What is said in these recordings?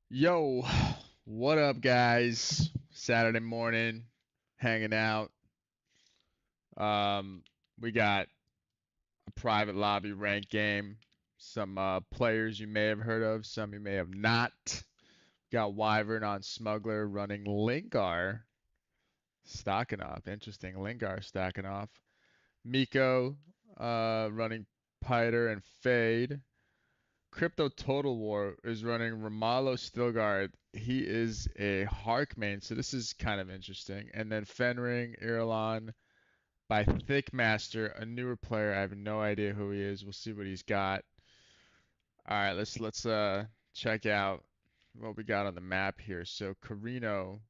Yo, what up, guys? Saturday morning, hanging out. Um, we got a private lobby rank game. Some players you may have heard of, some you may have not. Got Wyvern on Smuggler running Lingar, stocking off. Interesting, Lingar stacking off. Miko running Piter and Fade. Crypto Total War is running Romalo Stilgard. He is a Hark main, so this is kind of interesting. And then Fenring Irulan by Thickmaster, a newer player. I have no idea who he is. We'll see what he's got. All right, let's check out what we got on the map here. So Carino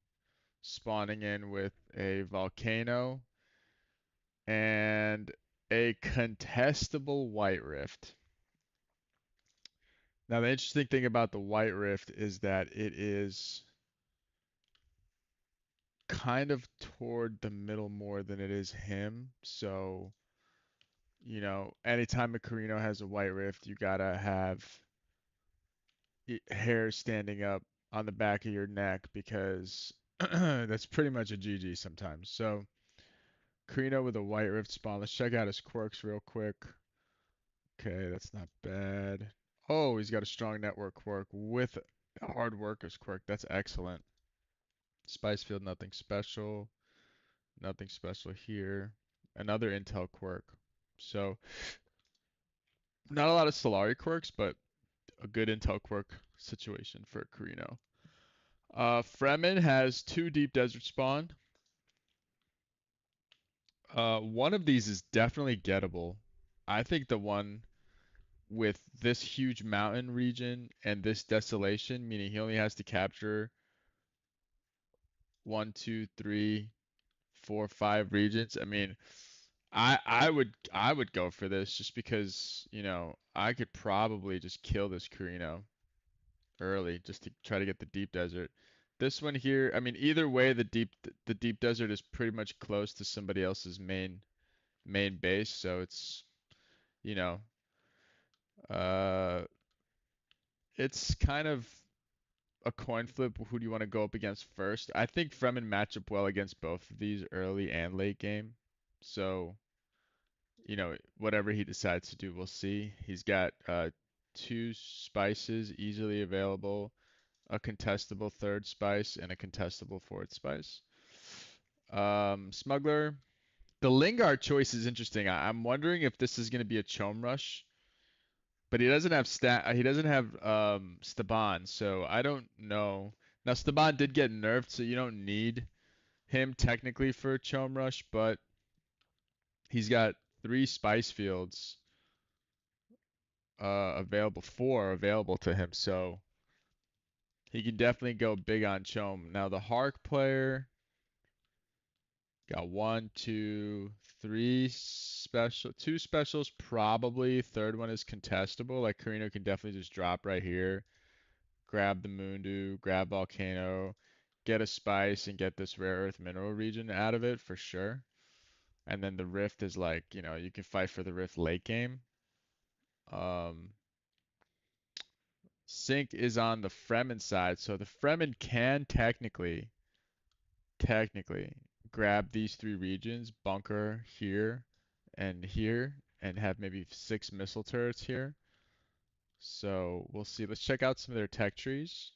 spawning in with a Volcano and a contestable White Rift. Now, the interesting thing about the White Rift is that it is kind of toward the middle more than it is him. So, anytime a Carino has a White Rift, you gotta have hair standing up on the back of your neck because that's pretty much a GG sometimes. So, Carino with a White Rift spawn. Let's check out his quirks real quick. Okay, that's not bad. Oh, he's got a strong network quirk with a hard workers quirk. That's excellent. Spicefield, nothing special. Nothing special here. Another Intel quirk. So, not a lot of Solari quirks, but a good Intel quirk situation for Carino. Fremen has two Deep Desert Spawn. One of these is definitely gettable. I think the one with this huge mountain region and this desolation, meaning he only has to capture one, two, three, four, five regions. I mean, I would go for this just because, I could probably just kill this Carino early just to try to get the deep desert. This one here, I mean, either way, the deep desert is pretty much close to somebody else's main base, so it's, you know, uh, it's kind of a coin flip. Who do you want to go up against first? I think Fremen match up well against both of these early and late game. So, whatever he decides to do, we'll see. He's got two spices easily available, a contestable third spice, and a contestable fourth spice. Smuggler. The Lingard choice is interesting. I'm wondering if this is going to be a Chome Rush, but he doesn't have he doesn't have Staban, so I don't know. Now Staban did get nerfed, so you don't need him technically for a Chome Rush, but he's got three spice fields four available to him, so he can definitely go big on Chome. Now the Hark player got one, two, two specials probably. Third one is contestable. Like Carino can definitely just drop right here, grab the Mundu, grab Volcano, get a spice, and get this rare earth mineral region out of it for sure. And then the Rift is like, you can fight for the Rift late game. Um, Sync is on the Fremen side, so the Fremen can technically grab these three regions, bunker here, and have maybe six missile turrets here. So we'll see. Let's check out some of their tech trees.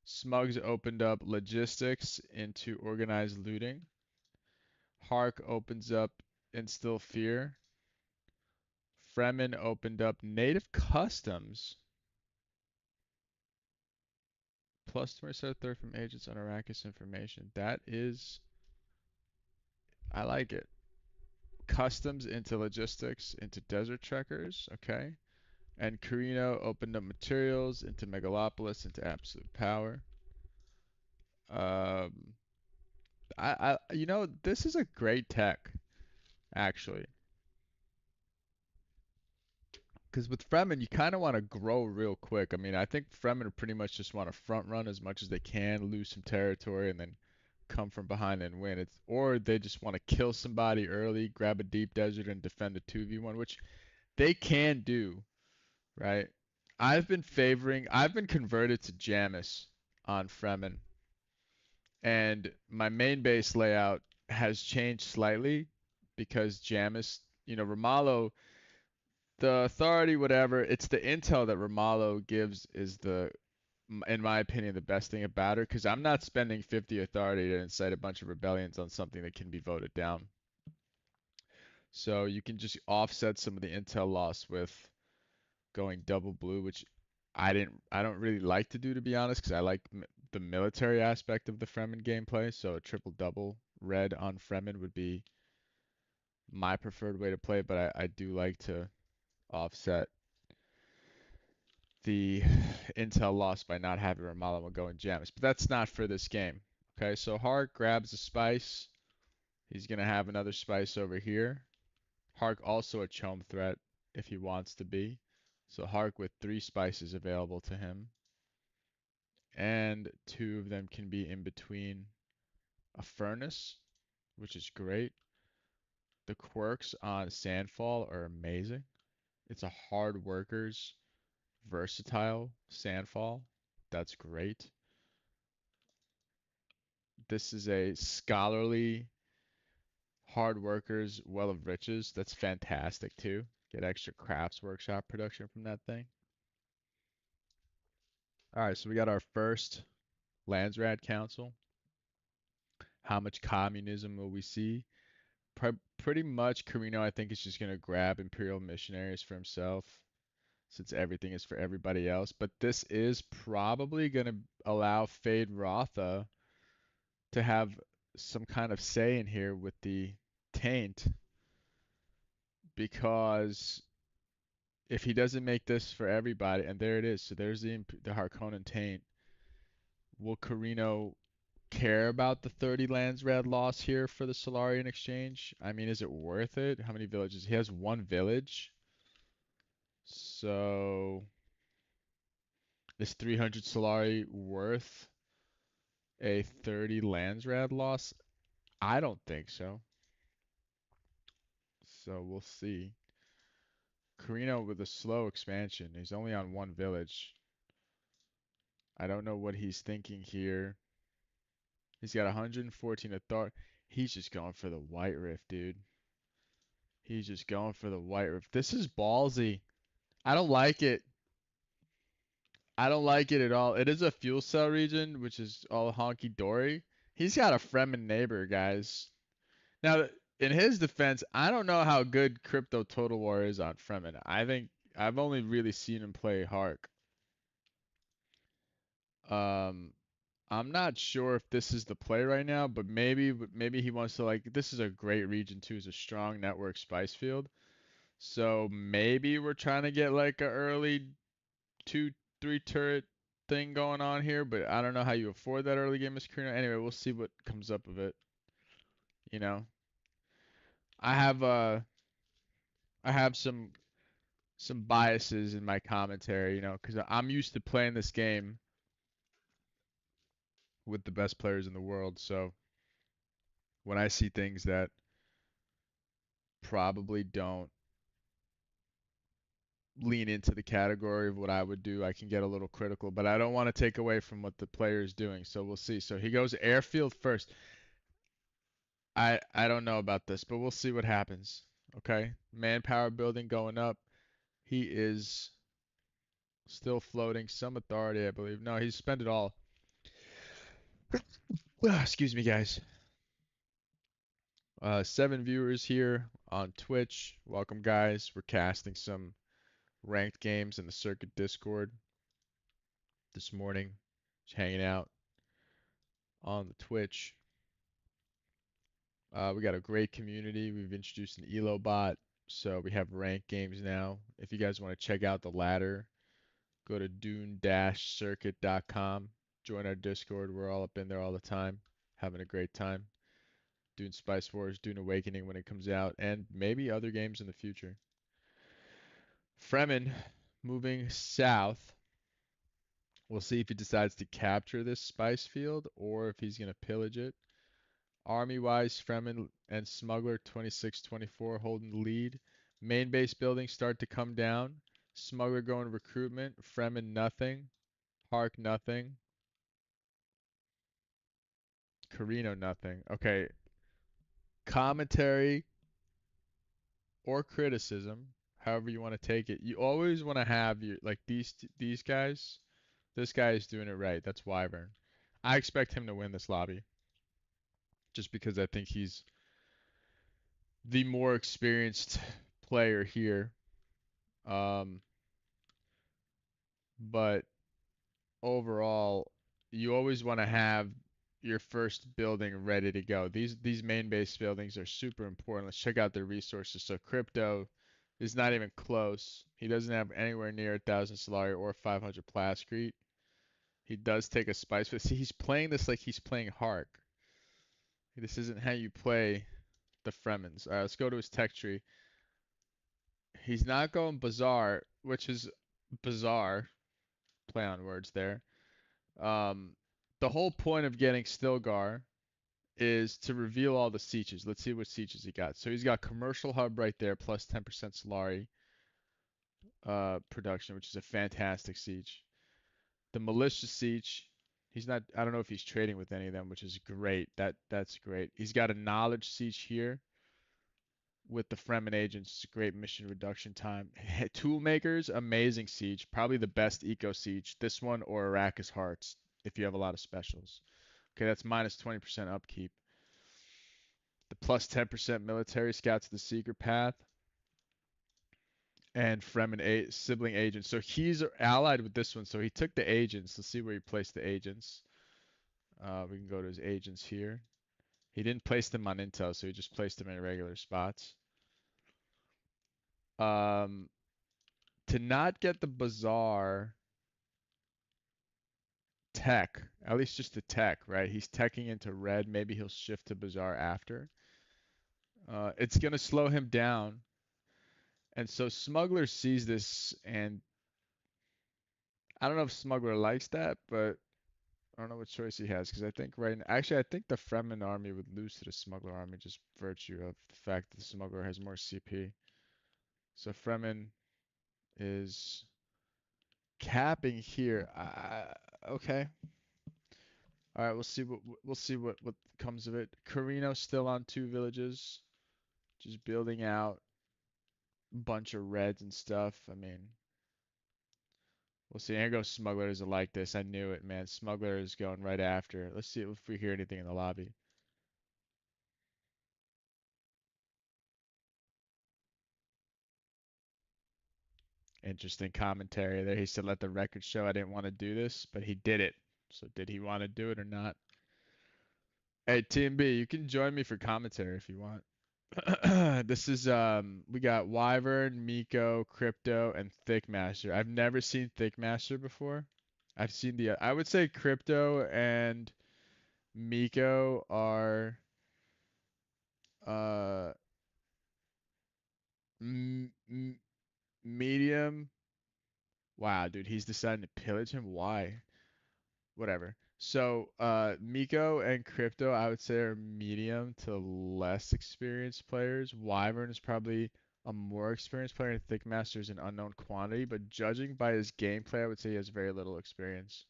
Smugs opened up logistics into organized looting. Hark opens up instill fear. Fremen opened up native customs. Plus 20% third from agents on Arrakis information. That is, I like it. Customs into logistics into desert trekkers. Okay. And Carino opened up materials into Megalopolis into absolute power. Um, this is a great tech actually, because with Fremen you kind of want to grow real quick. I mean, I think Fremen pretty much just want to front run as much as they can, lose some territory, and then come from behind and win. Or they just want to kill somebody early, grab a deep desert, and defend a 2v1, which they can do, right? I've been converted to Jamis on Fremen, and my main base layout has changed slightly because Jamis, Romalo, the authority, whatever, it's the intel that Romalo gives is in my opinion, the best thing about her, because I'm not spending 50 authority to incite a bunch of rebellions on something that can be voted down. So you can just offset some of the intel loss with going double blue, which I don't really like to do, to be honest, because I like the military aspect of the Fremen gameplay. So a triple double red on Fremen would be my preferred way to play, but I do like to offset the intel loss by not having Ramallah go and Jamis. But that's not for this game. Okay, so Hark grabs a spice. He's gonna have another spice over here. Hark also a chome threat if he wants to be. So Hark with 3 spices available to him. And 2 of them can be in between a furnace, which is great. The quirks on Sandfall are amazing. It's a hard workers, versatile Sandfall. That's great. This is a scholarly, hard workers, well of riches. That's fantastic too. Get extra crafts workshop production from that thing. All right, so we got our first Landsrat Council. How much communism will we see? Pretty much, Carino, I think, is just going to grab Imperial missionaries for himself since everything is for everybody else. But this is probably going to allow Fade Rotha to have some kind of say in here with the taint because if he doesn't make this for everybody, and there it is, so there's the Harkonnen taint. Will Carino care about the 30 lands red loss here for the Solarian exchange? I mean, is it worth it? How many villages? He has 1 village. So is 300 Solari worth a 30 lands red loss? I don't think so. So we'll see. Carino with a slow expansion. He's only on 1 village. I don't know what he's thinking here. He's got 114 authority. He's just going for the White Rift, dude. He's just going for the White Rift. This is ballsy. I don't like it. I don't like it at all. It is a fuel cell region, which is all honky dory. He's got a Fremen neighbor, guys. Now, in his defense, I don't know how good Crypto Total War is on Fremen. I think I've only really seen him play Hark. Um, I'm not sure if this is the play right now, but maybe he wants to like this is a great region too, it's a strong network spice field. So maybe we're trying to get like a early 2, 3 turret thing going on here, but I don't know how you afford that early game, Mr. Carino. Anyway, we'll see what comes up of it. You know, I have uh I have some biases in my commentary, because I'm used to playing this game with the best players in the world. So when I see things that probably don't lean into the category of what I would do, I can get a little critical, but I don't want to take away from what the player is doing. So we'll see. So he goes airfield first. I don't know about this, but we'll see what happens. Okay. Manpower building going up. He is still floating some authority, I believe. No, he's spent it all. Excuse me, guys. 7 viewers here on Twitch. Welcome, guys. We're casting some ranked games in the Circuit Discord this morning. Just hanging out on the Twitch. We got a great community. We've introduced an Elo bot, so we have ranked games now. If you guys want to check out the ladder, go to dune-circuit.com. Join our Discord. We're all up in there all the time, having a great time. Dune Spice Wars, Dune Awakening when it comes out, and maybe other games in the future. Fremen moving south. We'll see if he decides to capture this spice field or if he's going to pillage it. Army-wise, Fremen and Smuggler 26-24 holding the lead. Main base buildings start to come down. Smuggler going recruitment. Fremen nothing. Hark nothing. Carino nothing. Okay. Commentary or criticism, however you want to take it. You always want to have your like these guys. This guy is doing it right. That's Wyvern. I expect him to win this lobby just because I think he's the more experienced player here. Um, but overall, you always want to have your first building ready to go. These main base buildings are super important. Let's check out their resources. So crypto is not even close. He doesn't have anywhere near 1,000 Solari or 500 Plascrete. He does take a spice, but see, he's playing this like he's playing Hark. This isn't how you play the Fremens. All right, let's go to his tech tree. He's not going Bazaar, which is bizarre. Play on words there. Um, the whole point of getting Stilgar is to reveal all the sieges. Let's see what sieges he got. So he's got commercial hub right there, plus 10% Solari production, which is a fantastic siege. The militia siege, he's not. I don't know if he's trading with any of them, which is great. That's great. He's got a knowledge siege here with the Fremen agents. It's a great mission reduction time. Toolmakers, amazing siege. Probably the best eco siege. This one or Arrakis Hearts if you have a lot of specials. Okay, that's minus 20% upkeep. The plus 10% military scouts to the secret path and Fremen sibling agents. So he's allied with this one. So he took the agents. Let's see where he placed the agents. We can go to his agents here. He didn't place them on intel, so he just placed them in regular spots. Um, to not get the bazaar tech, at least just the tech, right? He's teching into red. Maybe he'll shift to bazaar after. It's gonna slow him down. And so Smuggler sees this, and I don't know if Smuggler likes that, but I don't know what choice he has because I think right now, actually, I think the Fremen army would lose to the Smuggler army just virtue of the fact that the Smuggler has more CP. So Fremen is capping here. Okay. All right, we'll see what comes of it. Carino still on 2 villages, just building out a bunch of reds and stuff. I mean, we'll see. Here goes Smuggler doesn't like this. I knew it, man. Smuggler is going right after. Let's see if we hear anything in the lobby. Interesting commentary there. He said, "Let the record show I didn't want to do this, but he did it." So did he want to do it or not? Hey, Team B, you can join me for commentary if you want. This is we got Wyvern, Miko, Crypto, and Thickmaster. I've never seen Thickmaster before. I've seen I would say Crypto and Miko are uh m m medium. Wow, dude, he's deciding to pillage him. Why? Whatever. So, Miko and Crypto, I would say are medium to less experienced players. Wyvern is probably a more experienced player, and Thickmaster is an unknown quantity, but judging by his gameplay, I would say he has very little experience.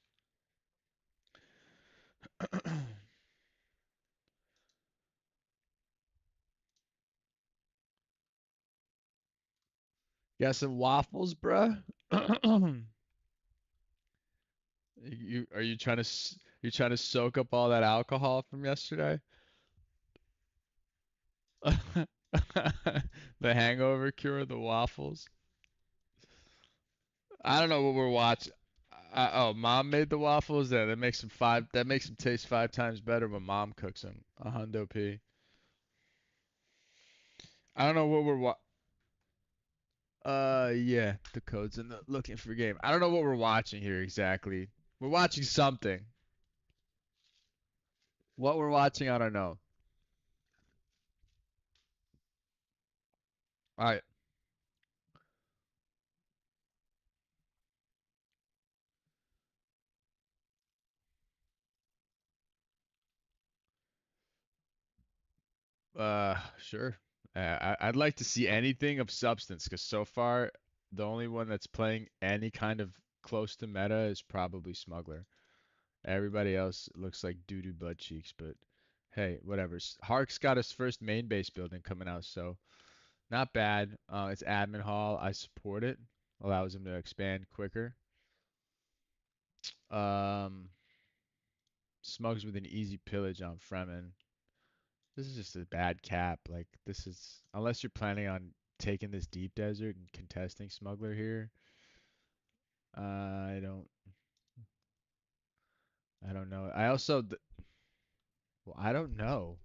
Got some waffles, bruh? You are you trying to you trying to soak up all that alcohol from yesterday? The hangover cure, the waffles. I don't know what we're watching. Oh, mom made the waffles. Yeah, that makes them five. That makes them taste 5 times better when mom cooks them. A hundo p. I don't know what we're yeah, the code's in the looking for game. I don't know what we're watching here exactly. We're watching something. What we're watching, I don't know. All right. Sure. I'd like to see anything of substance because so far The only one that's playing any kind of close to meta is probably Smuggler. Everybody else looks like doo-doo butt cheeks, but hey, whatever. Hark's got his first main base building coming out, so not bad. It's admin hall. I support it. Allows him to expand quicker. Um, Smugs with an easy pillage on Fremen. This is just a bad cap. Like this is unless you're planning on taking this deep desert and contesting Smuggler here. I don't. I don't know. Well, I don't know.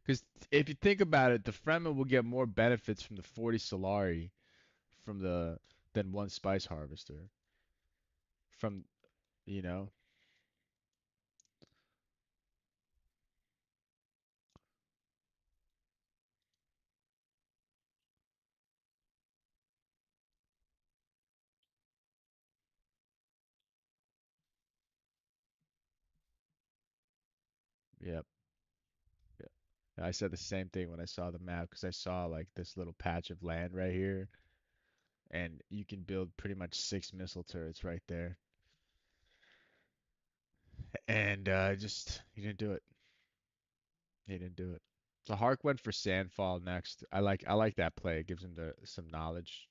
Because if you think about it, the Fremen will get more benefits from the 40 Solari from the than one Spice Harvester. From you know, yep, yep. I said the same thing when I saw the map because I saw like this little patch of land right here, and you can build pretty much 6 missile turrets right there, and just he didn't do it. He didn't do it. So Hark went for Sandfall next. I like that play. It gives him some knowledge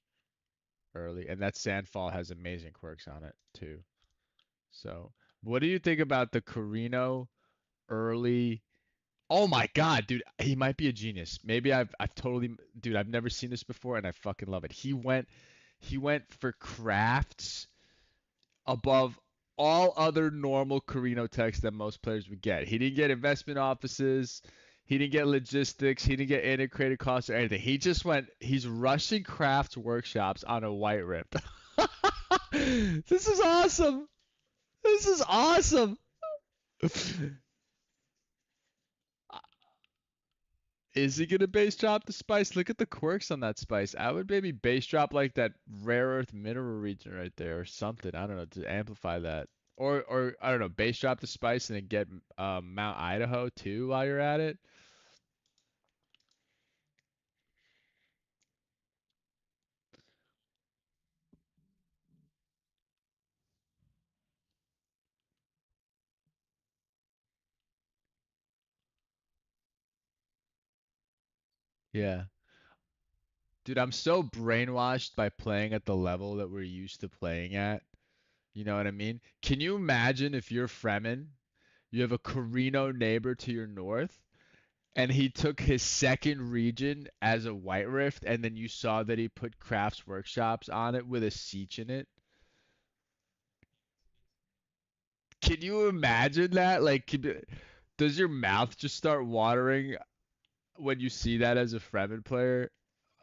early, and that Sandfall has amazing quirks on it too. So, what do you think about the Carino early? Oh my God, dude, he might be a genius. Maybe I've totally, dude, I've never seen this before, and I fucking love it. He went for crafts above all other normal Carino techs that most players would get. He didn't get investment offices. He didn't get logistics. He didn't get integrated costs or anything. He's rushing crafts workshops on a white rip. This is awesome. This is awesome. Is he gonna base drop the spice? Look at the quirks on that spice. I would maybe base drop like that rare earth mineral region right there or something. I don't know to amplify that. Or I don't know, base drop the spice and then get Mount Idaho too while you're at it. Yeah. Dude, I'm so brainwashed by playing at the level that we're used to playing at. You know what I mean? Can you imagine if you're Fremen, you have a Carino neighbor to your north, and he took his second region as a White Rift, and then you saw that he put crafts workshops on it with a siege in it. Can you imagine that? Like, does your mouth just start watering when you see that as a Fremen player?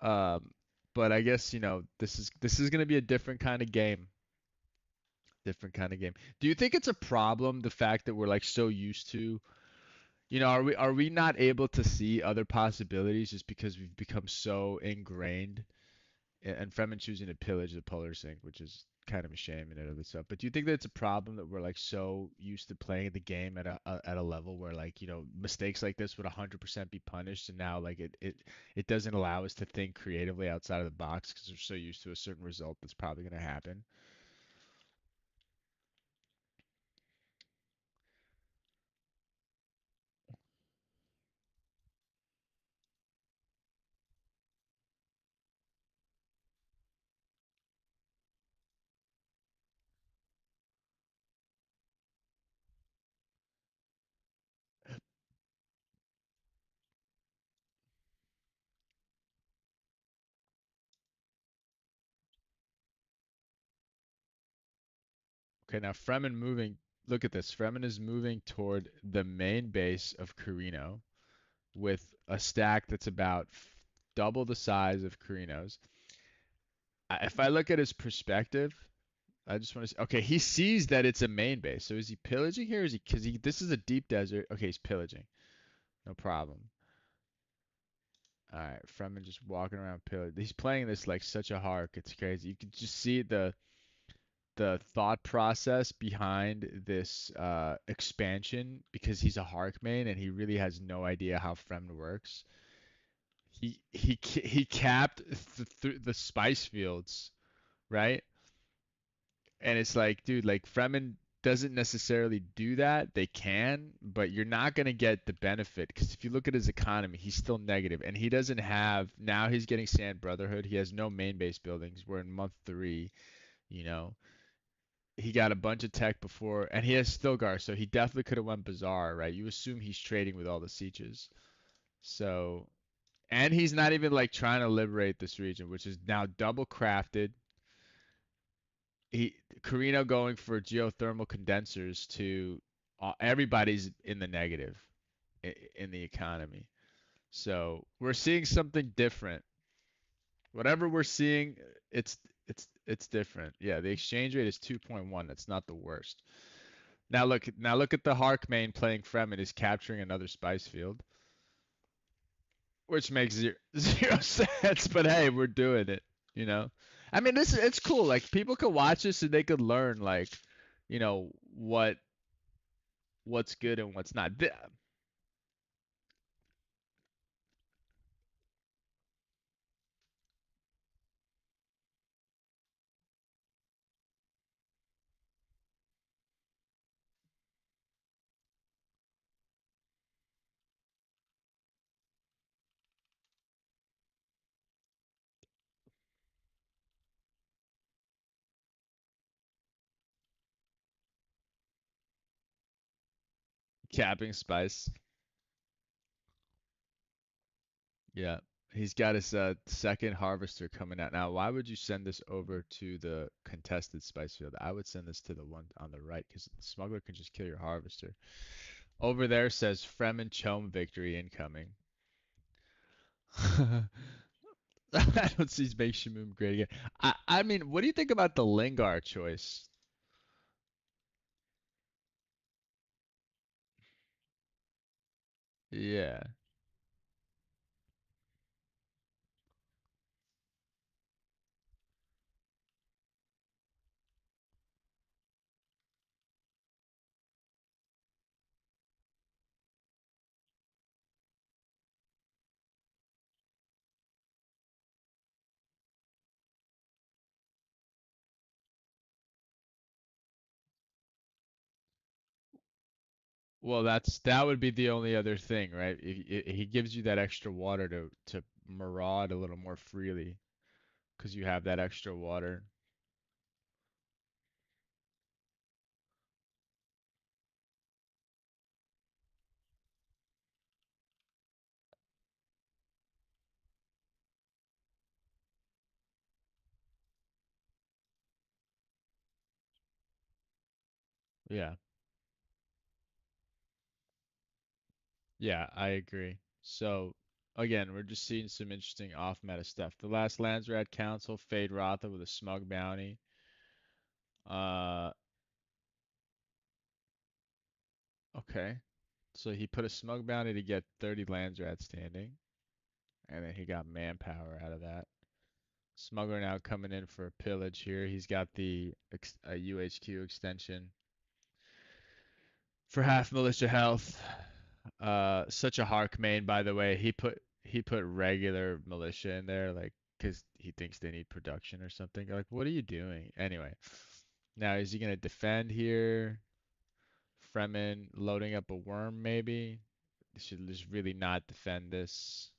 Um, but I guess this is gonna be a different kind of game. Different kind of game. Do you think it's a problem the fact that we're like so used to? Are we not able to see other possibilities just because we've become so ingrained? And Fremen choosing to pillage the Polar Sink, which is kind of a shame in and of itself. But do you think that it's a problem that we're like so used to playing the game at a level where like mistakes like this would 100% be punished, and now like it doesn't allow us to think creatively outside of the box because we're so used to a certain result that's probably going to happen? Okay, now Fremen moving. Look at this. Fremen is moving toward the main base of Carino with a stack that's about double the size of Carino's. If I look at his perspective, I just want to see. Okay, he sees that it's a main base. So is he pillaging here? Is he? Because this is a deep desert. Okay, he's pillaging. No problem. All right, Fremen just walking around pillaging. He's playing this like such a hark. It's crazy. You can just see the thought process behind this expansion because he's a hark main and he really has no idea how Fremen works. He capped the spice fields right? And it's like, dude, like Fremen doesn't necessarily do that. They can, but you're not going to get the benefit because if you look at his economy, he's still negative, and he doesn't have. Now he's getting Sand Brotherhood. He has no main base buildings. We're in month three. You know, he got a bunch of tech before, and he has Stilgar, so he definitely could have went Bazaar, right? You assume he's trading with all the sieges. So, and he's not even like trying to liberate this region, which is now double crafted. He Carino going for geothermal condensers to everybody's in the negative in the economy. So we're seeing something different. Whatever we're seeing, it's different. Yeah, the exchange rate is 2.1. That's not the worst. Now look at the Hark main playing Fremen is capturing another spice field, which makes zero sense. But hey, we're doing it. You know, I mean, this it's cool. Like people could watch this and they could learn like, what's good and what's not. Capping spice. Yeah. He's got his second harvester coming out. Now, why would you send this over to the contested spice field? I would send this to the one on the right because the smuggler can just kill your harvester. Over there says Fremen Chome victory incoming. I don't see make Shamoom great again. I mean, what do you think about the Lingard choice? Yeah. Well, that would be the only other thing, right? He gives you that extra water to maraud a little more freely because you have that extra water. Yeah. Yeah, I agree. So again, we're just seeing some interesting off-meta stuff. The last Landsrat Council, Fade Rotha with a smug bounty. Uh, okay. So he put a smug bounty to get 30 Landsrat standing, and then he got manpower out of that. Smuggler now coming in for a pillage here. He's got the UHQ extension for half militia health. Such a Hark main, by the way. He put regular militia in there, like, because he thinks they need production or something. Like, what are you doing? Anyway, now is he gonna defend here? Fremen loading up a worm, maybe. They should just really not defend this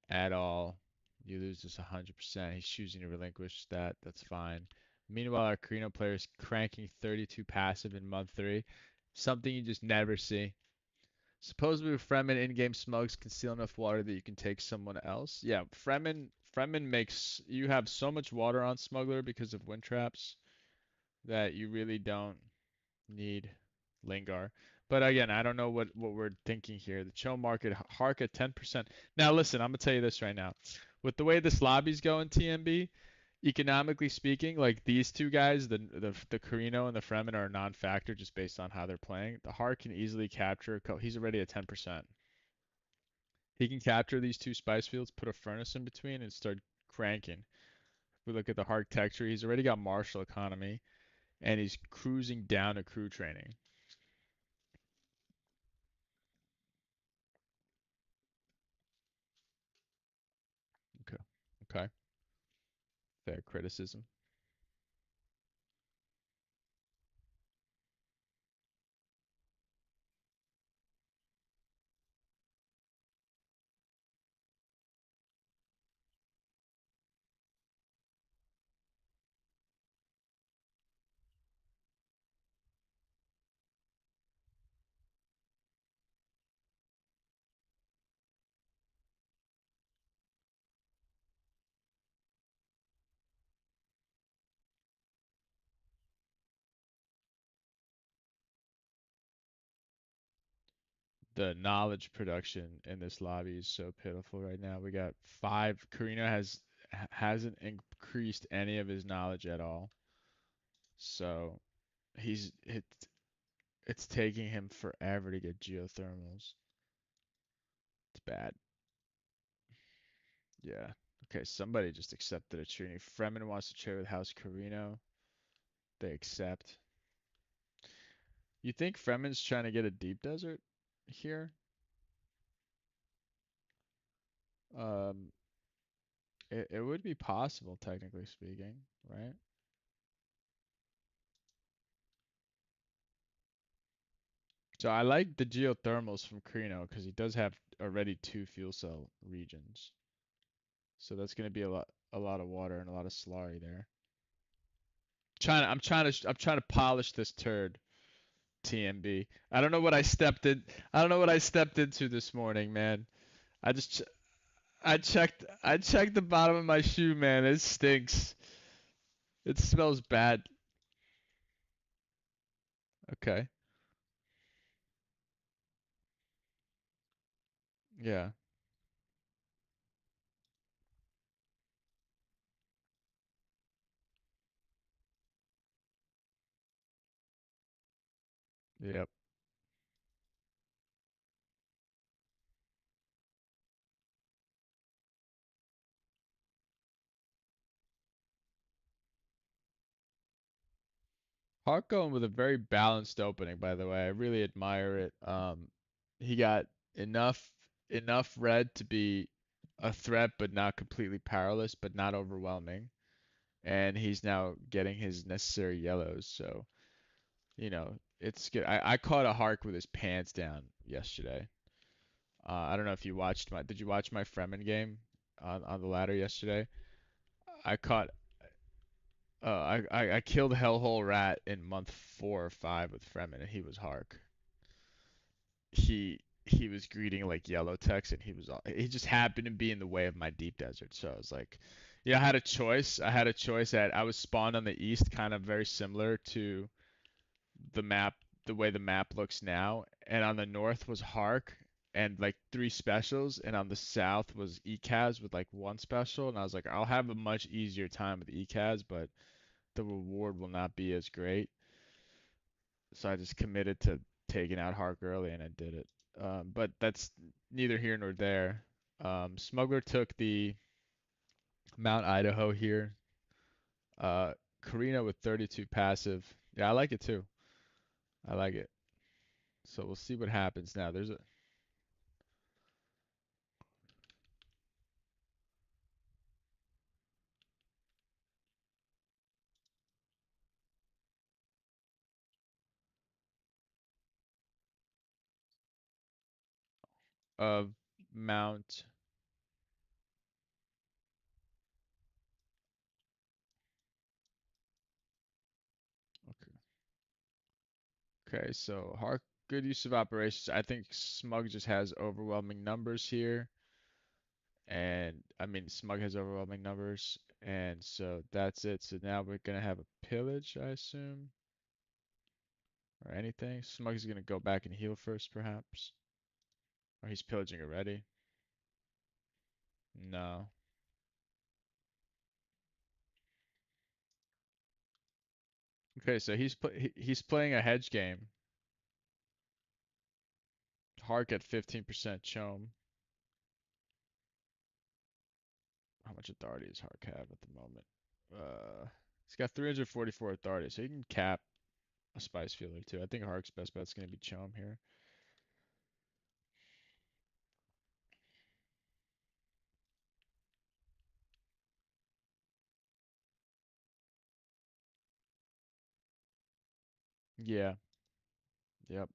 at all. You lose this 100%. He's choosing to relinquish that. That's fine. Meanwhile, our Carino player is cranking 32 passive in month three. Something you just never see. Supposedly Fremen in-game smugs can steal enough water that you can take someone else. Yeah, Fremen makes you have so much water on Smuggler because of wind traps that you really don't need Lingar. But again, I don't know what we're thinking here. The chill market, Hark at 10%. Now listen, I'm gonna tell you this right now. With the way this lobby's going, TMB, economically speaking, like these two guys, the Carino and the Fremen are a non-factor just based on how they're playing. The Hark can easily capture. He's already at 10%. He can capture these two spice fields, put a furnace in between, and start cranking. If we look at the Hark texture, he's already got martial economy, and he's cruising down to crew training. Okay. Okay. Fair criticism. The knowledge production in this lobby is so pitiful right now. We got five. Carino hasn't increased any of his knowledge at all. So it's taking him forever to get geothermals. It's bad. Yeah. Okay, somebody just accepted a Trini. Fremen wants to trade with House Carino. They accept. You think Fremen's trying to get a deep desert here? Um, it would be possible, technically speaking, right? So I like the geothermals from Carino because he does have already two fuel cell regions. So that's going to be a lot of water and a lot of slurry there. I'm trying to polish this turd. TMB. I don't know what I stepped in. I don't know what I stepped into this morning, man. I just ch- I checked the bottom of my shoe, man. It stinks. It smells bad. Okay. Yeah. Yep. Hart going with a very balanced opening, by the way. I really admire it. He got enough red to be a threat, but not completely powerless, but not overwhelming. And he's now getting his necessary yellows, so it's good. I caught a Hark with his pants down yesterday. I don't know if you watched my. Did you watch my Fremen game on the ladder yesterday? I caught. I killed Hellhole Rat in month 4 or 5 with Fremen, and he was Hark. He was greeting like yellow text, and he just happened to be in the way of my deep desert. So I was like, yeah, I had a choice. I had a choice that I was spawned on the east, kind of very similar to the map, the way the map looks now, and on the north was Hark and like three specials, and on the south was ECAS with like one special, and I was like, I'll have a much easier time with ECAS, but the reward will not be as great. So I just committed to taking out Hark early, and I did it. But that's neither here nor there. Smuggler took the Mount Idaho here. Karina with 32 passive. Yeah, I like it too. I like it. So we'll see what happens now. There's of Mount. Okay. Okay, so Hark, good use of operations. I think Smug just has overwhelming numbers here, and I mean Smug has overwhelming numbers, and so that's it. So now we're gonna have a pillage, I assume, or anything. Smug's gonna go back and heal first, perhaps, or he's pillaging already. No. Okay, so he's playing a hedge game. Hark at 15% chom. How much authority does Hark have at the moment? He's got 344 authority, so he can cap a spice field or two. I think Hark's best bet's gonna be Chom here. Yeah. Yep.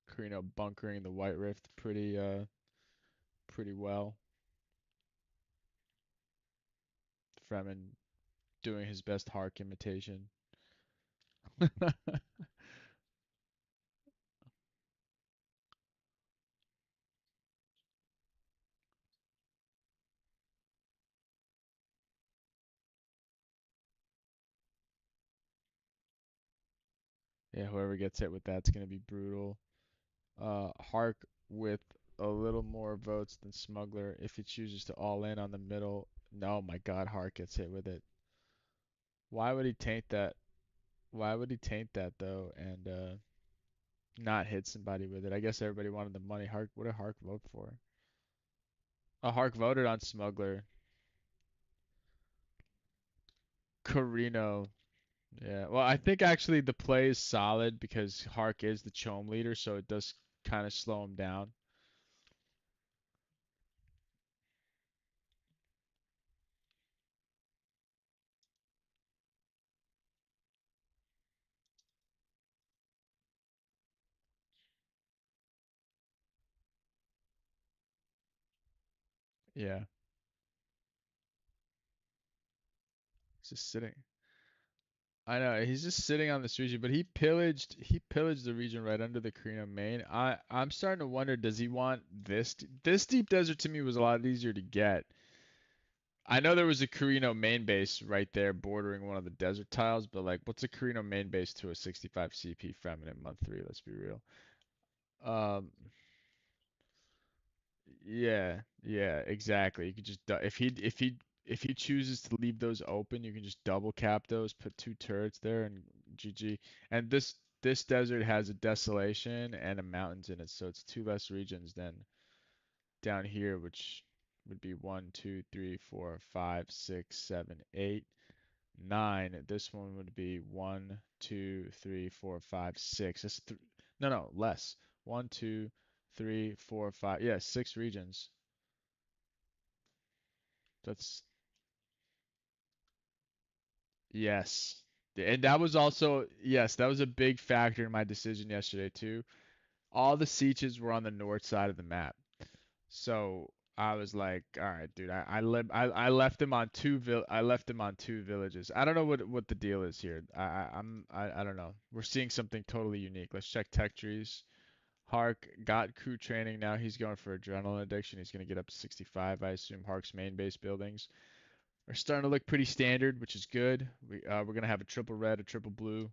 Carino bunkering the White Rift pretty well. Fremen doing his best Hark imitation. Yeah, whoever gets hit with that's gonna be brutal. Hark with a little more votes than Smuggler if he chooses to all in on the middle. No, my God, Hark gets hit with it. Why would he taint that? Why would he taint that though and not hit somebody with it? I guess everybody wanted the money. Hark, what did Hark vote for? Hark voted on Smuggler. Carino. Yeah. Well, I think actually the play is solid because Hark is the Chome leader, so it does kind of slow him down. Yeah. He's just sitting. I know he's just sitting on this region, but he pillaged the region right under the Carino main. I'm starting to wonder, does he want this deep desert? To me was a lot easier to get. I know there was a Carino main base right there bordering one of the desert tiles, but like, what's a Carino main base to a 65 CP Feminine month three? Let's be real. Um, yeah, yeah, exactly. You could just if he chooses to leave those open, you can just double cap those, put two turrets there, and GG. And this desert has a desolation and a mountains in it, so it's two less regions than down here, which would be one, two, three, four, five, six, seven, eight, nine. This one would be one, two, three, four, five, six. No, no, less. One, two, three, four, five. Yeah, six regions. That's yes. And that was also yes, that was a big factor in my decision yesterday too. All the sieges were on the north side of the map. So I was like, all right, dude, I left him on I left him on two villages. I don't know what the deal is here. I don't know. We're seeing something totally unique. Let's check tech trees. Hark got crew training. Now he's going for adrenaline addiction. He's going to get up to 65. I assume Hark's main base buildings are starting to look pretty standard, which is good. We're going to have a triple red, a triple blue.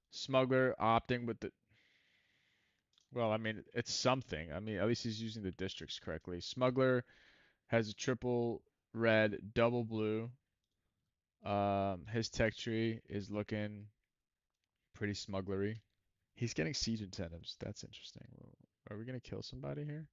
Smuggler opting with the well, I mean, it's something. I mean, at least he's using the districts correctly. Smuggler has a triple red, double blue. His tech tree is looking pretty smugglery. He's getting siege incentives. That's interesting. Are we gonna kill somebody here?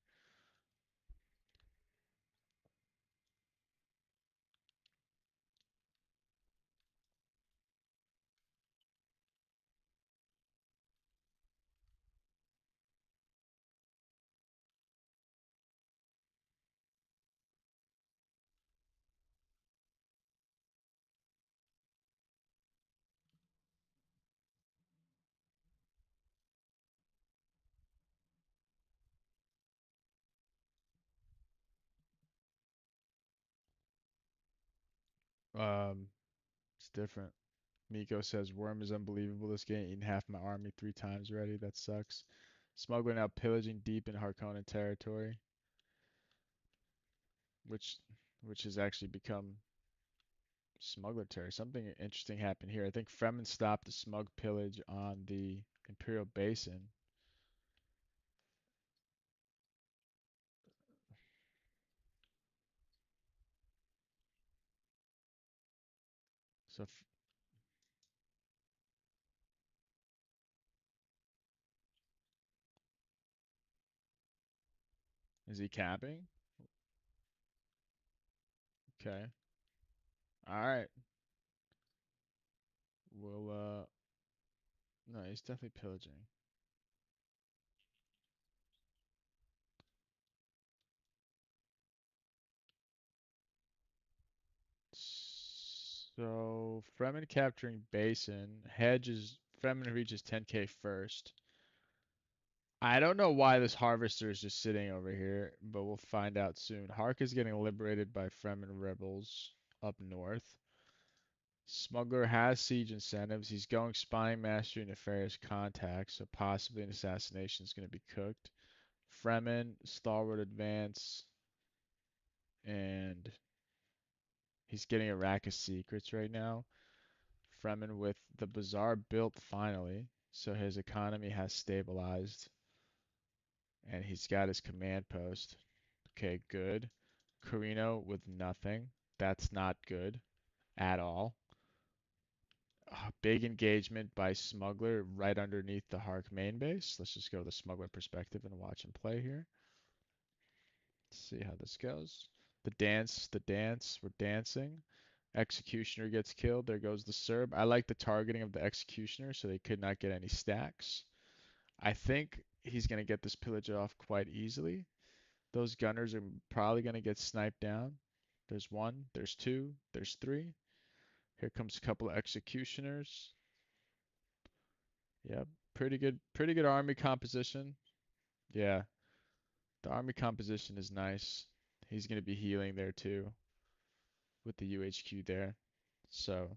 Um, it's different. Miko says Worm is unbelievable this game, eating half my army three times already. That sucks. Smuggler now pillaging deep in Harkonnen territory, which which has actually become smuggler territory. Something interesting happened here. I think Fremen stopped the smug pillage on the Imperial Basin. So is he capping? Okay. All right. Well, no, he's definitely pillaging. So Fremen capturing Basin. Hedge is Fremen reaches 10k first. I don't know why this harvester is just sitting over here, but we'll find out soon. Hark is getting liberated by Fremen rebels up north. Smuggler has siege incentives. He's going spying, mastery, nefarious contacts, so possibly an assassination is going to be cooked. Fremen, stalwart advance, and he's getting a rack of secrets right now. Fremen with the bazaar built finally, so his economy has stabilized, and he's got his command post. Okay, good. Carino with nothing. That's not good at all. Big engagement by Smuggler right underneath the Hark main base. Let's just go to the Smuggler perspective and watch him play here. Let's see how this goes. The dance, we're dancing. Executioner gets killed. There goes the Serb. I like the targeting of the Executioner so they could not get any stacks. I think he's going to get this pillage off quite easily. Those gunners are probably going to get sniped down. There's one, there's two, there's three. Here comes a couple of Executioners. Yep, pretty good army composition. Yeah, the army composition is nice. He's going to be healing there too with the UHQ there. So,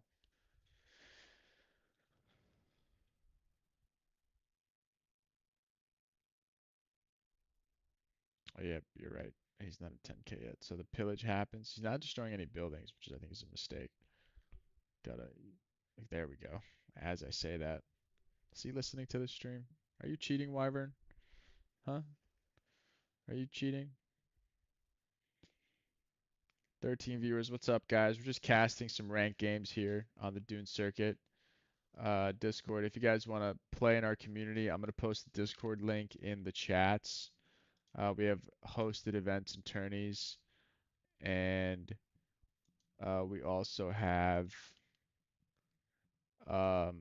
oh yeah, you're right. He's not at 10k yet. So the pillage happens. He's not destroying any buildings, which I think is a mistake. Gotta, there we go. As I say that, is he listening to the stream? Are you cheating, Wyvern? Huh? Are you cheating? 13 viewers. What's up, guys? We're just casting some ranked games here on the Dune circuit. Discord. If you guys want to play in our community, I'm going to post the Discord link in the chats. We have hosted events and tourneys, and we also have um,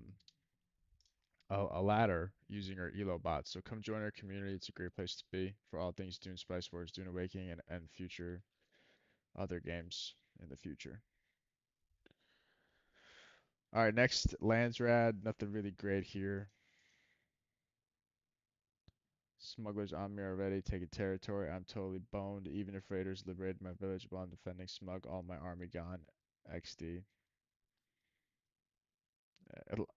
a ladder using our Elo bot. So come join our community. It's a great place to be for all things Dune Spice Wars, Dune Awakening, and future other games in the future. All right, next Landsrad. Nothing really great here. Smugglers on me already, taking territory. I'm totally boned. Even if raiders liberated my village while I'm defending Smug, all my army gone. XD. It'll-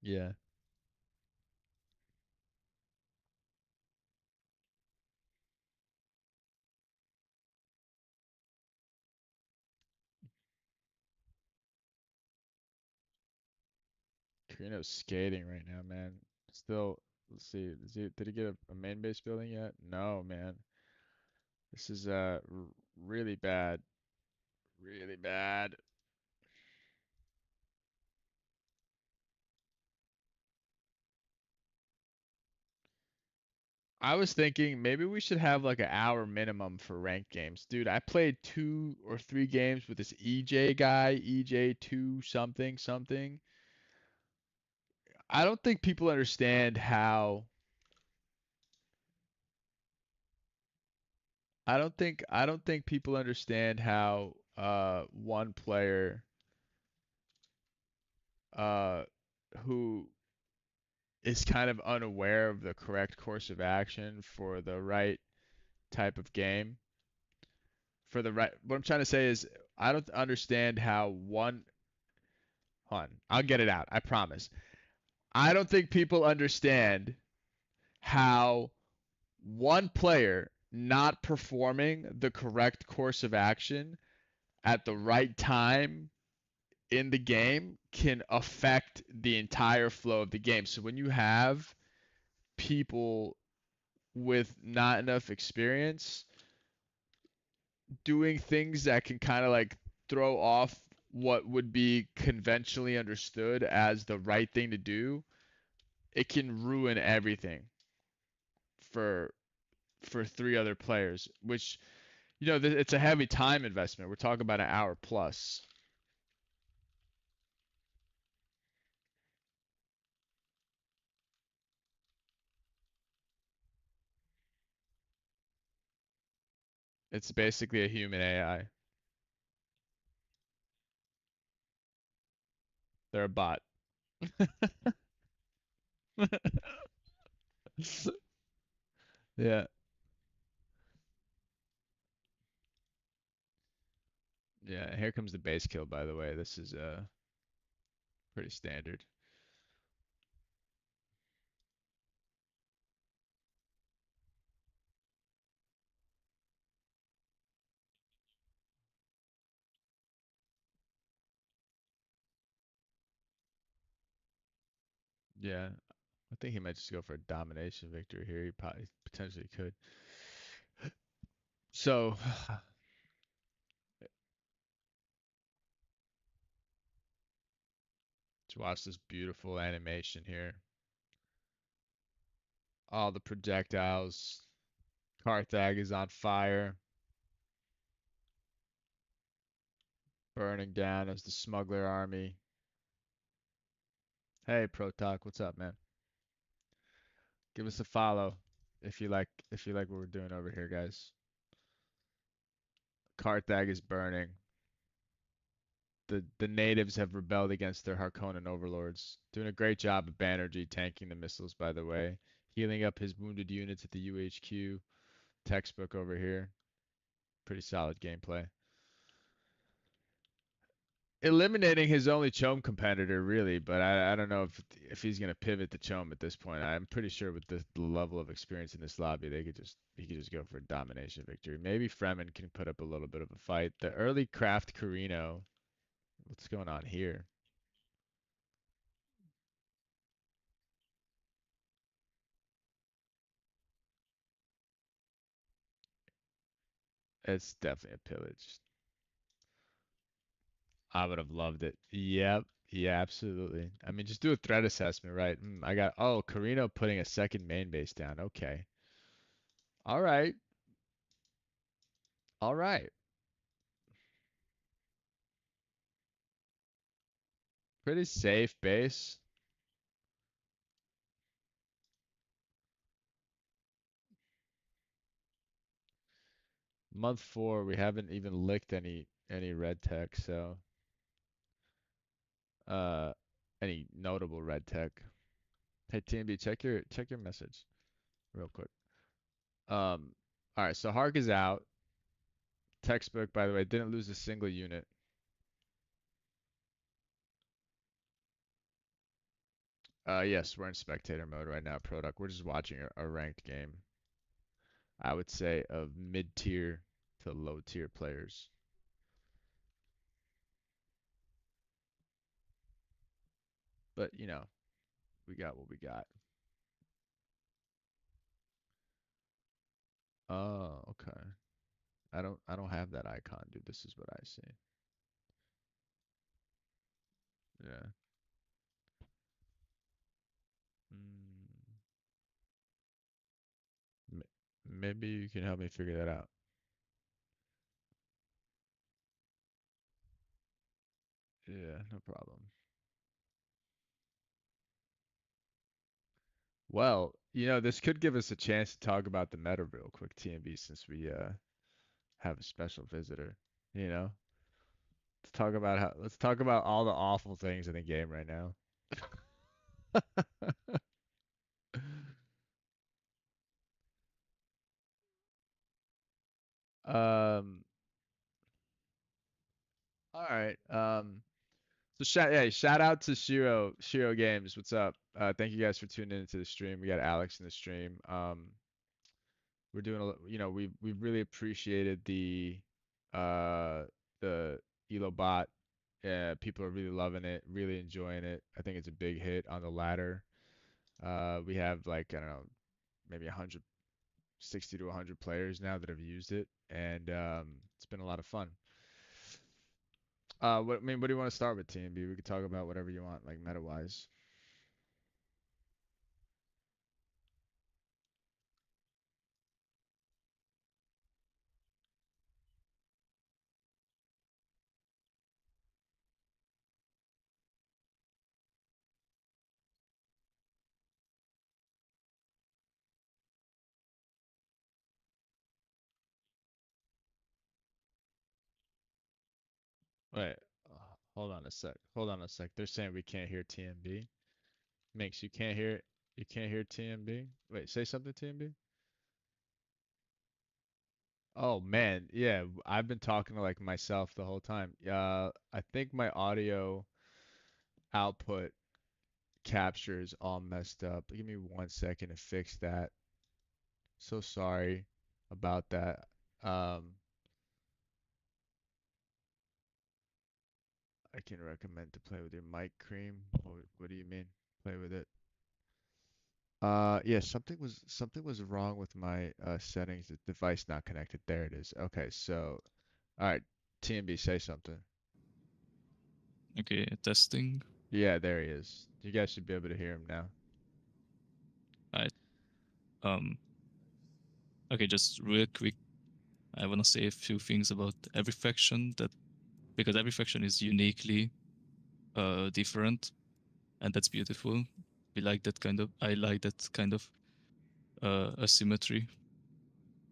Yeah. Carino's skating right now, man. Still, let's see. Did he get a main base building yet? No, man. This is really bad. Really bad. I was thinking maybe we should have like an hour minimum for ranked games. Dude, I played 2 or 3 games with this EJ guy, EJ2 something something. I don't think people understand how I don't think people understand how one player uh who is kind of unaware of the correct course of action for the right type of game. For the right what I'm trying to say is I don't understand how one hold on, I'll get it out, I promise. I don't think people understand how one player not performing the correct course of action at the right time in the game can affect the entire flow of the game. So when you have people with not enough experience doing things that can kind of like throw off what would be conventionally understood as the right thing to do, it can ruin everything for 3 other players, which it's a heavy time investment. We're talking about an hour plus. It's basically a human AI. They're a bot. Yeah. Yeah, here comes the base kill, by the way. This is pretty standard. Yeah. I think he might just go for a domination victory here. He probably potentially could. So, let's watch this beautiful animation here. All the projectiles. Carthage is on fire, burning down as the smuggler army. Hey, Protalk, what's up, man? Give us a follow if you like what we're doing over here, guys. Carthage is burning. The natives have rebelled against their Harkonnen overlords. Doing a great job of Banerjee tanking the missiles, by the way. Healing up his wounded units at the UHQ. Textbook over here. Pretty solid gameplay. Eliminating his only Chome competitor, really, but I don't know if he's gonna pivot to Chome at this point. I'm pretty sure with the level of experience in this lobby, he could just go for a domination victory. Maybe Fremen can put up a little bit of a fight. The early craft Carino, what's going on here? It's definitely a pillage. I would have loved it. Yep. Yeah, absolutely. I mean, just do a threat assessment, right? I got, oh, Carino putting a second main base down. Okay. All right. All right. Pretty safe base. Month four, we haven't even licked any red tech, so uh any notable red tech. Hey TMB, check your message real quick. All right, so Hark is out. Textbook, by the way, didn't lose a single unit. Yes, we're in spectator mode right now, Product. We're just watching a ranked game. I would say of mid-tier to low-tier players. But, we got what we got. Oh, okay. I don't have that icon, dude. This is what I see. Yeah. Mm, m- maybe you can help me figure that out. Yeah, no problem. Well, this could give us a chance to talk about the meta real quick, TMB, since we have a special visitor. You know, let's talk about all the awful things in the game right now. Um, all right. So shout out to Shiro Games. What's up? Thank you guys for tuning into the stream. We got Alex in the stream. We're doing we've really appreciated uh the Elo bot. Yeah, people are really loving it, really enjoying it. I think it's a big hit on the ladder. We have like, I don't know, maybe 160 to 100 players now that have used it, and it's been a lot of fun. What do you want to start with, TMB? We could talk about whatever you want, like meta wise. Wait, hold on a sec. Hold on a sec. They're saying we can't hear TMB. Minx, you can't hear TMB? Wait, say something TMB? Oh man, yeah, I've been talking to like myself the whole time. I think my audio output capture is all messed up. Give me 1 second to fix that. So sorry about that. Um, I can recommend to play with your mic cream. What do you mean? Play with it? Yeah, something was wrong with my settings. The device not connected. There it is. Okay, so all right, TMB, say something. Okay, testing. Yeah, there he is. You guys should be able to hear him now. Right. Um. Okay, just real quick. I want to say a few things about every faction that because every faction is uniquely different, and that's beautiful. We like that kind of. I like that kind of asymmetry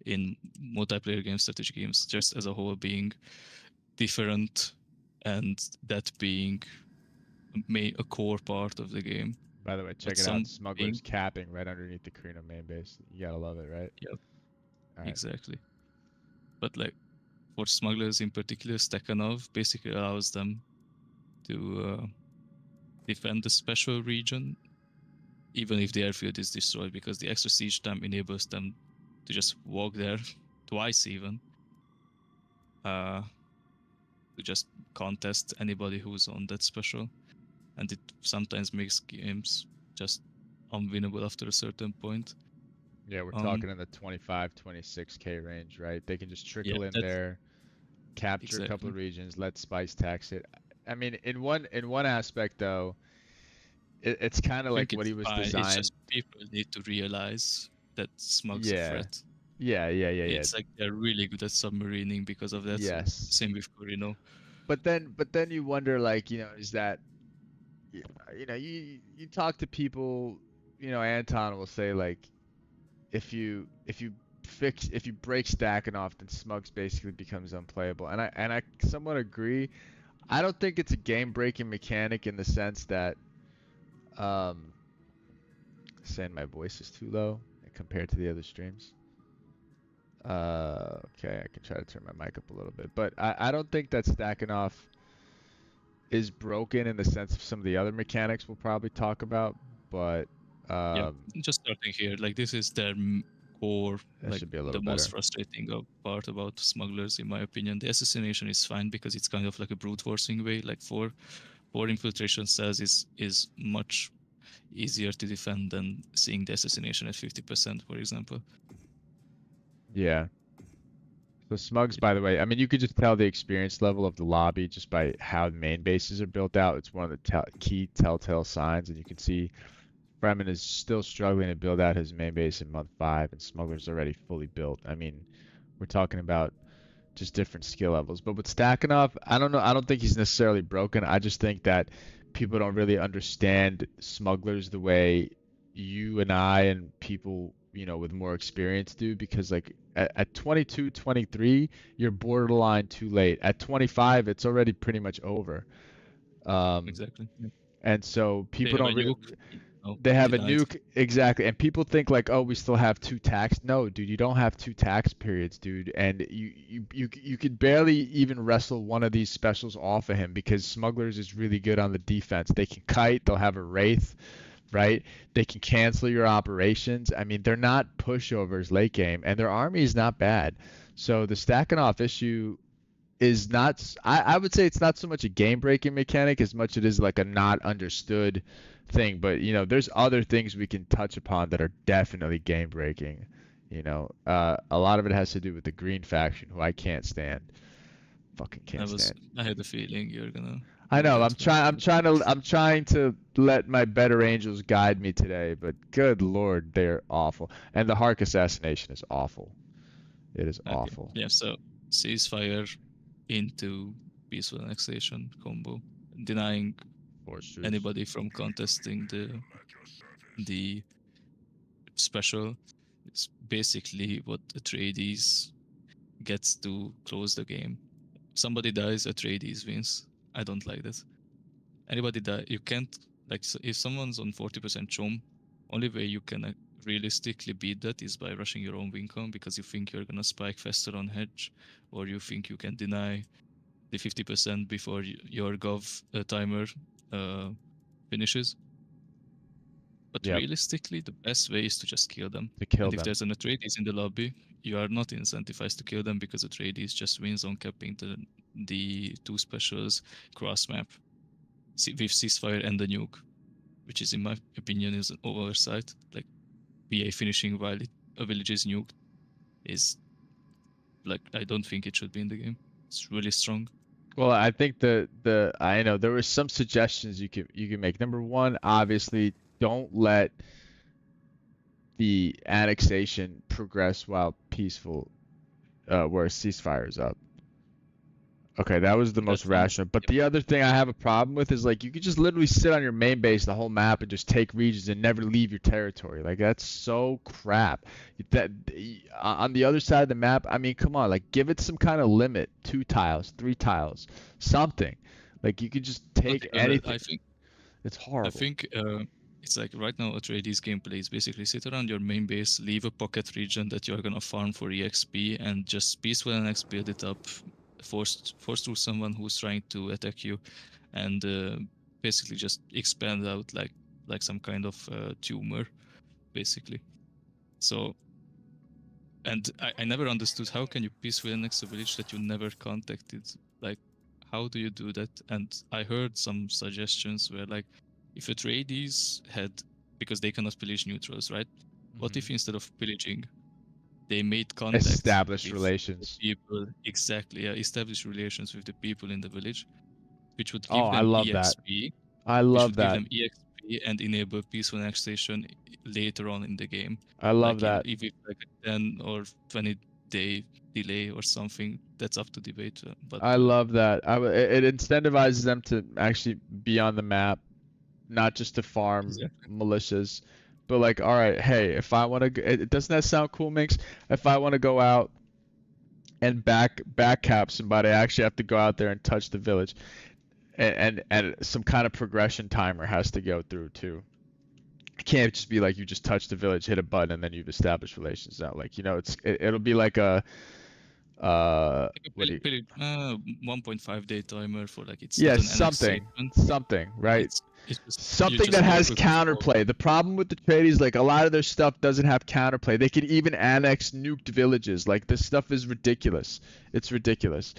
in multiplayer games, strategy games, just as a whole being different, and that being a core part of the game. By the way, But check it out. some Smuggler's being, capping right underneath the Carino main base. You gotta love it, right? yeah, All right. exactly. But like for smugglers in particular, Stakhanov basically allows them to defend the special region, even if the airfield is destroyed, because the extra siege time enables them to just walk there twice, even uh, to just contest anybody who's on that special. And it sometimes makes games just unwinnable after a certain point. Yeah, we're Um, talking in the 25, 26K range, right? They can just yeah, trickle in that's there, capture a couple exactly. of regions, let Spice tax it. I mean, in one aspect though, it's kind I of like think what it's he was fine. It's designed. just people need to realize that smug's a Yeah, threat. yeah. It's like they're really good at submarining because of that. Yes, Same with Corino. but then you wonder, like, is that, y- you talk to people, Anton will say like, if you break stacking off, then Smugs basically becomes unplayable, and I somewhat agree. I don't think it's a game breaking mechanic in the sense that, um saying my voice is too low compared to the other streams. Okay, I can try to turn my mic up a little bit, but I don't think that stacking off is broken in the sense of some of the other mechanics we'll probably talk about, but Yeah, um just starting here. Like this is their core, that like should be a little the most better. frustrating part about smugglers, in my opinion. The assassination is fine because it's kind of like a brute forcing way. Like for infiltration cells is much easier to defend than seeing the assassination at 50%, for example. Yeah. So Smugs, by the way, I mean, you could just tell the experience level of the lobby just by how the main bases are built out. It's one of the key telltale signs, and you can see Fremen is still struggling to build out his main base in month 5, and Smuggler's already fully built. I mean, we're talking about just different skill levels. But with Stakhanov, I don't know. I don't think he's necessarily broken. I just think that people don't really understand smugglers the way you and I and people, with more experience do, because like at 22, 23, you're borderline too late. At 25, it's already pretty much over. Um, Exactly. Yeah. and so They people have a don't nuke. No, they have they a died. nuke, exactly, and people think like, oh, we still have two tax. No, dude, you don't have two tax periods, dude, and you could barely even wrestle one of these specials off of him because Smugglers is really good on the defense. They can kite, they'll have a wraith, right? They can cancel your operations. I mean, they're not pushovers late game, and their army is not bad. So the stacking off issue is not. I would say it's not so much a game breaking mechanic as much it is like a not understood thing. But there's other things we can touch upon that are definitely game breaking. A lot of it has to do with the green faction, who I can't stand. Fucking can't stand. I had a feeling you're gonna I do know. that when it I'm trying to let my better angels guide me today, but good lord, they're awful. And the Hark assassination is awful. It is okay. awful. Yeah, so ceasefire into peaceful annexation combo, denying Force truce. anybody from contesting the special is basically what Atreides gets to close the game. somebody dies, Atreides wins. I don't like that. Anybody die, you can't like if someone's on 40% chom, only way you can realistically beat that is by rushing your own win con because you think you're gonna spike faster on hedge, or you think you can deny the 50% before your gov timer finishes. But Yep, realistically, the best way is to just kill them. to kill And if them. there's an Atreides in the lobby, you are not incentivized to kill them because Atreides just wins on capping the two specials cross map with ceasefire and the nuke, which is in my opinion is an oversight. Like BA finishing while a village is nuked is like I don't think it should be in the game. It's really strong. Well, I think the I know there were some suggestions you could make. Number one, obviously, don't let the annexation progress while peaceful, where a ceasefire is up. Okay, that was the most That's one. rational. But Yep. the other thing I have a problem with is like you could just literally sit on your main base the whole map and just take regions and never leave your territory. Like that's so crap. That on the other side of the map, I mean, come on, like give it some kind of limit, 2 tiles, 3 tiles, something. Like you could just Not take even that. anything. It's I horrible. think it's like right now Atreides gameplay is basically sit around your main base, leave a pocket region that you're gonna farm for EXP, and just peaceful annex build it up, force through someone who's trying to attack you, and basically just expand out like some kind of tumor, basically. So, and I never understood how can you peacefully annex a village that you never contacted. Like, how do you do that? And I heard some suggestions where like, if Atreides had, because they cannot pillage neutrals, right? What if Mhm. instead of pillaging, they made contact Established with the relations. people, exactly, yeah, establish relations with the people in the village, which would Oh, give I them love that. EXP, I which love would give that. them EXP and enable peaceful annexation later on in the game. I love Like that. if it's like a 10 or 20-day delay or something, that's up to debate. But I love that. It incentivizes them to actually be on the map, not just to farm exactly. militias, but like, all right, hey, if I want to, it doesn't that sound cool, Minx? If I want to go out and back cap somebody, I actually have to go out there and touch the village, and some kind of progression timer has to go through too. It can't just be like you just touch the village, hit a button, and then you've established relations. Now, like it'll be like a Like a what do you 1.5-day timer for like it's yeah, not an something, annexation. something, right? It's just you Something just that work has with people. counterplay. The problem with the tradies, like a lot of their stuff doesn't have counterplay. They could even annex nuked villages. Like this stuff is ridiculous. It's ridiculous.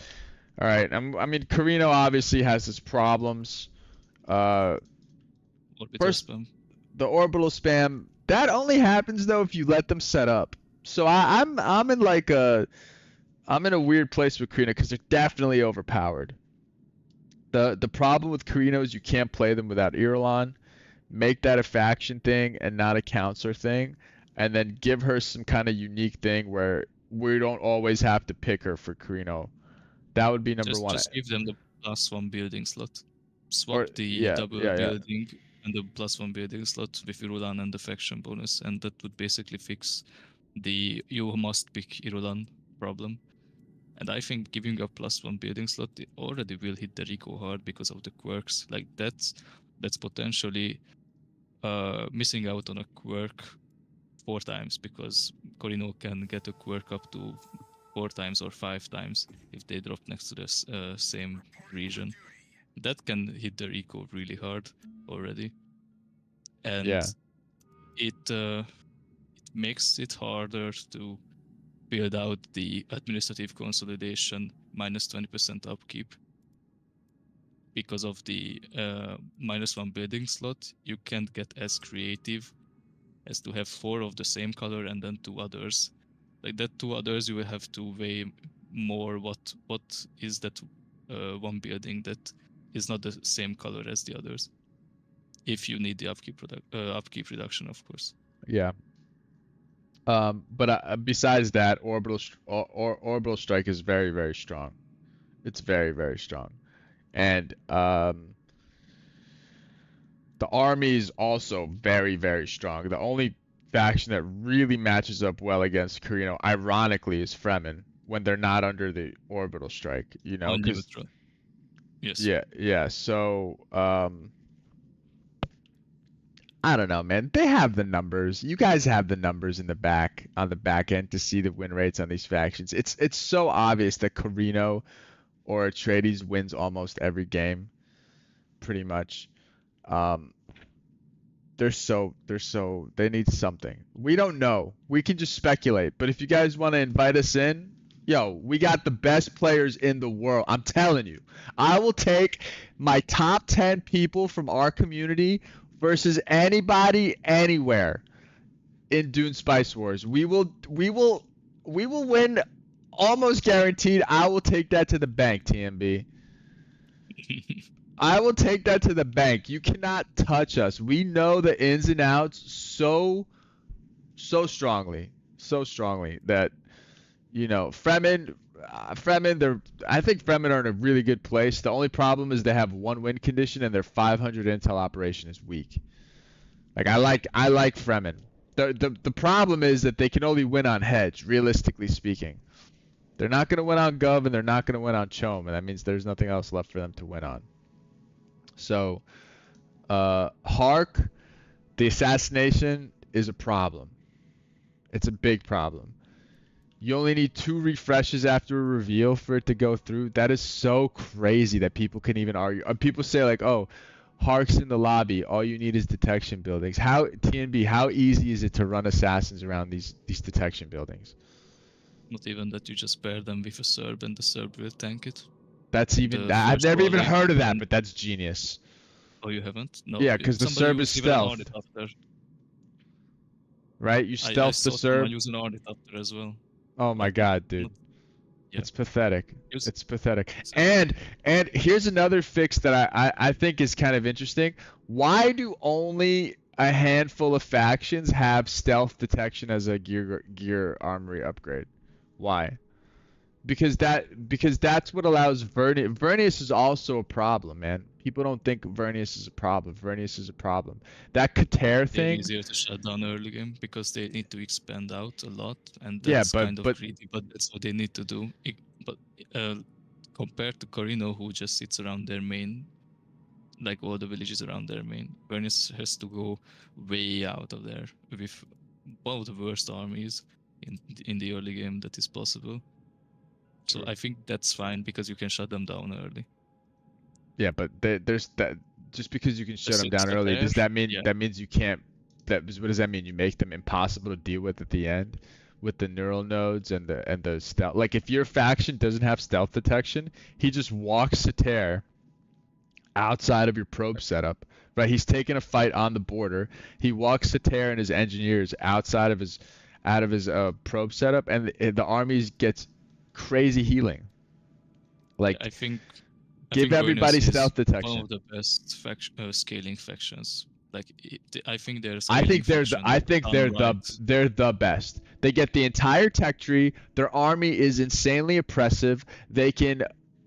All right. I mean, Carino obviously has his problems. Uh, Orbital first, spam. the orbital spam. That only happens though if you let them set up. So I'm in like I'm in a weird place with Carino because they're definitely overpowered. The problem with Carino is you can't play them without Irulan. Make that a faction thing and not a counselor thing, and then give her some kind of unique thing where we don't always have to pick her for Carino. That would be number one. Just give them the +1 building slot. Or Swap the yeah, double yeah, yeah. building and the +1 building slot with Irulan and the faction bonus, and that would basically fix the you must pick Irulan problem. And I think giving a +1 building slot already will hit the Rico hard because of the quirks. Like that's potentially missing out on a quirk 4 times because Corino can get a quirk up to 4 times or 5 times if they drop next to the same region. That can hit the eco really hard already, and Yeah. it makes it harder to build out the administrative consolidation -20% upkeep because of the -1 building slot. You can't get as creative as to have 4 of the same color and then 2 others. Like that 2 others, you will have to weigh more what is that one building that is not the same color as the others. If you need the upkeep reduction, of course. Yeah. But besides that, orbital strike is very, very strong. It's very, very strong. And the army is also very, very strong. The only faction that really matches up well against Carino, ironically, is Fremen. when they're not under the orbital strike, you know, On because neutral. Yes. yeah, yeah. So I don't know, man. They have the numbers. You guys have the numbers in the back on the back end to see the win rates on these factions. It's so obvious that Carino or Atreides wins almost every game, pretty much. Um, they need something. We don't know. We can just speculate. But if you guys want to invite us in, yo, we got the best players in the world. I'm telling you. I will take my top 10 people from our community versus anybody anywhere in Dune Spice Wars. We will win almost guaranteed. I will take that to the bank, TMB. I will take that to the bank. You cannot touch us. We know the ins and outs so strongly that Fremen. I think Fremen are in a really good place. The only problem is they have one win condition and their 500 intel operation is weak. Like I like Fremen. The problem is that they can only win on hedge, realistically speaking. They're not going to win on Gov and they're not going to win on Chom, and that means there's nothing else left for them to win on. So, Hark, the assassination is a problem. It's a big problem. You only need 2 refreshes after a reveal for it to go through. That is so crazy that people can even argue. People say like, "Oh, Hark's in the lobby. All you need is detection buildings." How TNB? How easy is it to run assassins around these detection buildings? Not even that, you just pair them with a Serb and the Serb will tank it. That's even. The I've first never even volley, heard of that, and but that's genius. oh, you haven't? No, Yeah, because the somebody Serb is used even an stealth, audit after. right? You I stealth the saw someone Serb. use an audit after as well. Oh my Not God, not dude. yeah. It's pathetic. Use It's pathetic. so And here's another fix that I think is kind of interesting. Why do only a handful of factions have stealth detection as a gear armory upgrade? Why? Because that's what allows Vernius. Vernius is also a problem, man. People don't think Vernius is a problem. Vernius is a problem. That Kater they're thing, easier to shut down early game because they need to expand out a lot, and yeah, that's but kind of but greedy, but that's what they need to do. But uh, compared to Corino, who just sits around their main, like all the villages around their main, Venice has to go way out of there with one of the worst armies in the early game that is possible. So true. I think that's fine because you can shut them down early. Yeah, but there's that. Just because you can shut them So down early, Kater, does that mean yeah, that means you can't? What does that mean? You make them impossible to deal with at the end, with the neural nodes and the stealth. Like if your faction doesn't have stealth detection, he just walks to tear outside of your probe setup. Right? He's taking a fight on the border. He walks to tear and his engineers outside of his probe setup, and the army gets crazy healing. yeah, Like I give think Venice everybody is stealth one detection. of the best scaling factions. Like I think their I scaling think they're the faction I think done right. they're the best. They get the entire tech tree. Their army is insanely oppressive. They can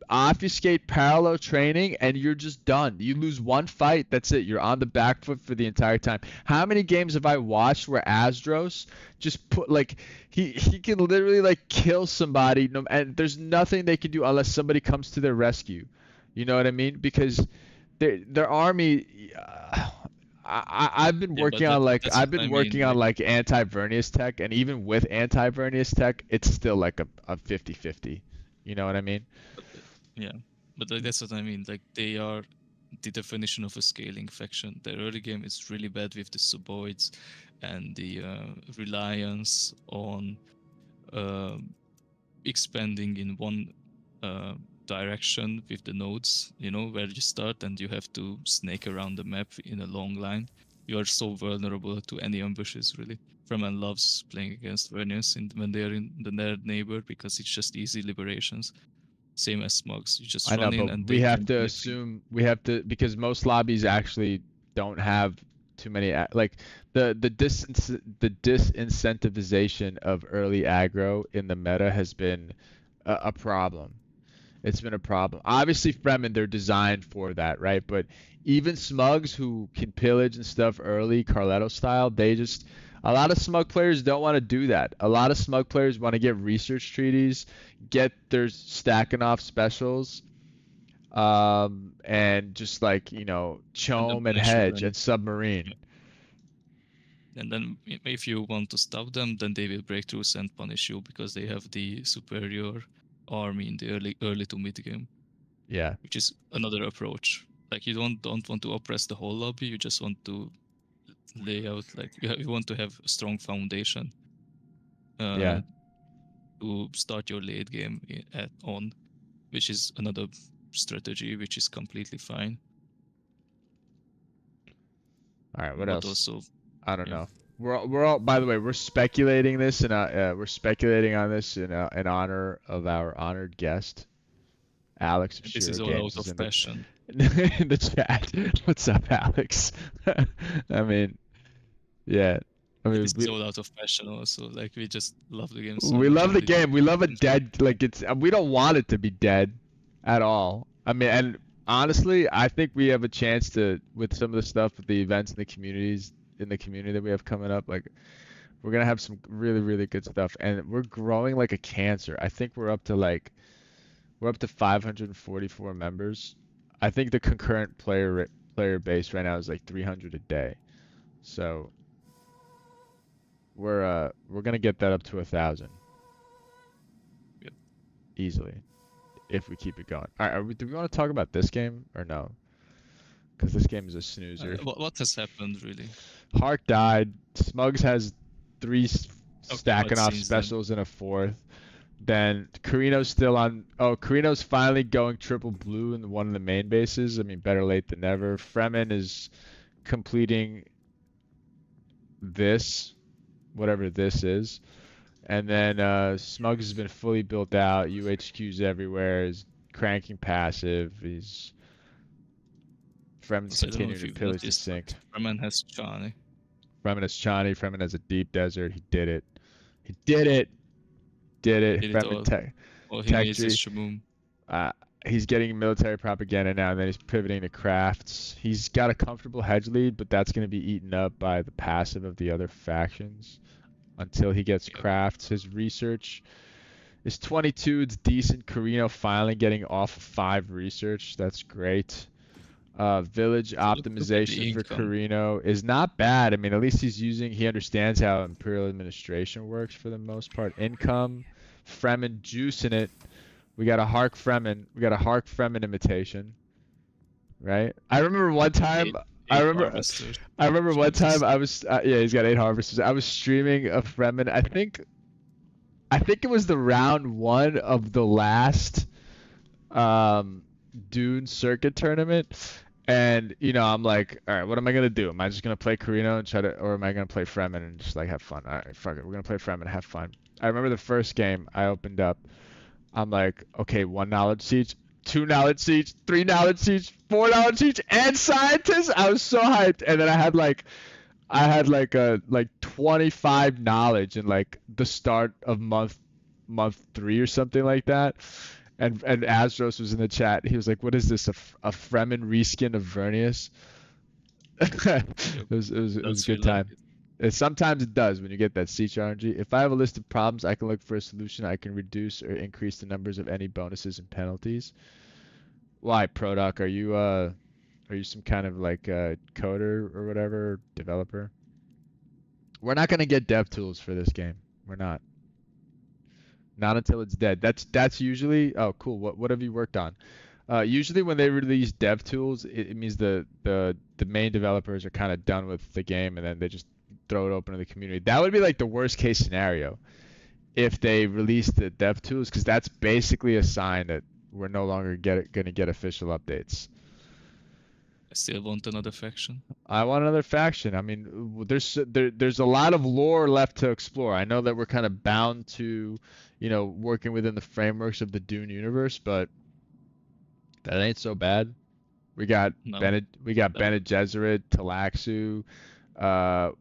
obfuscate parallel training and you're just done. You lose one fight, that's it. You're on the back foot for the entire time. How many games have I watched where Asdros just put like he can literally like kill somebody and there's nothing they can do unless somebody comes to their rescue. You know what I mean? Because their army I've been Yeah, working on but that's what I've been I mean. working on Like, like anti-Vernius tech, and even with anti-Vernius tech, it's still like a 50-50. You know what I mean? but, yeah, but that's what I mean. Like they are the definition of a scaling faction. Their early game is really bad with the suboids and the reliance on uh, expanding in one uh, direction with the nodes, where you start and you have to snake around the map in a long line. You are so vulnerable to any ambushes, really. Fremen loves playing against Vernius when they're in their neighbor because it's just easy liberations. Same as Smugs. You just I know, run in but and we they have can to literally. assume because most lobbies actually don't have too many like the disincentivization of early aggro in the meta has been a problem. It's been a problem. Obviously, Fremen, they're designed for that, right? But even Smugs who can pillage and stuff early, Carletto style, they just A lot of smug players don't want to do that. A lot of smug players want to get research treaties, get their stacking off specials, and just like, and then chome and punish you hedge when and submarine. yeah. And then if you want to stop them, then they will break through and punish you because they have the superior army in the early to mid game, Yeah, which is another approach. Like you don't want to oppress the whole lobby. You just want to lay out like you want to have a strong foundation yeah. uh, to start your late game on, which is another strategy which is completely fine. All right, what But else? also, I don't yeah, know. We're all, by the way, we're speculating this, and we're speculating on this in honor of our honored guest, Alex of this Shiro is all Games, out is of in the passion. in the chat. What's up, Alex? I mean, yeah. I mean, This is all out of passion also. Like we just love the game so we much love and the we game. We love a enjoy it. dead, like, it's. We don't want it to be dead at all. I mean, and honestly, I think we have a chance to, with some of the stuff, with the events and the communities in the community that we have coming up. Like, we're gonna have some really, really good stuff, and we're growing like a cancer. I think we're up to 544 members. I think the concurrent player base right now is like 300 a day. So we're gonna get that up to 1,000 Yep. easily if we keep it going. All right, do we want to talk about this game or no? Because this game is a snoozer. What has happened really? Hark died. Smugs has three Okay, stacking but off since then, specials in a fourth. Then Carino's still on. Oh, Carino's finally going triple blue in one of the main bases. I mean, better late than never. Fremen is completing this, whatever this is. And then Smugs has been fully built out. UHQ's everywhere. Is cranking passive. He's Fremen's so I don't know continuing if to you've pillage the noticed, sink. but Fremen has Chani. Fremen has Chani. Fremen has a deep desert. He did it. He did it. Did it. Did it Fremen all. All he tech needs is tree. Shaboom. Uh, he's getting military propaganda now, and then he's pivoting to crafts. He's got a comfortable hedge lead, but that's going to be eaten up by the passive of the other factions until he gets Yep. crafts. His research is 22. It's decent. Carino finally getting off of 5 research. That's great. Village So look at optimization the for income. Carino is not bad. I mean, at least he understands how Imperial administration works for the most part. Income, Fremen juicing it. We got a Hark Fremen. We got a Hark Fremen imitation, right? I remember one time. Eight, I eight remember. harvesters. I remember one time Jesus. I was. Yeah, he's got 8 harvesters. I was streaming a Fremen. I think. I think it was the round 1 of the last um, Dune circuit tournament. And I'm like, all right, what am I gonna do? Am I just gonna play Carino and try to, or am I gonna play Fremen and just like have fun? All right, fuck it, we're gonna play Fremen and have fun. I remember the first game I opened up. I'm like, okay, 1 knowledge siege, 2 knowledge siege, 3 knowledge siege, 4 knowledge siege, and scientist. I was so hyped, and then I had like a like 25 knowledge in like the start of month 3 or something like that. And Astros was in the chat. He was like, "What is this? A Fremen reskin of Vernius?" Yep. It was a Does good feel like time. it. Sometimes it does when you get that siege RNG. If I have a list of problems, I can look for a solution. I can reduce or increase the numbers of any bonuses and penalties. Why, Prodoc? Are you some kind of like coder or whatever, developer? We're not gonna get dev tools for this game. We're not. Not until it's dead. That's usually. Oh, cool. What have you worked on? Usually when they release dev tools, it means the main developers are kind of done with the game, and then they just throw it open to the community. That would be like the worst case scenario if they release the dev tools, because that's basically a sign that we're no longer gonna get official updates. I still want another faction. I want another faction. I mean, there's a lot of lore left to explore. I know that we're kind of bound to, working within the frameworks of the Dune universe, but that ain't so bad. We got No. Bene Gesserit, Talaxu, uh,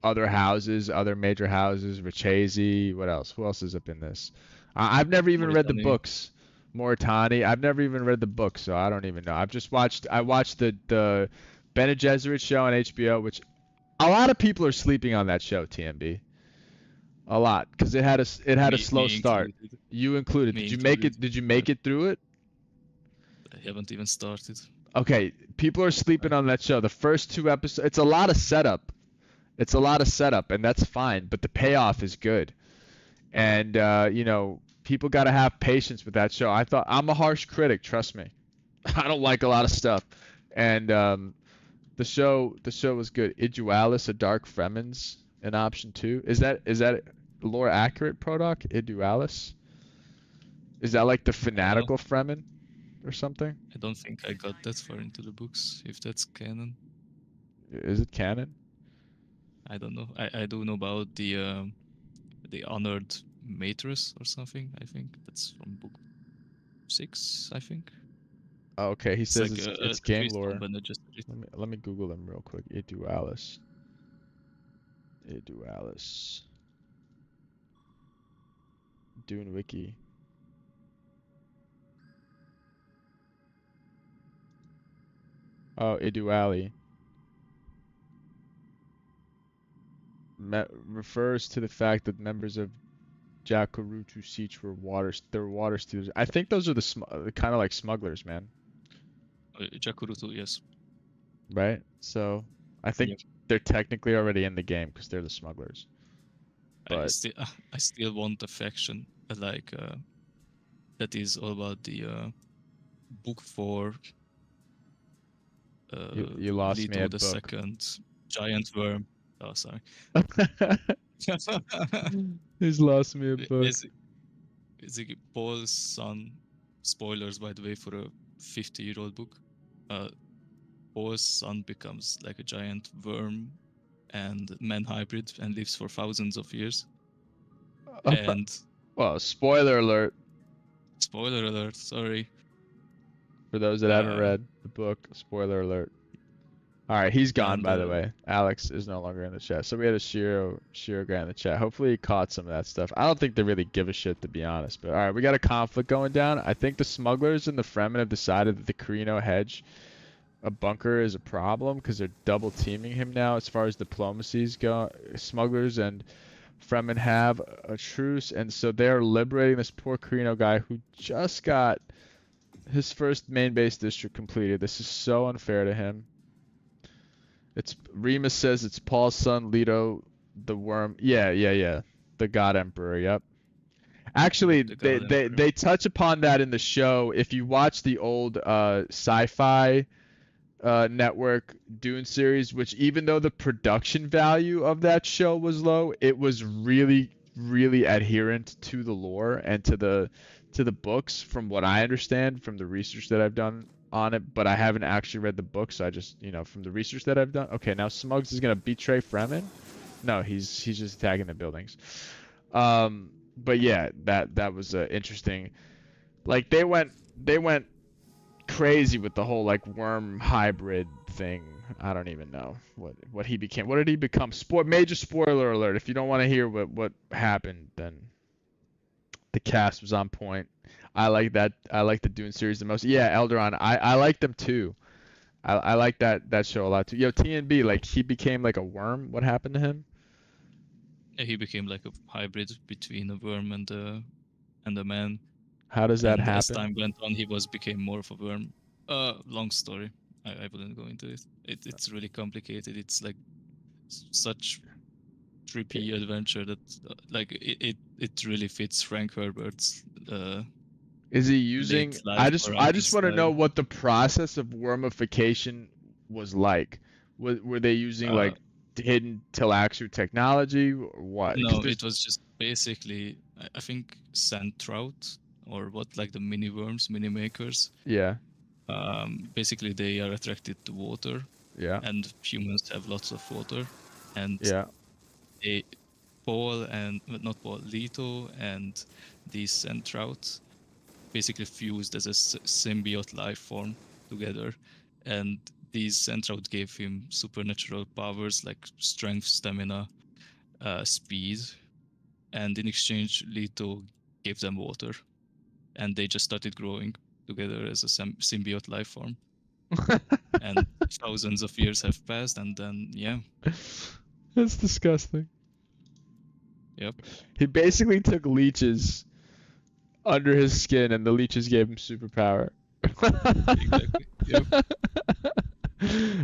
other houses, other major houses, Richese. What else? Who else is up in this? I've never even read the Mauritania. books. Moritani. I've never even read the books, so I don't even know. I watched the Bene Gesserit show on HBO, which A lot of people are sleeping on that show, TMB. A lot, because it had a slow Me start. included. You included. Me Did you make included. it? Did you But make it through it? I haven't even started. Okay, people are sleeping I, on that show. The first two episodes, it's a lot of setup. It's a lot of setup, and that's fine. But the payoff is good. And people got to have patience with that show. I thought I'm a harsh critic. Trust me. I don't like a lot of stuff. And the show was good. Idualis, a Dark Fremens, an option two. Is that lore accurate, Prodoc? Idualis? Is that like the uh, fanatical Fremen or something? I don't think I got that far into the books, if that's canon. Is it canon? I don't know. I do know about the honored Matress or something. I think that's from book 6. I think Oh, okay, he it's says like it's the game twist on lore. Bene Gesserit. Let me Google them real quick. Idualis. Idualis. Dune Wiki. Oh, Iduali. Refers to the fact that members of Jakurutu Siege were water stealers. I think those are the kind of like smugglers, man. Jakurutu, yes. Right? So I think Yep. they're technically already in the game because they're the smugglers. I But still I still want a faction like that is all about the book 4 you lost me Leto at the book. second giant worm. Oh, sorry. He's lost me at book. Basi- Basically, Paul's son. Spoilers, by the way, for a 50-year-old book. Uh, Paul's son becomes like a giant worm and man hybrid and lives for thousands of years. And Well, spoiler alert spoiler alert, sorry. for those that haven't Uh, read the book. Spoiler alert. All right, he's gone, and by the way. Alex is no longer in the chat. So we had a Shiro guy in the chat. Hopefully he caught some of that stuff. I don't think they really give a shit, to be honest. But all right, we got a conflict going down. I think the smugglers and the Fremen have decided that the Carino hedge, a bunker, is a problem because they're double teaming him now as far as diplomacies go. Smugglers and Fremen have a truce, and so they're liberating this poor Carino guy who just got his first main base district completed. This is so unfair to him. It's Remus says it's Paul's son Leto the worm. Yeah, yeah, yeah. The God Emperor, yep. yep, Actually, the they, God they Emperor. they touch upon that in the show. If you watch the old sci-fi network Dune series, which even though the production value of that show was low, it was really, really adherent to the lore and to the books, from what I understand from the research that I've done on it. But I haven't actually read the book, so I just, from the research that I've done. Okay, now Smugs is gonna betray Fremen. No, he's just attacking the buildings. But yeah, that was interesting. Like they went crazy with the whole like worm hybrid thing. I don't even know what he became. What did he become? Major spoiler alert. If you don't want to hear what happened, then the cast was on point. I like that. I like the Dune series the most. Yeah, Elderon. I like them too. I like that show a lot too. Yo, TNB, like he became like a worm. What happened to him? Yeah, he became like a hybrid between a worm and a man. How does that And as happen? time went on, he became more of a worm. Long story. I wouldn't go into it. It's really complicated. It's like such trippy adventure that like it really fits Frank Herbert's Is he late using? life I just I writing just want to style. know what the process of wormification was like. Were they using Uh, like hidden Tilaxu technology or what? Because no, it there's was just basically I think sand trout or what like the mini worms, mini makers. yeah, Basically they are attracted to water, yeah, and humans have lots of water, and yeah. they Paul and not Paul, Leto and these sand trout basically fused as a symbiote life form together, and these sand trout gave him supernatural powers like strength, stamina, speed, and in exchange, Leto gave them water, and they just started growing together as a symbiote life form. and thousands of years have passed, and then yeah, That's disgusting. yep, He basically took leeches under his skin, and the leeches gave him superpower. exactly, yep.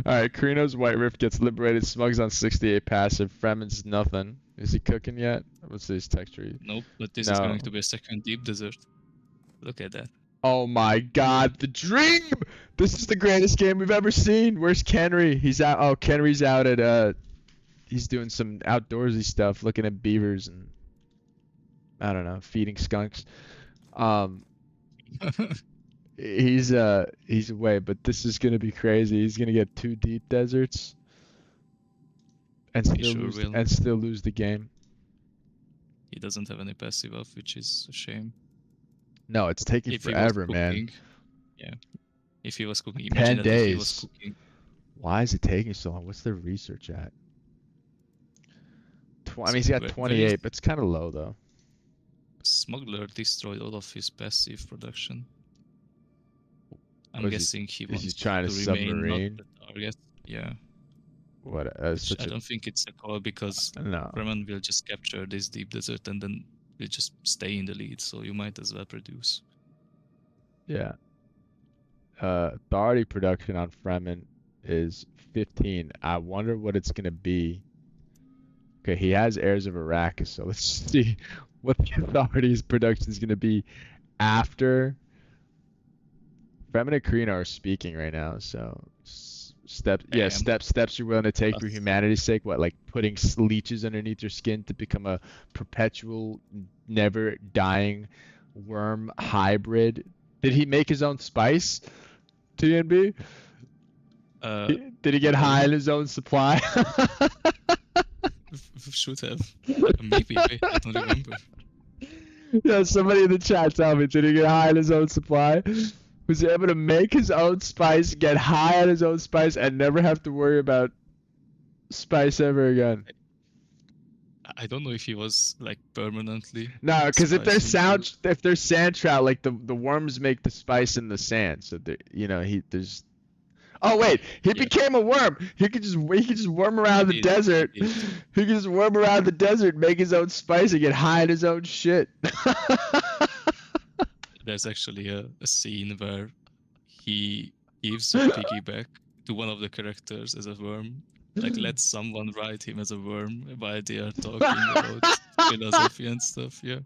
Alright, Carino's White Rift gets liberated. Smug's on 68 passive. Fremen's nothing. Is he cooking yet? What's his texture? Nope, but this is No. going to be a second deep desert. Look at that. Oh my god, the dream! This is the greatest game we've ever seen. Where's Kenry? He's out. Oh, Kenry's out at he's doing some outdoorsy stuff, looking at beavers and I don't know, feeding skunks. Um, he's away, but this is gonna be crazy. He's gonna get 2 deep deserts and He still sure lose will. and still lose the game. He doesn't have any passive off, which is a shame. No, it's taking If he was forever, man. cooking, yeah. If he was cooking, 10 imagine that if he was days. cooking. Why is it taking so long? What's the research at? I mean, he's got Very 28, but it's kind of low though. Smuggler destroyed all of his passive production. I'm Was guessing he is wants he trying to remain submarine? not the target. Yeah. What? Which Such I a don't think it's a call because no. Fremen will just capture this deep desert and then will just stay in the lead, so you might as well produce. Yeah. Authority production on Fremen is 15. I wonder what it's gonna be. Okay, he has heirs of Arrakis, so let's see what the authority's production is gonna be after. Fremen and Carino are speaking right now, so steps. Yeah, Bam. steps you're willing to take for Plus, humanity's sake. What, like putting leeches underneath your skin to become a perpetual, never dying worm hybrid? Did he make his own spice? TNB? Did he get high in his own supply? should have. Maybe, wait, I don't remember. Yeah, somebody in the chat tell me, did he get high in his own supply? Was he able to make his own spice, get high on his own spice, and never have to worry about spice ever again? I don't know if he was like permanently. No, because if spicing there's sand trout, like the worms make the spice in the sand, so there's. Oh wait, he Yeah. became a worm. He could just worm around the He did, desert. he He did. could just worm around the desert, make his own spice, and get high on his own shit. There's actually a scene where he gives a piggyback to one of the characters as a worm. Like, let someone ride him as a worm while they are talking about philosophy and stuff. Yeah.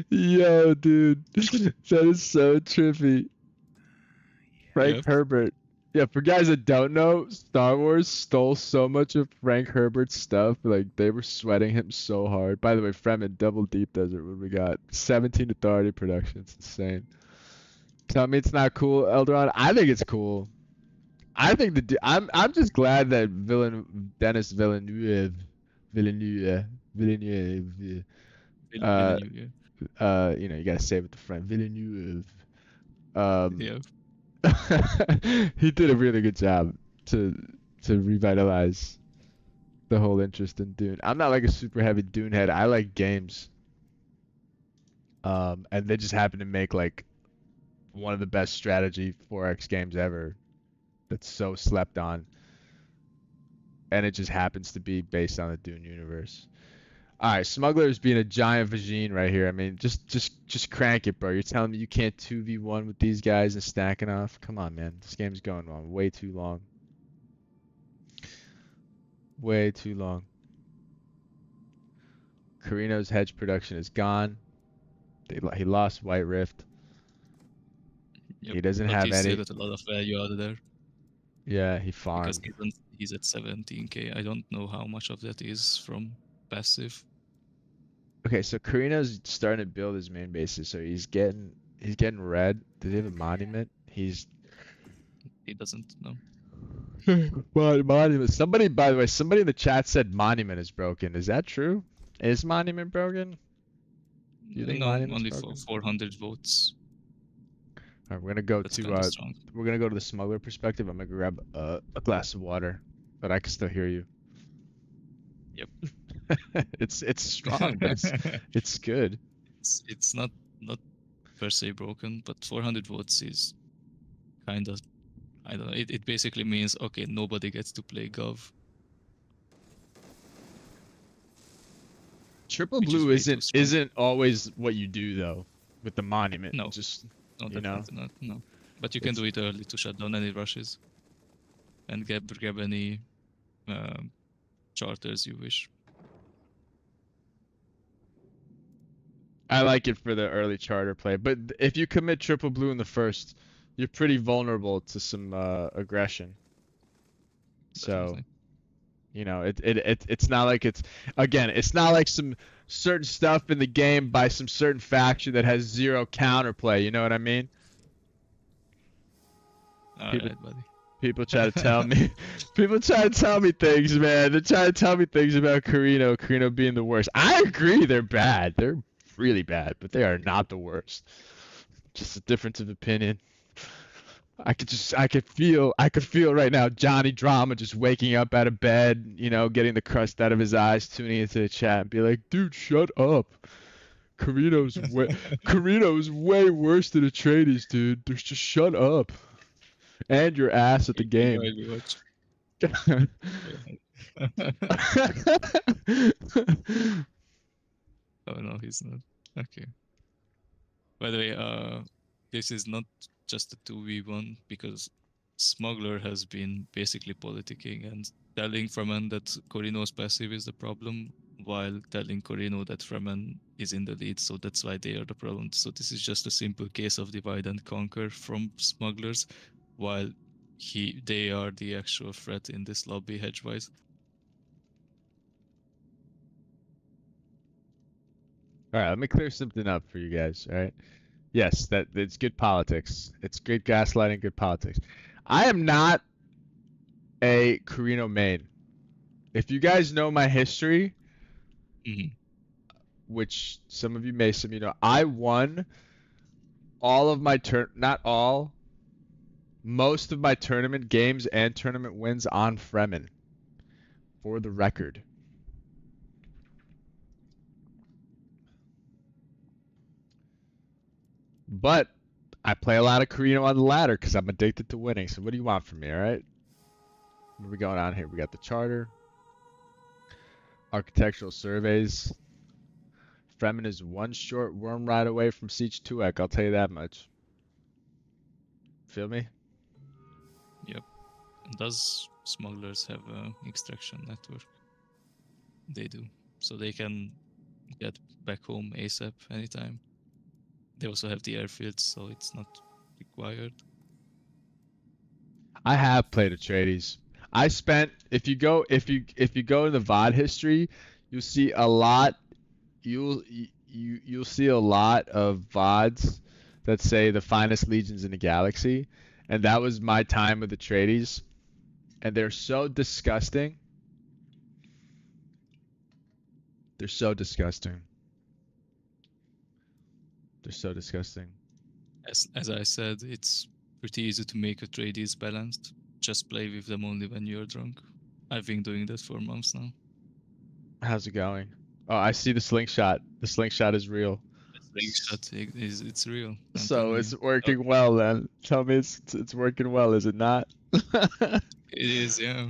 Yo, dude, that is so trippy. Frank Yep. Herbert. Yeah, for guys that don't know, Star Wars stole so much of Frank Herbert's stuff. Like, they were sweating him so hard. By the way, Fremen, double deep desert, what we got? 17 authority production. It's insane. Tell me it's not cool, Eldoron. I think it's cool. I think I'm just glad that Dennis Villeneuve, Villeneuve, yeah. you gotta say it with the friend Villeneuve. Um, Yeah. he did a really good job to revitalize the whole interest in Dune. I'm not like a super heavy Dune head. I like games. And they just happen to make like one of the best strategy 4X games ever. That's so slept on. And it just happens to be based on the Dune universe. All right, Smuggler's being a giant vagine right here. I mean, just crank it, bro. You're telling me you can't 2v1 with these guys and stacking off? Come on, man. This game's going on way too long. Way too long. Carino's hedge production is gone. He lost White Rift. Yep. He doesn't But have he's still any. got a lot of value out of there Yeah, he because farmed. he's at 17k. I don't know how much of that is from passive. Okay, so Carino's starting to build his main bases, so he's getting red. Does he have a monument? He doesn't know. Monument. Somebody, by the way, somebody in the chat said monument is broken. Is that true? Is monument broken? Do you think No, monument's only broken? for 400 votes. All right, we're gonna go That's to kind of strong. we're gonna go to the smuggler perspective. I'm gonna grab a glass of water, but I can still hear you. Yep. It's strong, but it's good. It's not per se broken, but 400 votes is kind of I don't know. It basically means, okay, nobody gets to play Gov, Triple which is blue way too isn't strong. isn't always what you do though with the monument. No, Just no, you know, definitely not. No, but you can it's do it early to shut down any rushes and grab any um, charters you wish. I like it for the early charter play, but if you commit triple blue in the first, you're pretty vulnerable to some aggression. So, Definitely. it's not like it's not like some certain stuff in the game by some certain faction that has zero counterplay, you know what I mean? All People right, buddy. people try to tell me people try to tell me things, man. They're trying to tell me things about Carino being the worst. I agree they're bad. They're really bad, but they are not the worst. Just a difference of opinion. I could feel right now Johnny Drama just waking up out of bed, getting the crust out of his eyes, tuning into the chat and be like, dude, shut up. Carino's way Carino's way worse than Atreides, dude. Just shut up. And your ass at the You game. might be watching. Oh no, he's not. Okay. By the way, this is not just a 2v1 because Smuggler has been basically politicking and telling Fremen that Corino's passive is the problem while telling Corino that Fremen is in the lead, so that's why they are the problem. So this is just a simple case of divide and conquer from Smugglers, while they are the actual threat in this lobby hedge-wise. All right, let me clear something up for you guys, all right? Yes, that it's good politics. It's good gaslighting, good politics. I am not a Carino main. If you guys know my history, Mhm. which some of you may, some of you know, I won all of my not all, most of my tournament games and tournament wins on Fremen, for the record. But I play a lot of Carino on the ladder because I'm addicted to winning. So what do you want from me, all right? What are we going on here? We got the charter, architectural surveys. Fremen is one short worm ride away from Siege 2-ek, I'll tell you that much. Feel me? Yep. Does Smugglers have a extraction network? They do. So they can get back home ASAP anytime. They also have the airfields, so it's not required. I have played Atreides. I spent if you go in the VOD history, you'll see a lot you'll see a lot of VODs that say the finest legions in the galaxy, and that was my time with Atreides, and they're so disgusting. They're so disgusting. They're so disgusting. As I said, it's pretty easy to make Atreides balanced. Just play with them only when you're drunk. I've been doing that for months now. How's it going? Oh, I see the slingshot. The slingshot is real. Slingshot it's real. I'm So telling it's you. working well then. Tell me it's working well, is it not? It is, yeah.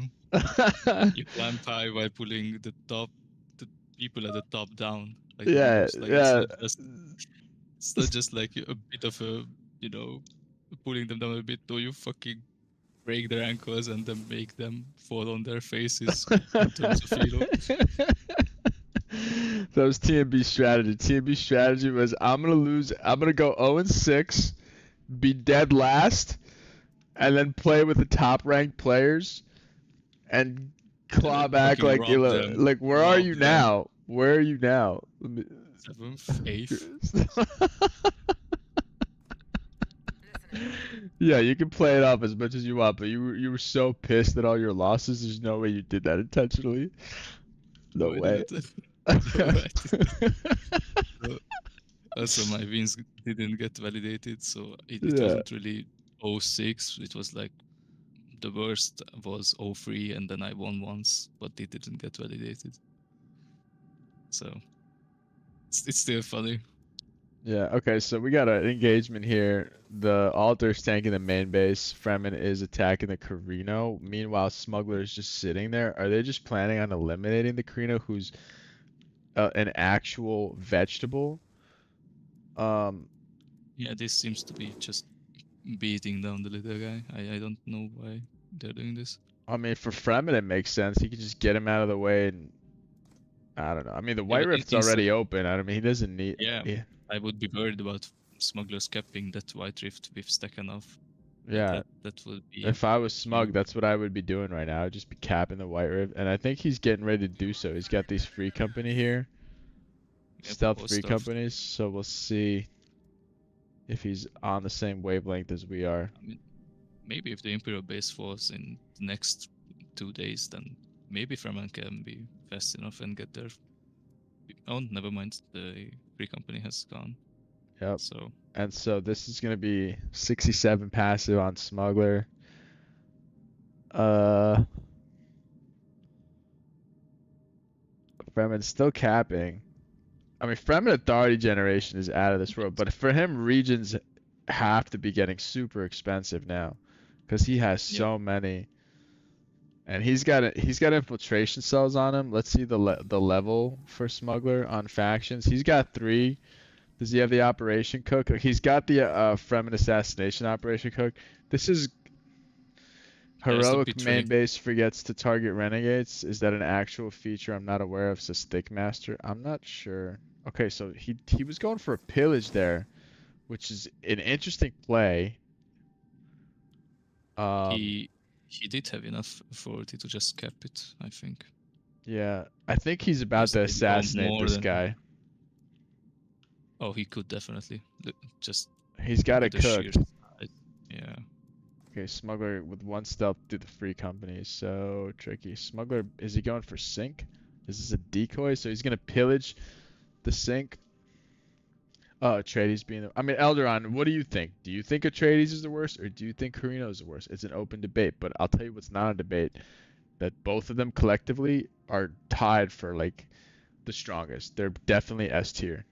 You climb high while pulling the people at the top down like Yeah, noobs. Like yeah. it's not just like a bit of a, you know, pulling them down a bit. No, you fucking break their ankles and then make them fall on their faces in terms of elo. That was TMB strategy. TMB strategy was I'm gonna lose. I'm gonna go 0-6, be dead last, and then play with the top ranked players and And claw then back fucking like like where are rob you them. now? Where are you now? Seventh, eighth. Yeah, you can play it off as much as you want, but you were so pissed at all your losses. There's no way you did that intentionally. No No, I way. didn't. No, I didn't. So, also, my wins didn't get validated, so it Yeah. wasn't really 06. It was like the worst was 03, and then I won once, but it didn't get validated. So it's still funny. Yeah, okay, so we got an engagement here. The Altar's tanking the main base. Fremen is attacking the Carino. Meanwhile, Smuggler is just sitting there. Are they just planning on eliminating the Carino, who's an actual vegetable? Um, Yeah, this seems to be just beating down the little guy. I don't know why they're doing this. I mean, for Fremen, it makes sense. He could just get him out of the way, and I don't know. I mean, the Yeah, White but Rift's instead, already open. I mean, he doesn't need. yeah, Yeah, I would be worried about smugglers capping that white rift with Stakhanov. yeah. That would be If I was Smug, huge. that's what I would be doing right now. I'd just be capping the White Rift, and I think he's getting ready to do so. He's got these free company here, Yep, stealth all free stuff. companies. So we'll see if he's on the same wavelength as we are. I mean, maybe if the Imperial base falls in the next 2 days, then maybe Fremen can be fast enough and get there. Oh, never mind. The free company has gone. Yep. So And so this is gonna be 67 passive on Smuggler. Uh, Fremen's still capping. I mean, Fremen Authority generation is out of this world, but for him, regions have to be getting super expensive now, because he has yep, so many, and he's got infiltration cells on him. Let's see the level for Smuggler on factions. He's got 3. Does he have the operation cook? He's got the Fremen assassination operation cook. This is there's the heroic betray. main base forgets to target renegades. Is that an actual feature I'm not aware of? Says Stickmaster. I'm not sure. Okay, so he was going for a pillage there, which is an interesting play. Um, He did have enough authority to just cap it, I think. yeah, I think he's about Because to they go assassinate more this than. guy. Oh, he could definitely. Just He's got look at it the sheer cooked. size. Yeah. Okay, Smuggler with 1 stealth through the free company. So tricky. Smuggler, is he going for sink? Is this a decoy? So he's gonna pillage the sink. Oh, Atreides being the. I mean, Elderon, what do you think? Do you think Atreides is the worst, or do you think Carino is the worst? It's an open debate, but I'll tell you what's not a debate. That both of them collectively are tied for like the strongest. They're definitely S tier.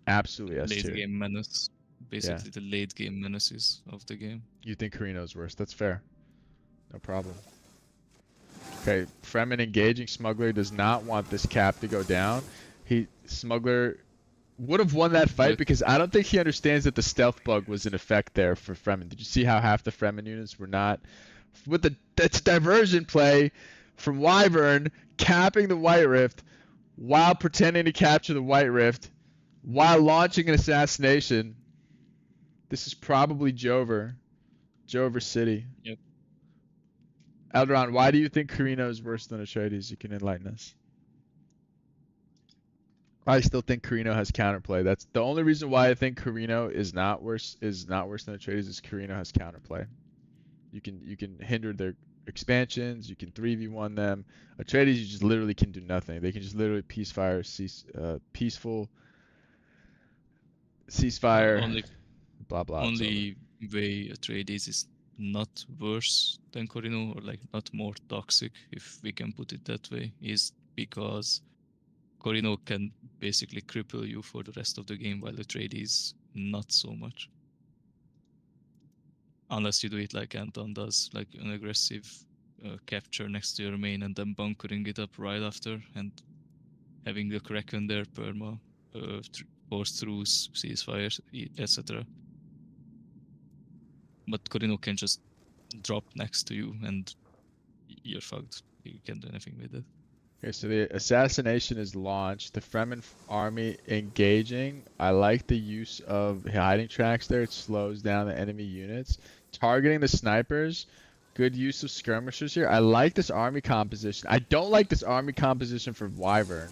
Absolutely S Late tier. game menace. Yeah. Basically the late game menaces of the game. You think Carino's worse? That's fair. No problem. Okay, Fremen engaging Smuggler does not want this cap to go down. Smuggler would have won that fight Look, because I don't think he understands that the stealth bug was in effect there for Fremen. Did you see how half the Fremen units were not? With the that's diversion play from Wyvern capping the White Rift while pretending to capture the White Rift while launching an assassination. This is probably Jover City. yep. Elderon, why do you think Carino is worse than Atreides? You can enlighten us. I still think Carino has counterplay. That's the only reason why I think Carino is not worse than Atreides is Carino has counterplay. You can hinder their expansions. You can 3v1 them. Atreides you just literally can do nothing. They can just literally peaceful ceasefire, Only blah blah. It's over. only way Atreides is not worse than Corino, or like not more toxic, if we can put it that way, is because Corino can basically cripple you for the rest of the game, while Atreides not so much. Unless you do it like Anton does, like an aggressive capture next to your main and then bunkering it up right after and having the Kraken there perma, force throughs, ceasefires, etc. But Corino can just drop next to you and you're fucked. You can't do anything with it. Okay, so the assassination is launched. The Fremen army engaging. I like the use of hiding tracks there. It slows down the enemy units. Targeting the snipers. Good use of skirmishers here. I like this army composition. I don't like this army composition for Wyvern.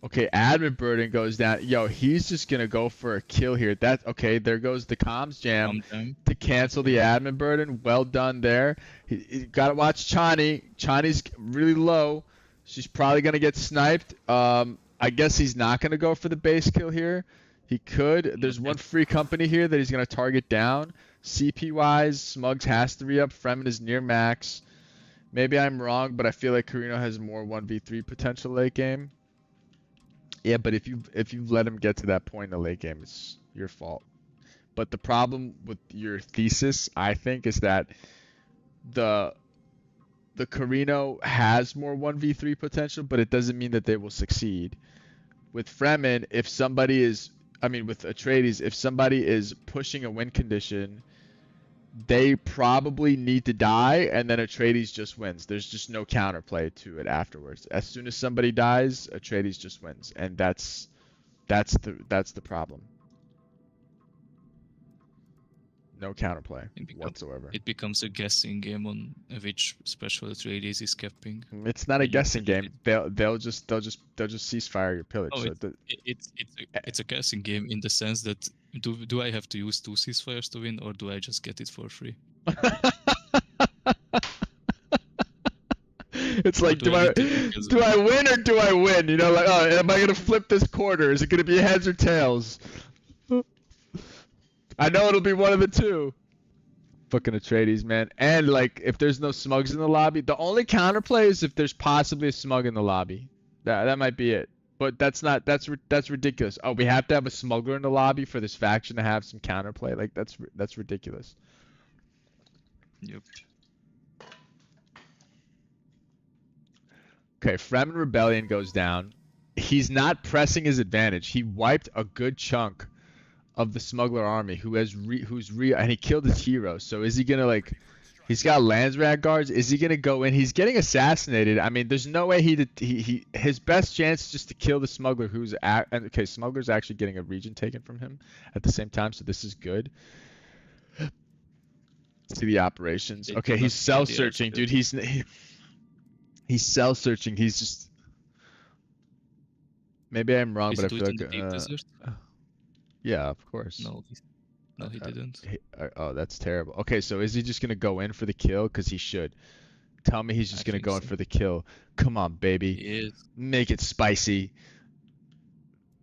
Okay, admin burden goes down. Yo, he's just gonna go for a kill here. That okay? There goes the comms jam to cancel the admin burden. Well done there. He gotta watch Chani. Chani's really low. She's probably gonna get sniped. I guess he's not gonna go for the base kill here. He could. Not There's one yet. free company here that he's gonna target down. CP wise, Smugs has to re-up. Fremen is near max. Maybe I'm wrong, but I feel like Carino has more 1v3 potential late game. Yeah, but if you let him get to that point in the late game, it's your fault. But the problem with your thesis, I think, is that the the Carino has more 1v3 potential, but it doesn't mean that they will succeed. With Fremen, if somebody is, I mean, with Atreides, if somebody is pushing a win condition, they probably need to die, and then Atreides just wins. There's just no counterplay to it afterwards. As soon as somebody dies, Atreides just wins, and that's the problem. No counterplay It become whatsoever. it becomes a guessing game on which special trade is capping. It's not a You guessing cannot. game. They'll just ceasefire your pillage. Oh, So the, it's a guessing game in the sense that do I have to use 2 ceasefires to win, or do I just get it for free? it's Or like, do I need to look as do well? I win or do I win? You know, like, oh, am I gonna flip this quarter? Is it gonna be heads or tails? I know it'll be one of the two. Fucking Atreides, man. And like, if there's no smugs in the lobby, the only counterplay is if there's possibly a smug in the lobby. That might be it. But that's ridiculous. Oh, we have to have a smuggler in the lobby for this faction to have some counterplay. Like that's ridiculous. Yep. Okay, Fremen Rebellion goes down. He's not pressing his advantage. He wiped a good chunk of the smuggler army and he killed his hero. So is he gonna like? He's got Landsrat guards. Is he gonna go in? He's getting assassinated. I mean, there's no way his best chance is just to kill the smuggler okay, smuggler's actually getting a region taken from him at the same time, so this is good. See the operations. They Okay, do he's not cell get the searching, dude. airfield. He's cell searching. He's just maybe I'm wrong, Is but I he do feel it in the like deep desert? Yeah, of course. No, he didn't. Oh, that's terrible. Okay, so is he just gonna go in for the kill? Because he should. Tell me he's I just gonna think go in so. for the kill. Come on, baby. He is. Make it spicy.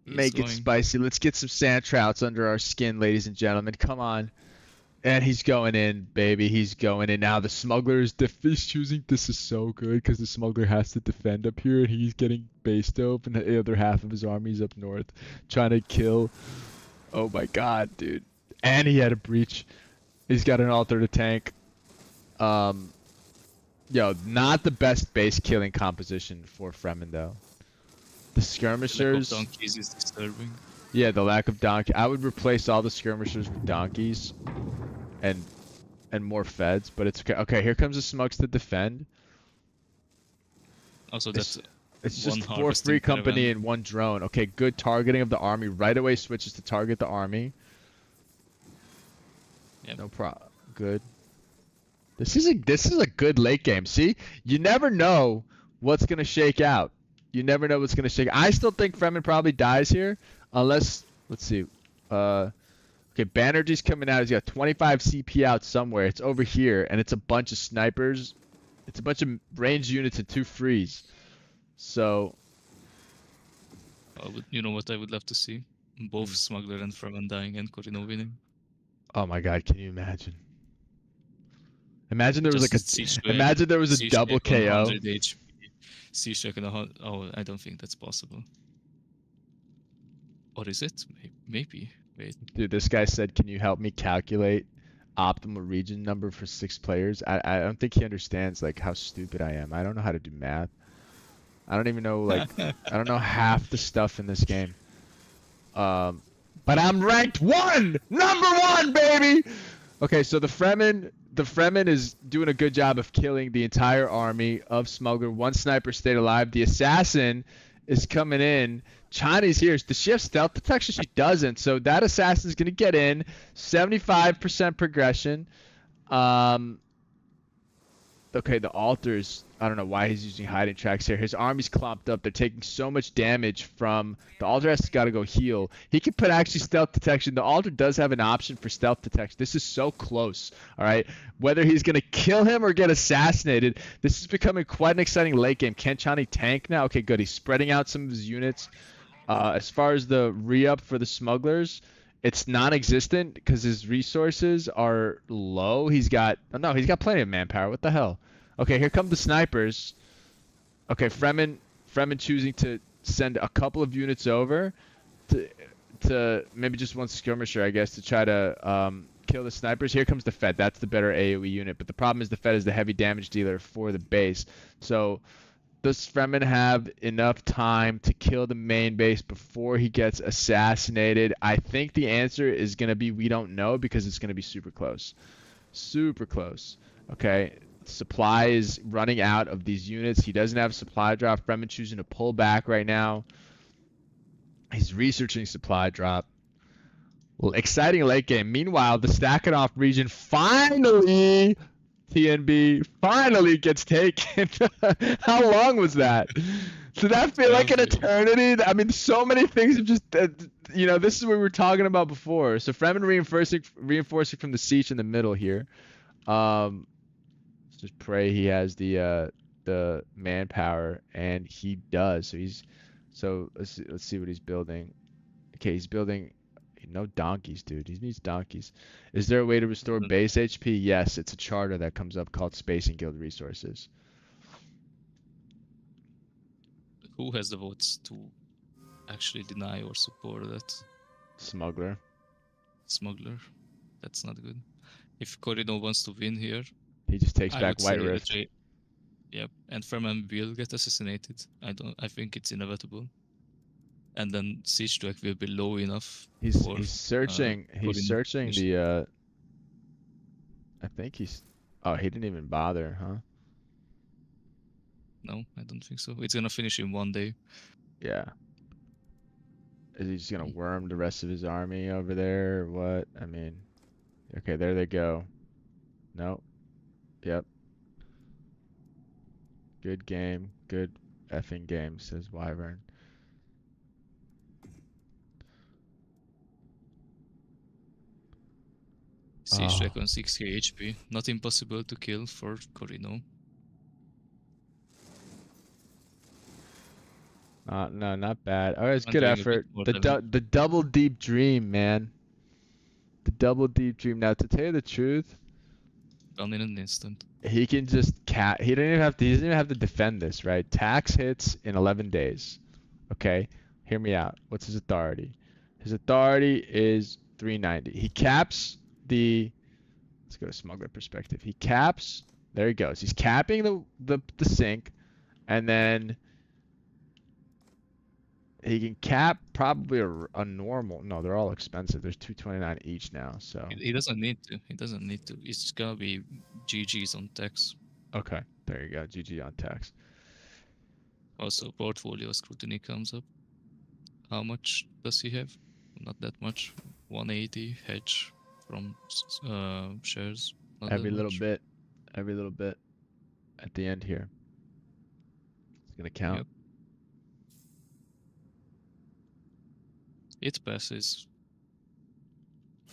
He is Make it going. spicy. Let's get some sand trouts under our skin, ladies and gentlemen. Come on. And he's going in, baby. He's going in. Now the smuggler is he's choosing. This is so good because the smuggler has to defend up here, and he's getting based up, and the other half of his army's up north, trying to kill. Oh my god, dude. And he had a breach. He's got an altar to tank. Yo, not the best base killing composition for Fremen though. The The lack of skirmishers. donkeys is disturbing. Yeah, the lack of donkey. I would replace all the skirmishers with donkeys, and more feds. But it's okay. Okay, here comes the smokes to defend. Also, It's, that's it's one just 4 harvesting free company caravan. and 1 drone. Okay, good targeting of the army. Right away switches to target the army. Yep. No problem. Good. This is a good late game. See, you never know what's gonna shake out. You never know what's gonna shake. I still think Fremen probably dies here, unless let's see. Okay, Banerjee's coming out. He's got 25 CP out somewhere. It's over here, and it's a bunch of snipers. It's a bunch of ranged units and 2 frees. So You know what I would love to see? Both Smuggler and Fremen dying and Corino winning. oh my god, can you imagine? Imagine there was Just imagine there was a Siege double Check on KO. 100 HP. Siege Check on 100. Oh, I don't think that's possible. Or is it? Maybe. Wait. Dude, this guy said, "Can you help me calculate optimal region number for 6 players?" I don't think he understands like how stupid I am. I don't know how to do math. I don't even know like I don't know half the stuff in this game. But I'm ranked 1, number 1, baby. Okay, so the Fremen is doing a good job of killing the entire army of Smuggler. 1 sniper stayed alive. The assassin is coming in. China's here. Does she have stealth detection? She doesn't. So that assassin's gonna get in. 75% progression. Okay, the altars. I don't know why he's using hiding tracks here. His army's clumped up. They're taking so much damage from the altar. Has got to go heal. He can put actually stealth detection. The altar does have an option for stealth detection. This is so close. All right, whether he's gonna kill him or get assassinated, this is becoming quite an exciting late game. Can Chani tank now? Okay, good. He's spreading out some of his units. As far as the re-up for the smugglers, it's non-existent because his resources are low. He's got plenty of manpower. What the hell? Okay, here come the snipers. Okay, Fremen choosing to send a couple of units over to maybe just one skirmisher, I guess, to try to kill the snipers. Here comes the Fed. That's the better AoE unit. But the problem is the Fed is the heavy damage dealer for the base. So does Fremen have enough time to kill the main base before he gets assassinated? I think the answer is going to be we don't know because it's going to be super close. Super close. Okay. Supply is running out of these units. He doesn't have supply drop. Fremen choosing to pull back right now. He's researching supply drop. Well, exciting late game. Meanwhile, the Stakhanov region finally, TNB, finally gets taken. How long was that? Did that feel like an eternity? I mean, so many things have just, this is what we were talking about before. So Fremen reinforcing from the siege in the middle here. Just pray he has the manpower, and he does. So let's see what he's building. Okay, he's building. No donkeys, dude. He needs donkeys. Is there a way to restore base HP? Yes, it's a charter that comes up called Space and Guild Resources. Who has the votes to actually deny or support that? Smuggler. Smuggler. That's not good. If Corino wants to win here, he just takes back White Rift. Yep, and Fremen will get assassinated. I think it's inevitable. And then siege track will be low enough. He's searching. He's searching the. I think he's. Oh, he didn't even bother, huh? No, I don't think so. It's gonna finish in 1 day. Yeah. Is he just gonna worm the rest of his army over there, or what? I mean, okay, there they go. Nope. Yep. Good game. Good effing game, says Wyvern. Siege track on 6k HP. Not impossible to kill for Corino. No, not bad. Oh, it's good effort. The double deep dream, man. The double deep dream. Now, to tell you the truth, done in an instant. He can just he doesn't even have to defend this, right? Tax hits in 11 days. Okay, hear me out. What's his authority? His authority is 390. He caps the. Let's go to smuggler perspective. He caps. There he goes. He's capping the sink, and then he can cap probably a normal. No, they're all expensive. There's 229 each now. So he doesn't need to. He doesn't need to. It's gonna be GG's on tax. Okay, there you go. GG on tax. Also, portfolio scrutiny comes up. How much does he have? Not that much. 180 hedge from shares. Every little bit. Every little bit. At the end here. It's gonna count. Yep. It passes.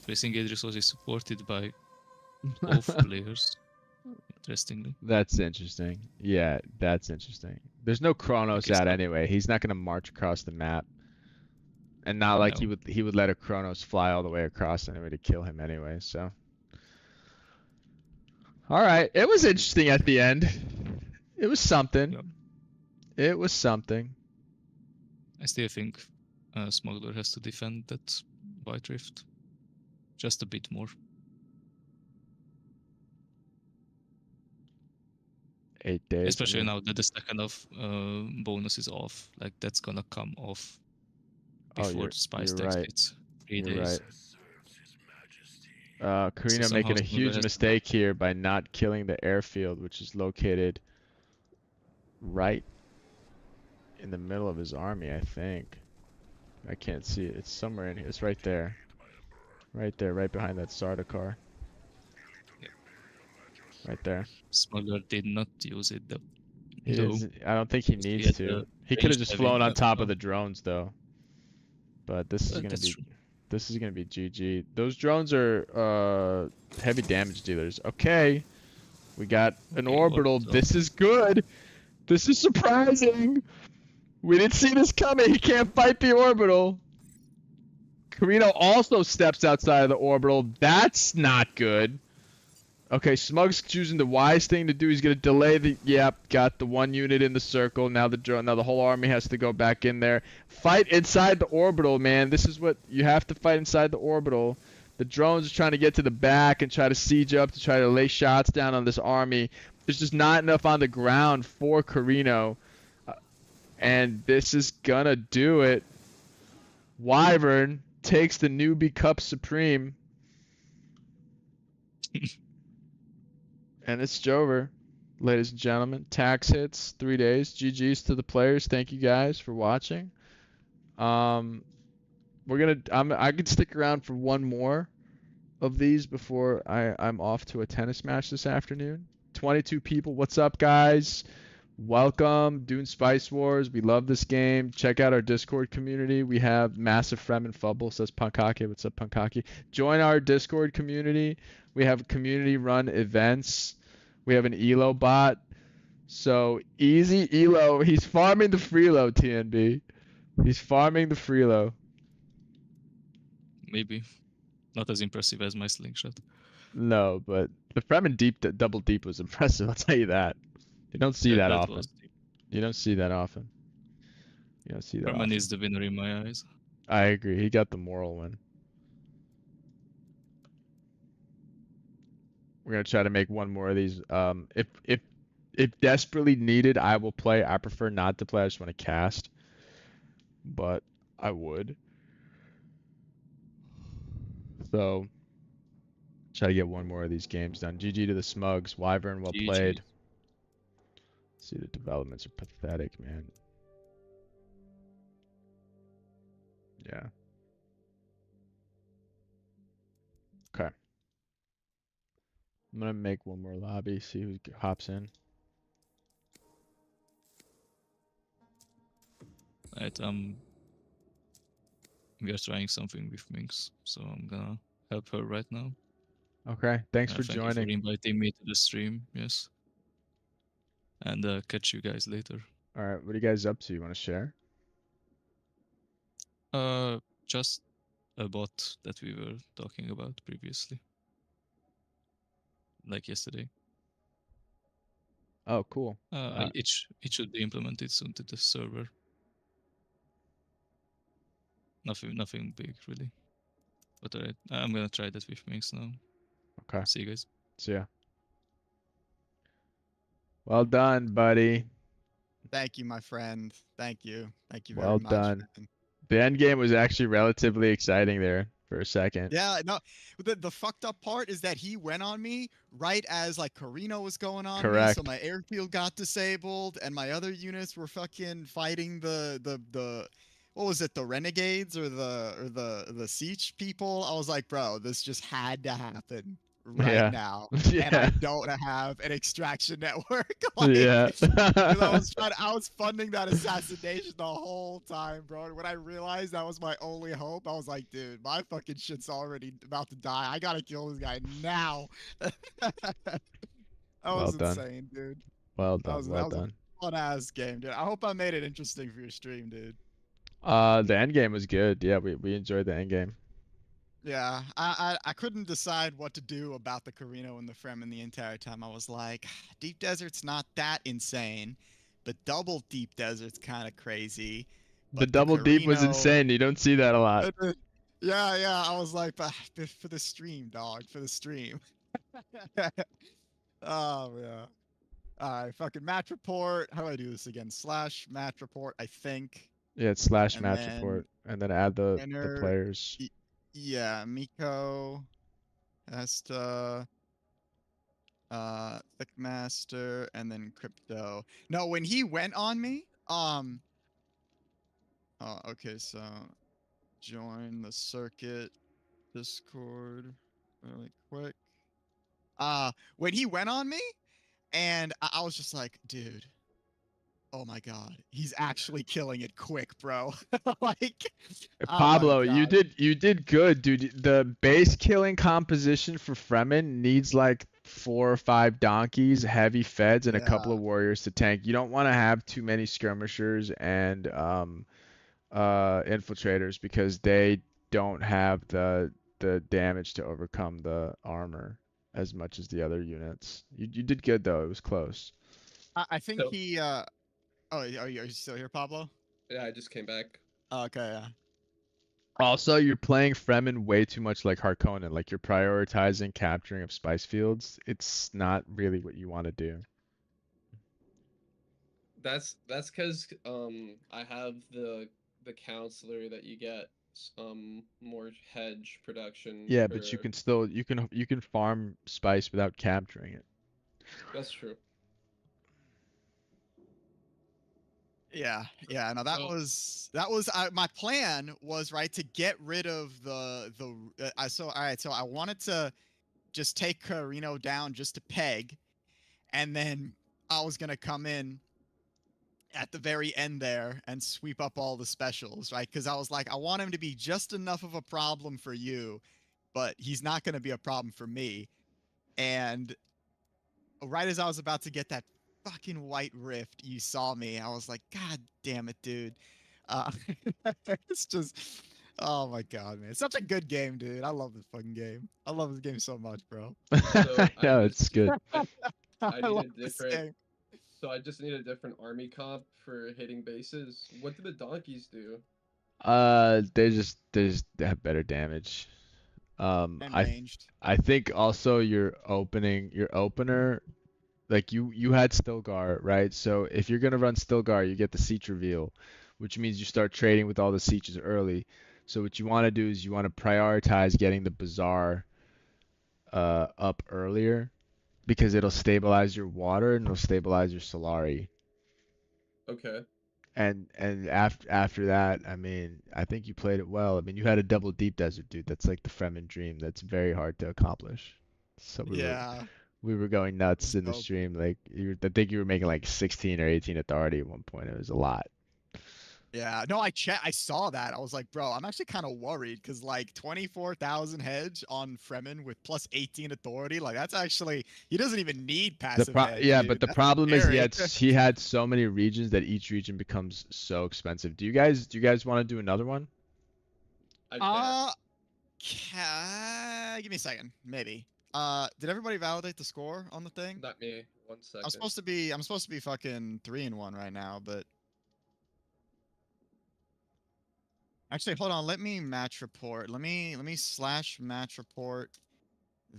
Space Engage resource is supported by both players. Interestingly. That's interesting. Yeah, that's interesting. There's no Kronos out anyway. He's not gonna march across the map. And not like he would let a Kronos fly all the way across anyway to kill him anyway, so. Alright, it was interesting at the end. It was something. Yep. It was something. I still think Smuggler has to defend that White Rift. Just a bit more. 8 days. Especially now that the Stakhanov bonus is off. Like, that's gonna come off before the Spice Tax hits. 3 days. Right. Corino making a huge mistake here by not killing the airfield, which is located right in the middle of his army, I think. I can't see it. It's somewhere in here. It's right there. Right there, right behind that Sardaukar. Yep. Right there. Smuggler did not use it though. I don't think he needs to. He could have just flown on top of the drones though. But this is gonna be GG. Those drones are heavy damage dealers. Okay. We got an orbital. This is good. This is surprising. We didn't see this coming. He can't fight the orbital. Corino also steps outside of the orbital. That's not good. Okay, Smug's choosing the wise thing to do. He's gonna delay the. Yep, got the one unit in the circle. Now the drone. Now the whole army has to go back in there. Fight inside the orbital, man. This is what you have to fight inside the orbital. The drones are trying to get to the back and try to siege up to try to lay shots down on this army. There's just not enough on the ground for Carino, uh, and this is gonna do it. Wyvern takes the newbie Cup Supreme, and it's Jover. Ladies and gentlemen, tax hits, 3 days. GG's to the players. Thank you guys for watching. Um, I could stick around for one more of these before I'm off to a tennis match this afternoon. 22 people. What's up, guys? Welcome, Dune Spice Wars. We love this game. Check out our Discord community. We have massive Fremen Fubble, says Pankake. What's up, Pankake? Join our Discord community. We have community-run events. We have an Elo bot. So easy Elo. He's farming the freelo, TNB. He's farming the freelo. Maybe not as impressive as my slingshot. No, but the Fremen double deep was impressive. I'll tell you that. You don't see that That often. was You don't see that often. You don't see that Herman often. is the winner in my eyes. I agree. He got the moral win. We're gonna try to make one more of these. If desperately needed, I will play. I prefer not to play. I just want to cast, but I would. So try to get one more of these games done. GG to the Smugs. Wyvern, well GG. played. See, the developments are pathetic, man. Yeah. Okay. I'm gonna make one more lobby. See who hops in. Right, we are trying something with Minx, so I'm gonna help her right now. Okay. Thanks for Thank you joining. for inviting me to the stream. Yes, and catch you guys later. All right. What are you guys up to? You want to share? Just a bot that we were talking about previously, like yesterday. Oh, cool. It should be implemented soon to the server. Nothing big really. But alright, I'm gonna try that with Minx now. Okay. See you guys. See ya. Well done, buddy. Thank you, my friend. Thank you. Thank you very Well much, done. man. The end game was actually relatively exciting there for a second. Yeah, no, the fucked up part is that he went on me right as like Carino was going on me, Correct. so my airfield got disabled, and my other units were fucking fighting the what was it, the renegades or the siege people. I was like, bro, this just had to happen right Yeah. now, Yeah. and I don't have an extraction network. Like, Yeah. 'cause I was funding that assassination the whole time, bro. And when I realized that was my only hope, I was like, dude, my fucking shit's already about to die. I gotta kill this guy now. That Well was done. insane, dude. Well That done. was Well that was done. a fun ass game, dude. I hope I made it interesting for your stream, dude. The end game was good. Yeah, we enjoyed the end game. Yeah, I couldn't decide what to do about the Carino and the Fremen the entire time. I was like, Deep Desert's not that insane, but Double Deep Desert's kind of crazy. The But double deep was Carino, insane. You don't see that a lot. yeah, I was like, but for the stream, dog, for the stream. Oh yeah. All right, fucking match report. How do I do this again? Slash match report, I think. Yeah, it's slash And match then report, and then add the winner. players. Yeah, Miko, Esta, Thickmaster, and then Crypto. No, when he went on me, oh, okay, so join the circuit Discord really quick. When he went on me, and I was just like, dude, oh my god, he's actually killing it quick, bro. Like, oh my Pablo, you god. did good, dude. The base killing composition for Fremen needs like 4 or 5 donkeys, heavy feds, and a couple Yeah, of warriors to tank. You don't want to have too many skirmishers and infiltrators because they don't have the damage to overcome the armor. as much as the other units. You did good though. It was close. I think So- he. Oh, are you still here, Pablo? Yeah, I just came back. Oh, okay. Yeah. Also, you're playing Fremen way too much like Harkonnen. Like you're prioritizing capturing of spice fields. It's not really what you want to do. That's because I have the counselor that you get more hedge production. Yeah, but you can still you can farm spice without capturing it. That's true. Yeah, yeah. No, that So- was my plan was right to get rid of the. So all right, so I wanted to just take Carino down just to peg, and then I was gonna come in at the very end there and sweep up all the specials, right? Because I was like, I want him to be just enough of a problem for you, but he's not gonna be a problem for me. And right as I was about to get that fucking white rift, you saw me. I was like, God damn it, dude. Uh, it's just, oh my god, man. It's such a good game, dude. I love this fucking game. I love this game so much, bro. I No, just- it's good. I need love a this different. game. So I just need a different army comp for hitting bases. What do the donkeys do? They just have better damage. And I ranged. I think also your opener, like you had Stilgar, right? So if you're gonna run Stilgar, you get the Siege reveal, which means you start trading with all the Sieges early. So what you want to do is you want to prioritize getting the Bazaar up earlier because it'll stabilize your water and it'll stabilize your Solari. Okay. And after that, I mean, I think you played it well. I mean, you had a double deep desert, dude. That's like the Fremen dream. That's very hard to accomplish. So Yeah. we were going nuts in the Dope. stream. Like I think you were making like 16 or 18 authority at one point. It was a lot. Yeah. No, I saw that. I was like, bro, I'm actually kind of worried because like 24,000 hedge on Fremen with plus 18 authority, like that's actually he doesn't even need passive hedge. Yeah, dude. but the That's problem is scary. he had so many regions that each region becomes so expensive. Do you guys want to do another one? I can't. Give me a second, maybe. Did everybody validate the score on the thing? Not me. 1 second. I'm supposed to be fucking 3-1 right now, but actually, hold on. Let me match report. Let me slash match report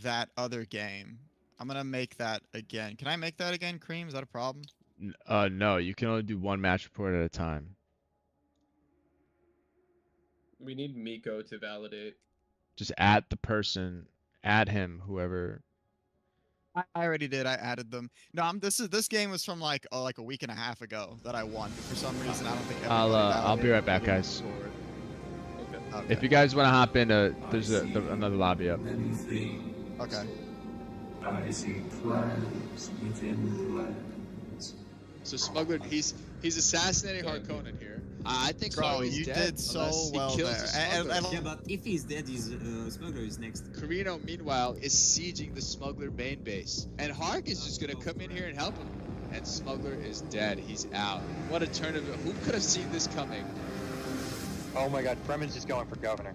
that other game. I'm gonna make that again. Can I make that again, Cream? Is that a problem? No, you can only do one match report at a time. We need Miko to validate. Just add the person, add him, whoever. I already did. I added them. No, this game was from like a week and a half ago that I won. But for some reason, I don't think. I'll be right back, validated guys. the score. Okay. Okay. If you guys want to hop in, there's another lobby up. Okay. I see plans within plans. So Smuggler, he's assassinating Harkonnen here. I think Bro, Harkonnen is you dead did so unless well he kills there. the Smuggler. Yeah, but if he's dead, his smuggler is next. Carino, meanwhile, is sieging the Smuggler main base. And Hark is just going to come in here and help him. And Smuggler is dead. He's out. What a turn of it. Who could have seen this coming? Oh my god, Fremen's just going for governor.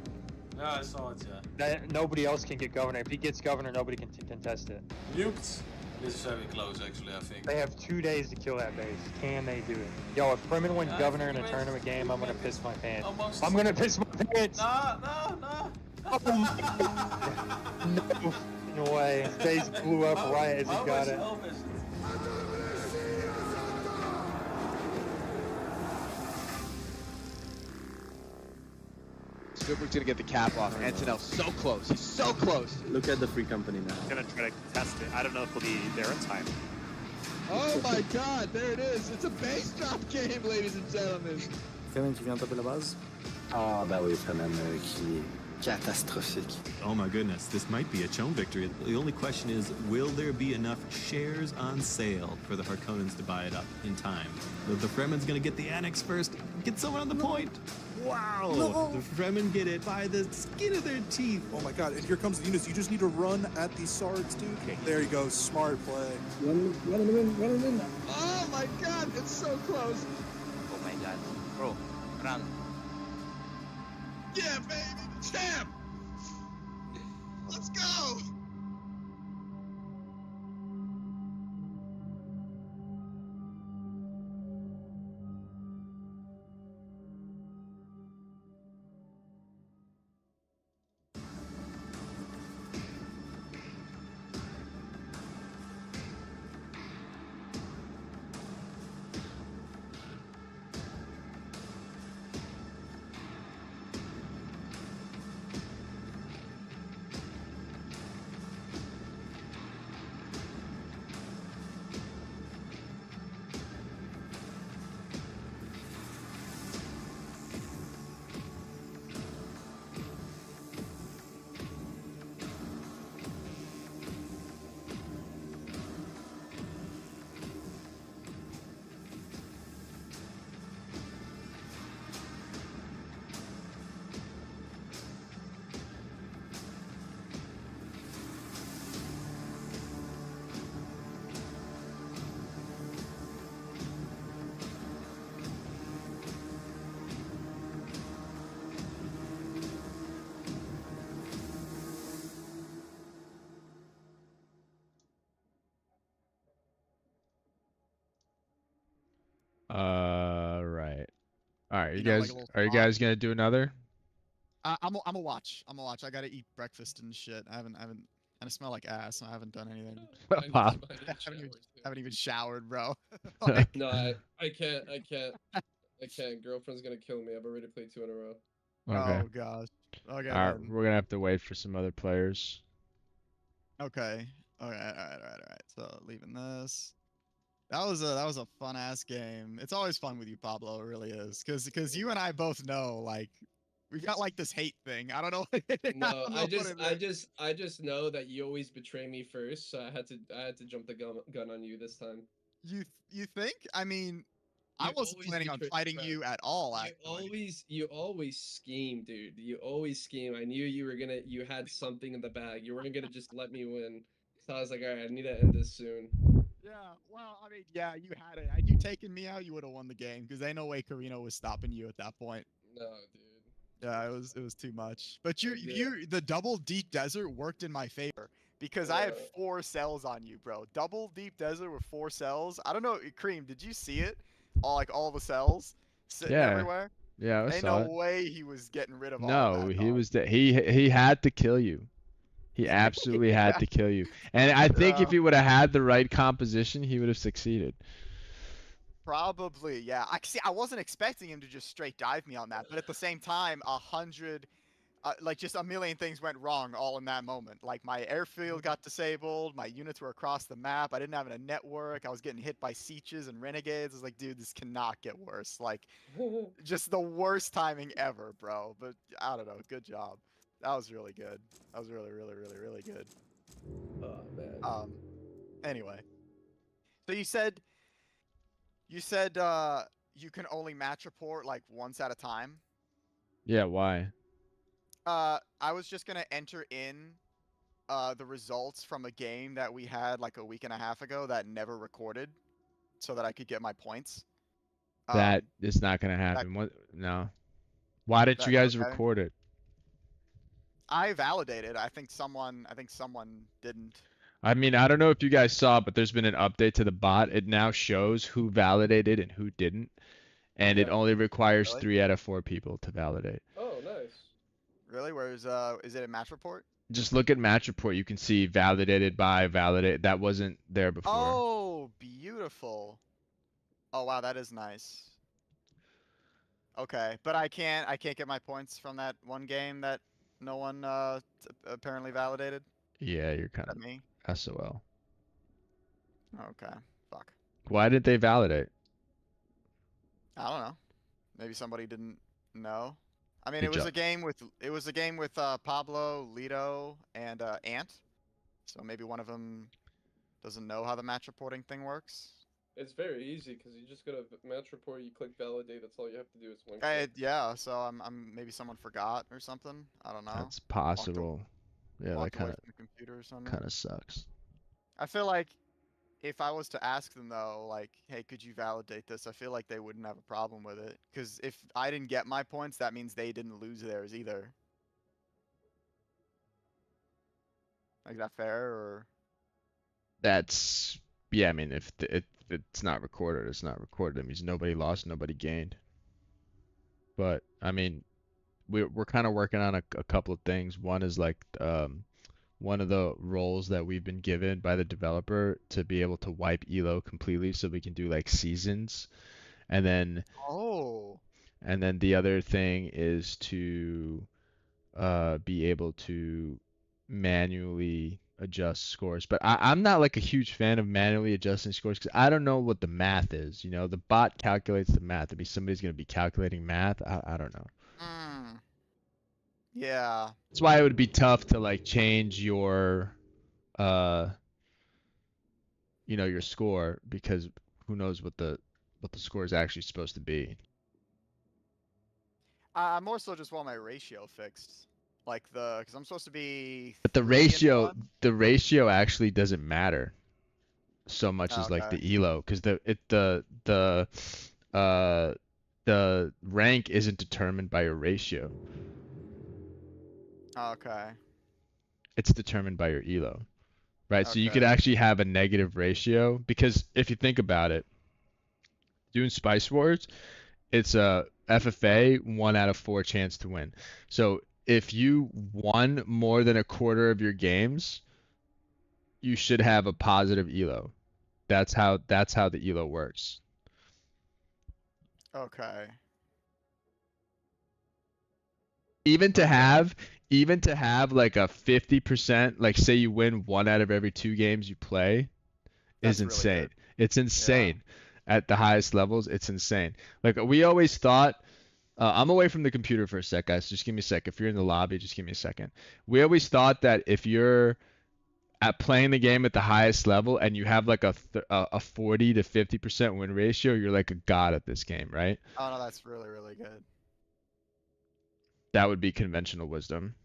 Yeah, I saw it, yeah. Nobody else can get governor. If he gets governor, nobody can contest it. Nuked. This is very close, actually, I think. They have 2 days to kill that base. Can they do it? Yo, if Fremen wins Yeah, governor in a wait. tournament game, I'm gonna piss my pants. Almost. I'm gonna piss my pants! No. No fucking way. His base blew up right as he got it. Spielberg's going to get the cap off. Antonell so close. He's so close. Look at the free company now. Gonna try to contest it. I don't know if he'll be there in time. Oh my god, there it is. It's a base drop game, ladies and gentlemen. Fremen qui vient taper la base? Ah bah oui, Fremen qui est catastrophique. Oh my goodness, this might be a Chone victory. The only question is, will there be enough shares on sale for the Harkonnens to buy it up in time? The Fremen's gonna get the annex first. Get someone on the point. Wow! No. The Fremen get it by the skin of their teeth. Oh my god, and here comes the units. You just need to run at these swords, dude. There you go, smart play. Run him in. Oh my god, it's so close. Oh my god. Bro, run. Yeah, baby, champ. Let's go. All right, You know, like a little are you spot. guys gonna do another? I'm a watch. I'm a watch. I gotta eat breakfast and shit. And I smell like ass. So I haven't done anything. Pop. Haven't even showered, bro. Like, No, I can't. Girlfriend's gonna kill me. I've already played 2 in a row. Okay. oh gosh. Okay All right, then. we're gonna have to wait for some other players. Okay. All right. So leaving this. That was a fun ass game. It's always fun with you, Pablo. It really is, because you and I both know like we've got like this hate thing. I don't know. No, I don't know what it is. I just know that you always betray me first, so I had to jump the gun on you this time. You think? I mean, I wasn't planning on fighting you at all. You always scheme, dude. You always scheme. I knew you had something in the bag. You weren't gonna just let me win. So I was like, all right, I need to end this soon. Yeah, well, I mean, yeah, you had it. Had you taken me out, you would have won the game because ain't no way Carino was stopping you at that point. No, dude. Yeah, it was too much. But the double deep desert worked in my favor because I had 4 cells on you, bro. Double deep desert with 4 cells. I don't know, Cream, did you see it? All the cells sitting everywhere. Yeah, I Ain't saw no it. way he was getting rid of all No, that. he was he had to kill you. He absolutely had to kill you. And I think if he would have had the right composition, he would have succeeded. Probably, yeah. I wasn't expecting him to just straight dive me on that, but at the same time, 100, like just a million things went wrong all in that moment. Like my airfield got disabled, my units were across the map, I didn't have a network, I was getting hit by sieges and renegades. I was like, dude, this cannot get worse. Like, just the worst timing ever, bro. But I don't know. Good job. That was really good. That was really, really, really, really good. Oh man. Anyway, so you said you can only match report like once at a time. Yeah, why? I was just gonna enter in the results from a game that we had like a week and a half ago that never recorded, so that I could get my points. That is not gonna happen. No. Why didn't you guys record it? I validated. I think someone didn't. I mean, I don't know if you guys saw, but there's been an update to the bot. It now shows who validated and who didn't, and it only requires 3 out of 4 people to validate. Oh, nice. Really? Where's is it a match report? Just look at match report. You can see validated by validate. That wasn't there before. Oh, beautiful. Oh wow, that is nice. Okay, but I can't get my points from that one game that no one apparently validated. Yeah, you're kind of me. SOL. Okay, fuck. Why did they validate? I don't know. Maybe somebody didn't know. I mean, it was a game with Pablo, Lito, and Ant. So maybe one of them doesn't know how the match reporting thing works. It's very easy because you just go to match report, you click validate. That's all you have to do is one click. Yeah, so I'm maybe someone forgot or something. I don't know. That's possible. Yeah, that kind of sucks. I feel like if I was to ask them though, like, hey, could you validate this? I feel like they wouldn't have a problem with it. Because if I didn't get my points, that means they didn't lose theirs either. Like, that fair or? That's yeah. I mean, if it's not recorded, it's not recorded. It means nobody lost, nobody gained. But I mean, we're kind of working on a couple of things. One is like one of the roles that we've been given by the developer to be able to wipe elo completely, so we can do like seasons, and then the other thing is to be able to manually adjust scores. But I'm not like a huge fan of manually adjusting scores because I don't know what the math is. You know, the bot calculates the math. Maybe somebody's gonna be calculating math. I don't know. Yeah. That's why it would be tough to like change your your score, because who knows what the score is actually supposed to be. I more so just want my ratio fixed. Like because I'm supposed to be. But the ratio actually doesn't matter so much as like the elo, because the rank isn't determined by your ratio. Okay. It's determined by your elo, right? So you could actually have a negative ratio, because if you think about it, Dune Spice Wars, it's a FFA 1 out of 4 chance to win. So if you won more than a quarter of your games, you should have a positive elo. That's how the elo works. Okay. Even to have like a 50%, like say you win 1 out of every 2 games you play, is That's really insane. good. It's insane. At the highest levels, it's insane. Like we always thought, I'm away from the computer for a sec, guys. Just give me a sec. If you're in the lobby, just give me a second. We always thought that if you're at playing the game at the highest level and you have like a 40 to 50% win ratio, you're like a god at this game, right? Oh no, that's really, really good. That would be conventional wisdom.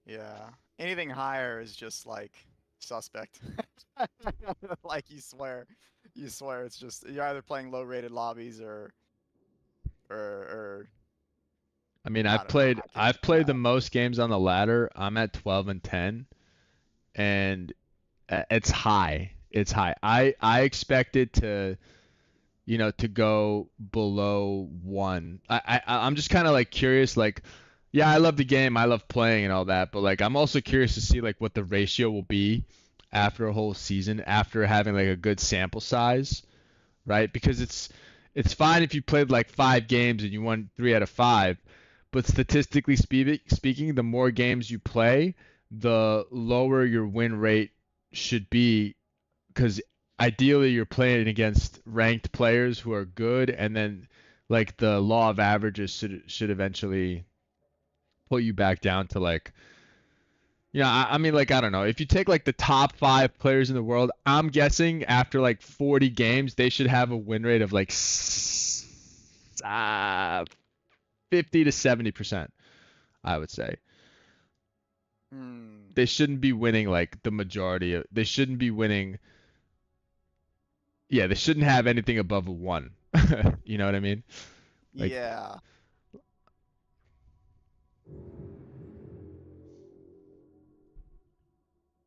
Yeah. Anything higher is just like suspect. Like you swear it's just you're either playing low rated lobbies or I mean, I I've don't know. played I've played the most games on the ladder. I'm at 12 and 10, and it's high. It's high. I expected to, to go below 1. I'm just kind of like curious, like, yeah, I love the game, I love playing and all that, but like I'm also curious to see like what the ratio will be after a whole season, after having like a good sample size, right? Because it's fine if you played like 5 games and you won 3 out of 5, but statistically speaking, the more games you play, the lower your win rate should be, because ideally you're playing against ranked players who are good, and then like the law of averages should eventually put you back down to like, I mean, like, I don't know. If you take like the top 5 players in the world, I'm guessing after like 40 games, they should have a win rate of like 50 to 70%, I would say. They shouldn't be winning like the majority of, they shouldn't be winning. Yeah, they shouldn't have anything above a 1. You know what I mean? Like, yeah.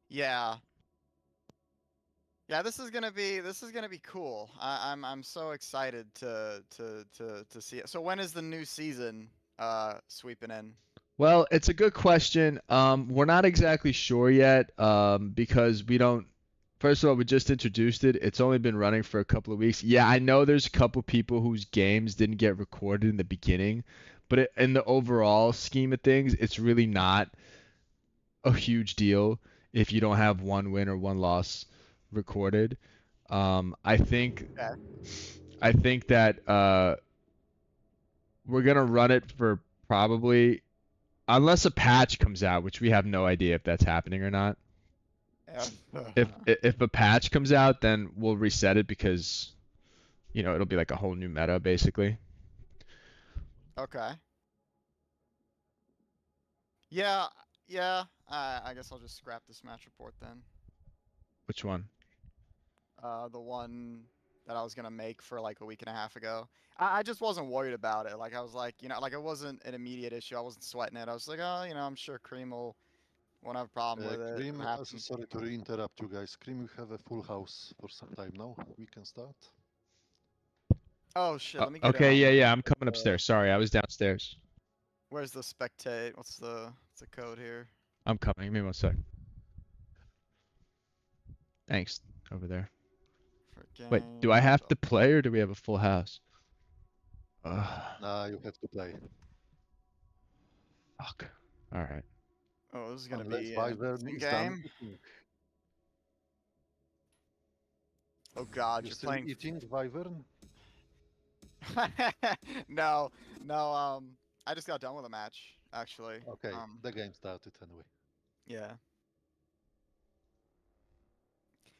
Yeah. Yeah, this is gonna be cool. I'm so excited to see it. So when is the new season sweeping in? well, it's a good question. We're not exactly sure yet, because we don't. First of all, we just introduced it. It's only been running for a couple of weeks. Yeah, I know there's a couple people whose games didn't get recorded in the beginning, but in the overall scheme of things, it's really not a huge deal if you don't have 1 win or 1 loss recorded. I think that we're gonna run it for probably, unless a patch comes out, which we have no idea if that's happening or not. If a patch comes out, then we'll reset it, because it'll be like a whole new meta basically. Okay. Yeah, yeah. I guess I'll just scrap this match report then. Which one? The one that I was gonna make for like a week and a half ago. I just wasn't worried about it. Like I was like, like it wasn't an immediate issue. I wasn't sweating it. I was like, oh, I'm sure Cream won't have a problem with it. Cream, It happens. sorry to interrupt you guys. Cream, we have a full house for some time now. We can start. Oh shit, let me get Okay, it on yeah, I'm coming upstairs. Sorry, I was downstairs. Where's the spectate? What's the code here? I'm coming. Give me 1 sec. Thanks. Over there. Wait, do I have to play or do we have a full house? Nah, you have to play. Fuck. All right. Oh, this is gonna Unless be Wyvern an is game. done. Oh god, You're you're playing. eating Wyvern? No, I just got done with a match, actually. Okay, the game started anyway. Yeah.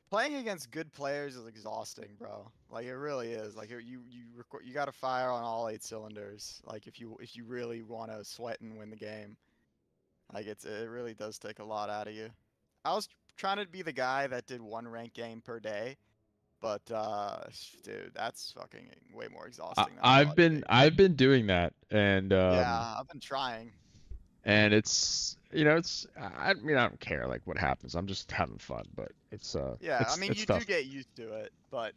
Playing against good players is exhausting, bro. Like it really is. Like you got to fire on all 8 cylinders. Like if you really want to sweat and win the game. Like it really does take a lot out of you. I was trying to be the guy that did 1 ranked game per day. But dude, that's fucking way more exhausting. I've been doing that, and yeah, I've been trying. And it's I mean, I don't care like what happens. I'm just having fun, but it's yeah, it's, I mean it's you tough. do get used to it, but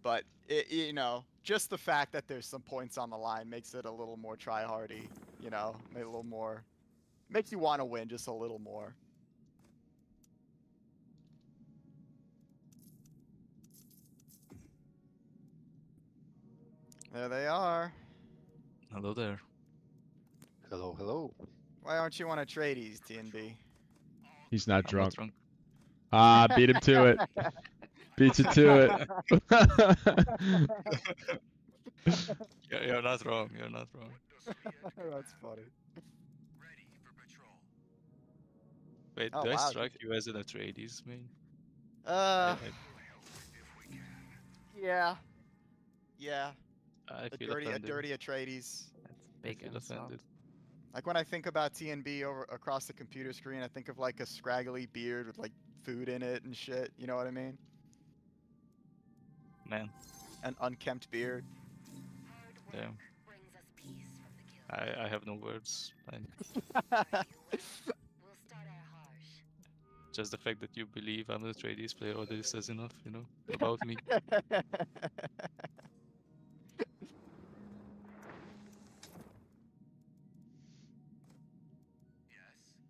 But it, you know, just the fact that there's some points on the line makes it a little more try-hardy. You know, maybe a little more, makes you want to win just a little more. There they are. Hello there. Hello, hello. Why aren't you on a tradies, TNB? He's not I'm drunk. not drunk. Ah, beat him to it. Beat you to it. You're not wrong. You're not wrong. That's funny. Wait, Oh do I wow. strike you as an Atreides main? Yeah. Yeah. I A feel dirty offended. Atreides. I feel offended. Like when I think about TNB over across the computer screen, I think of like a scraggly beard with like food in it and shit. You know what I mean? Man, An unkempt beard. damn. I have no words. Just the fact that you believe I'm an Atreides player already says enough, you know, about me.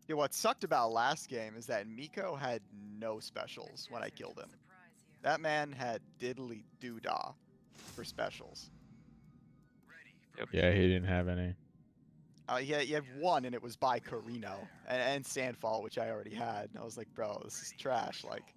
Yeah, what sucked about last game is that Miko had no specials when I killed him. That man had diddly doodah for specials. Yeah, he didn't have any. He had one, and it was by Carino and Sandfall, which I already had. And I was like, bro, this is trash. Like,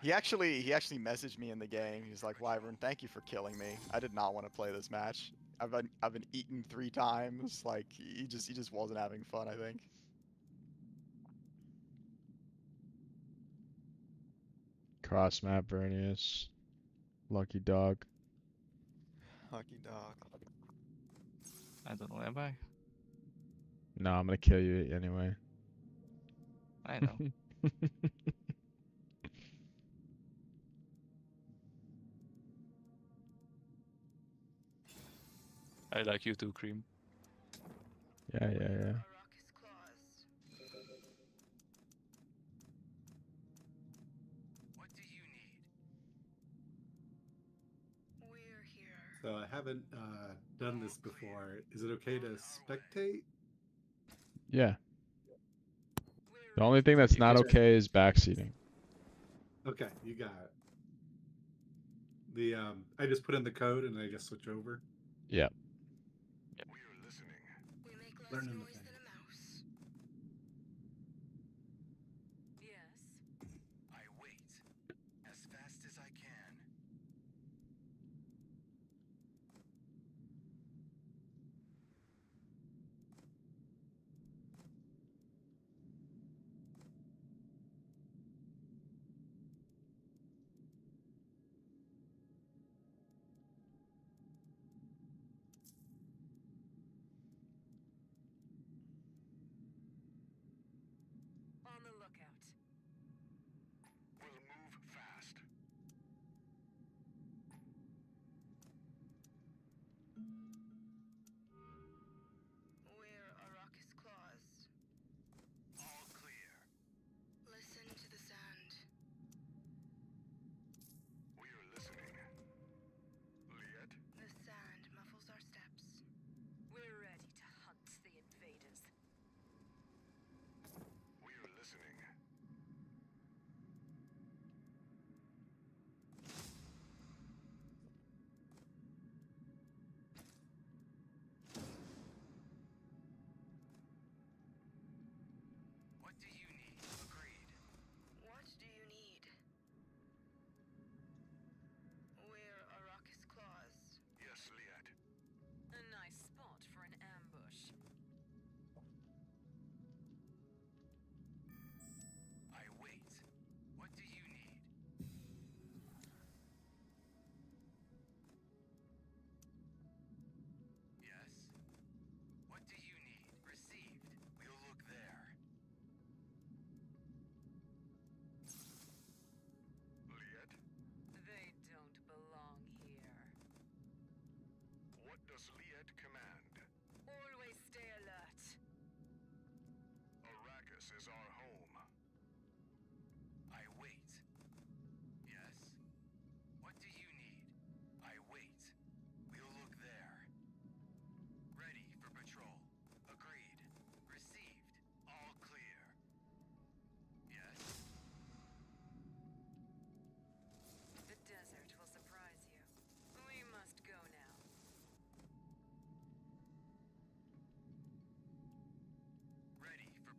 he actually messaged me in the game. He's like, Wyvern, thank you for killing me. I did not want to play this match. I've been eaten 3 times. Like, he just wasn't having fun, I think. Cross map Vernius. Lucky dog. Lucky dog. I don't know, am I? No, I'm gonna kill you anyway. I know. I like you too, Cream. Yeah. So I haven't done this before. Is it okay to spectate? Yeah. The only thing that's not okay is backseating. Okay, you got it. The I just put in the code and I just switch over. Yep. Learning the thing.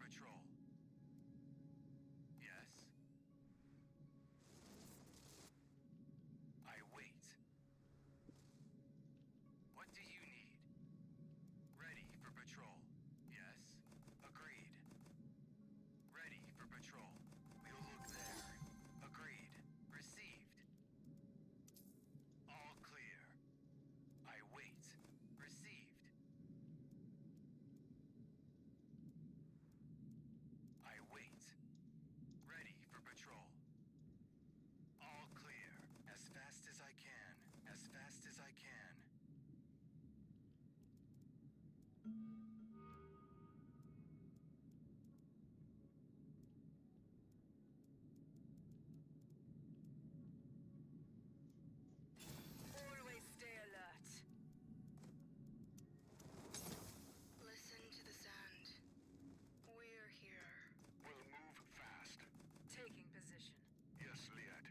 patrol. Yes. I wait. What do you need? Ready for patrol. Yes. Agreed. Ready for patrol. We'll look there. Agreed. Received. All clear. I wait. Received. I wait. Ready for patrol. All clear. As fast as I can. As fast as I can. Always stay alert. Listen to the sound. We're here. We'll move fast. Taking position. Yes, Liet.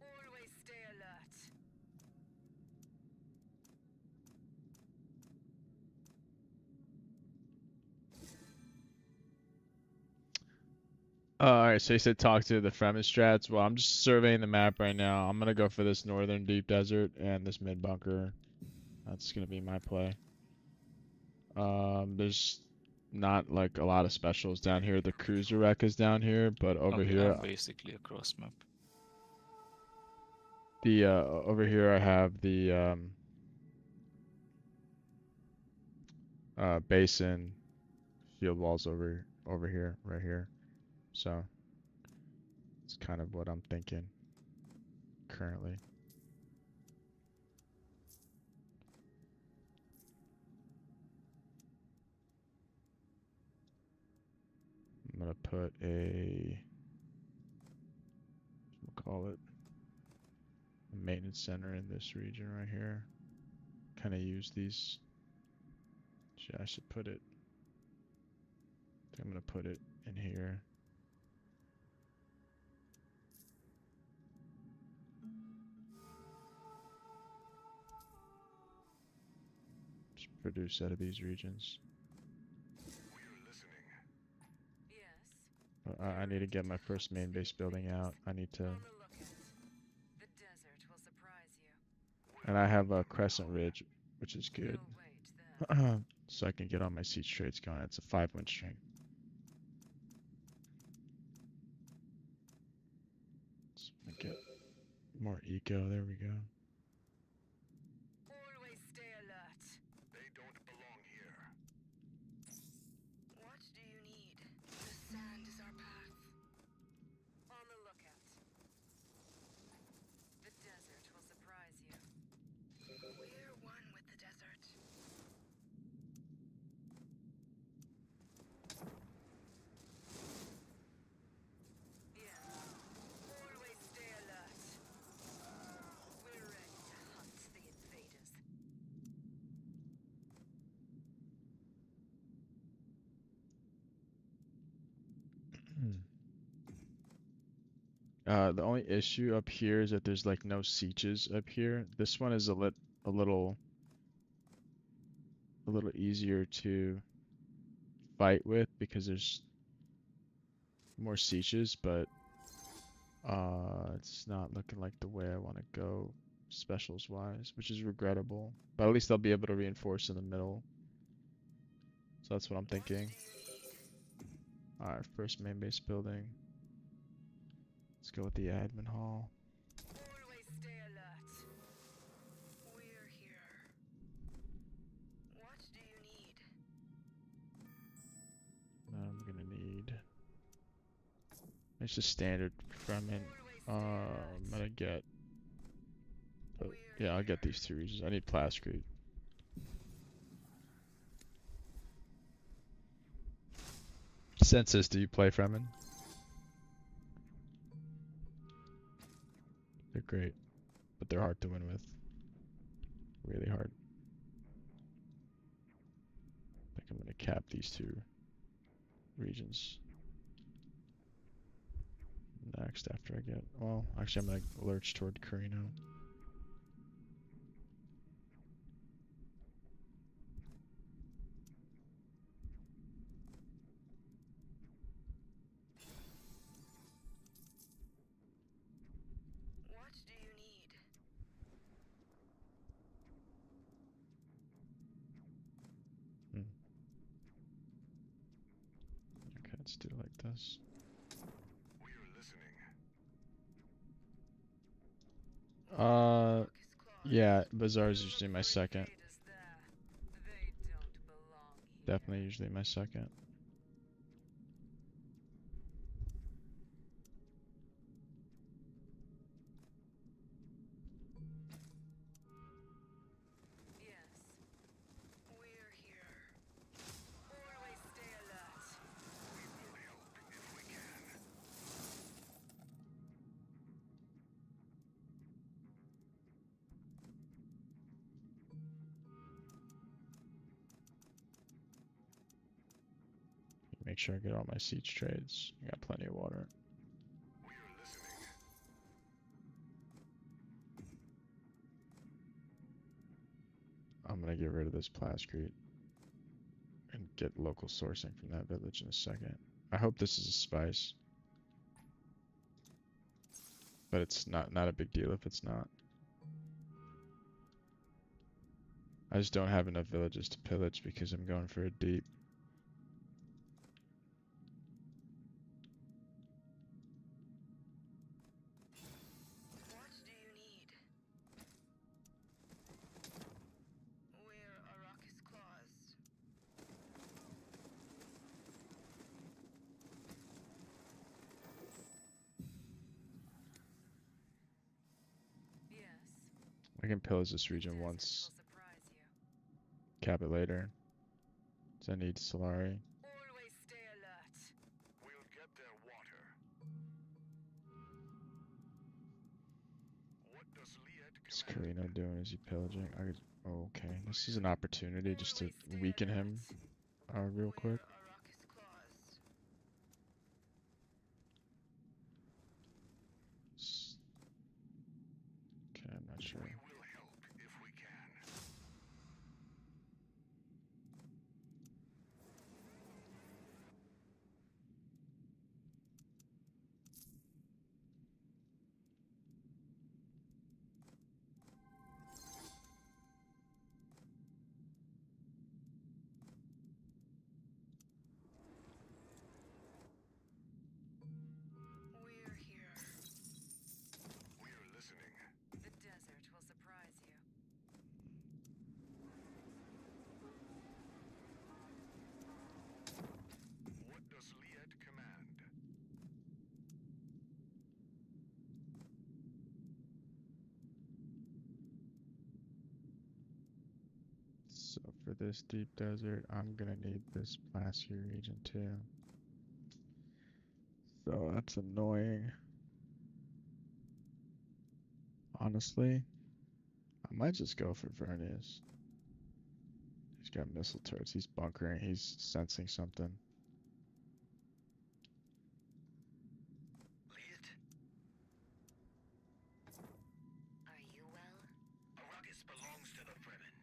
Always stay alert. Alright, so you said talk to the Fremen strats. Well, I'm just surveying the map right now. I'm gonna go for this northern deep desert and this mid bunker. That's gonna be my play. There's not like a lot of specials down here. The cruiser wreck is down here, but over Okay, here, I'm basically across map. the over here I have the basin field walls over here, right here. So it's kind of what I'm thinking currently. I'm gonna put we'll call it a maintenance center in this region right here. Kind of use these. I should put it. I think I'm gonna put it in here. Just produce out of these regions. Yes. I need to get my first main base building out. I need to. On the lookout. The desert will surprise you. And I have a Crescent Ridge, which is good. We'll wait then. So I can get all my siege trades going. It's a 5-win string. Let's make it more eco. There we go. Always stay alert. They don't belong here. What do you need? The sand is our path. On the lookout. The desert will surprise you. We're one with the desert. Yeah. Always stay alert. We're ready to hunt the invaders. The only issue up here is that there's like no sieges up here. This one is a little easier to fight with because there's more sieges, but it's not looking like the way I want to go specials wise, which is regrettable. But at least I'll be able to reinforce in the middle. So that's what I'm thinking. Alright, first main base building. Let's go with the admin hall. Always stay alert. We're here. What do you need? I'm gonna need. It's just standard Fremen. I'm gonna get. But yeah, I'll get these 2 regions. I need Plascrete. Census, do you play Fremen? They're great, but they're hard to win with. Really hard. I think I'm gonna cap these 2 regions next after I get. Well, actually, I'm gonna lurch toward Carino. let's do it like this. Yeah, Bazaar is usually my second. Definitely usually my second. Make sure I get all my siege trades. I got plenty of water. I'm gonna get rid of this plascrete and get local sourcing from that village in a second. I hope this is a spice. But it's not a big deal if it's not. I just don't have enough villages to pillage because I'm going for a deep. What do you need? Where Arrakis claws? I can pillage this region once. Cap it later. So I need Solari. Always stay alert. We'll get their water. What does Liet What's Karina doing? Is he pillaging? Oh, okay. This is an opportunity just to weaken him real quick. Arrakis claws. Okay, I'm not sure. We will help if we can. We're here. We're listening. The desert will surprise you. What does Liet command? So for this deep desert, I'm gonna need this Placier region too. So that's annoying. Honestly, I might just go for Vernius. He's got missile turrets. He's bunkering. He's sensing something. Liet? Are you well? Arrakis belongs to the Fremen.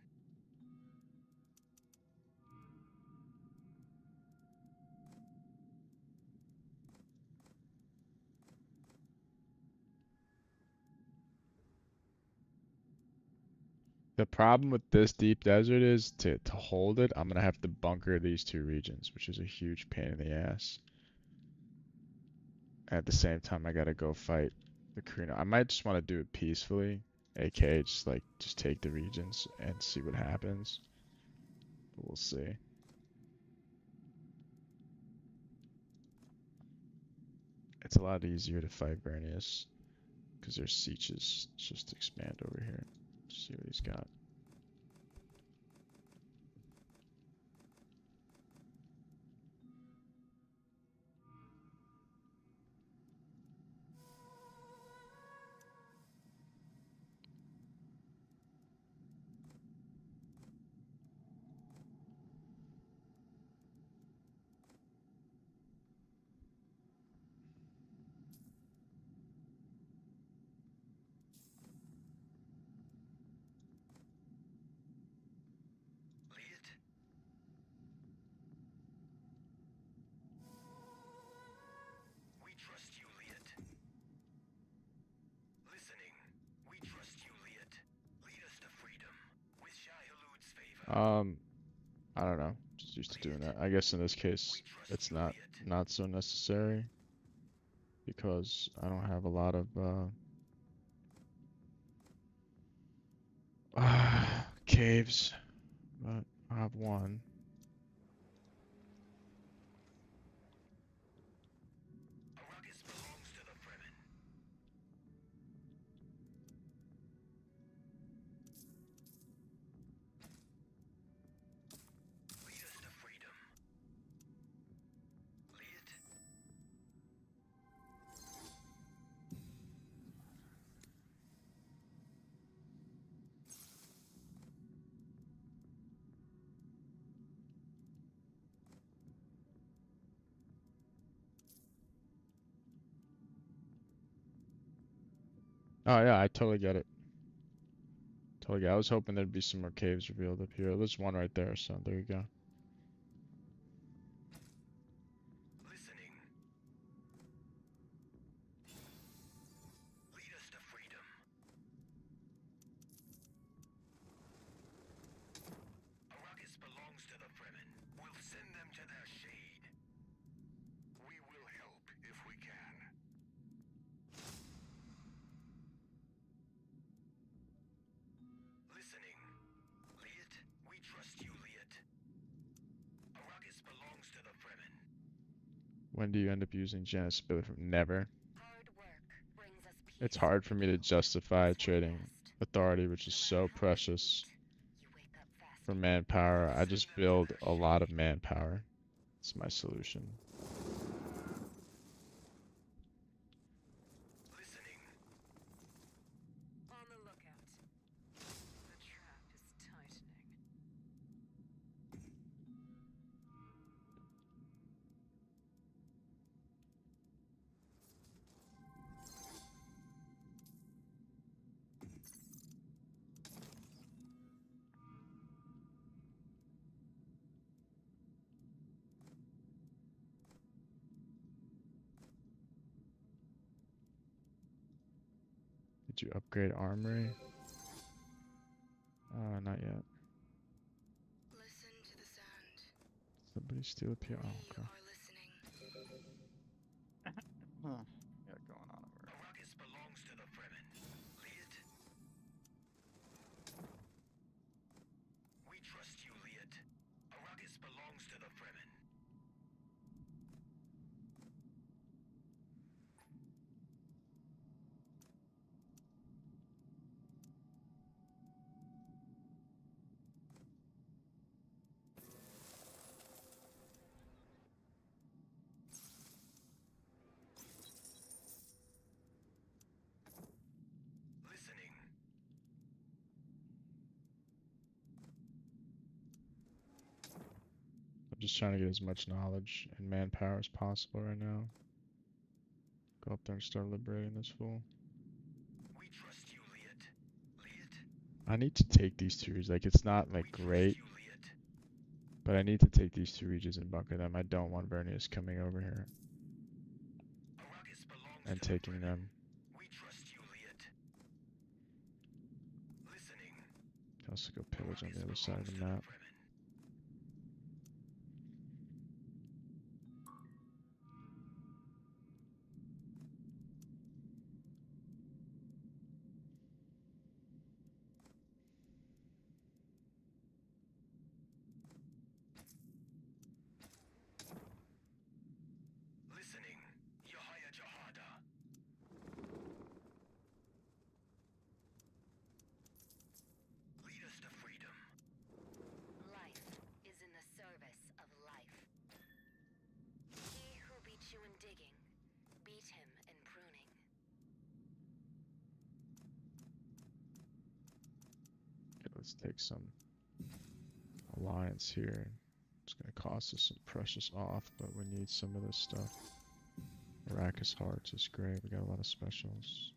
The problem with this deep desert is to hold it, I'm gonna have to bunker these two regions, which is a huge pain in the ass. At the same time, I gotta go fight the Karina. I might just want to do it peacefully, aka just take the regions and see what happens. But we'll see. It's a lot easier to fight Vernius because their sieges just expand over here. See what he's got. Liet? We trust you, Liet. Listening. We trust you, Liet. Lead us to freedom. With Shai Hulud's favor. I don't know. Just used to doing that. I guess in this case, it's not so necessary because I don't have a lot of caves, but I have one. Oh yeah, I totally get it. Totally get it. I was hoping there'd be some more caves revealed up here. There's one right there, so there you go. When do you end up using Janus Spiller? Never. It's hard for me to justify trading authority, which is so precious, for manpower. I just build a lot of manpower. It's my solution. Did you upgrade armory? Not yet. Somebody steal a PO. Oh, okay. Huh. Yeah, going on over. I'm just trying to get as much knowledge and manpower as possible right now. Go up there and start liberating this fool. I need to take these two regions. Like, it's not like great, but I need to take these two regions and bunker them. I don't want Vernius coming over here and taking them. Can also go pillage on the other side of the map. Okay, let's take some alliance here. It's gonna cost us some precious off, but we need some of this stuff. Arrakis Hearts is great. We got a lot of specials.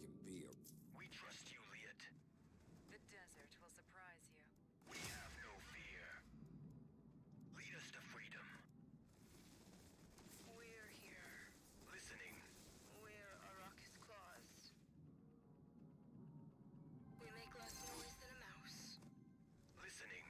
can be a... We trust you, Liet. The desert will surprise you. We have no fear. Lead us to freedom. We're here. Listening. We're Arrakis claws. We make less noise than a mouse. Listening.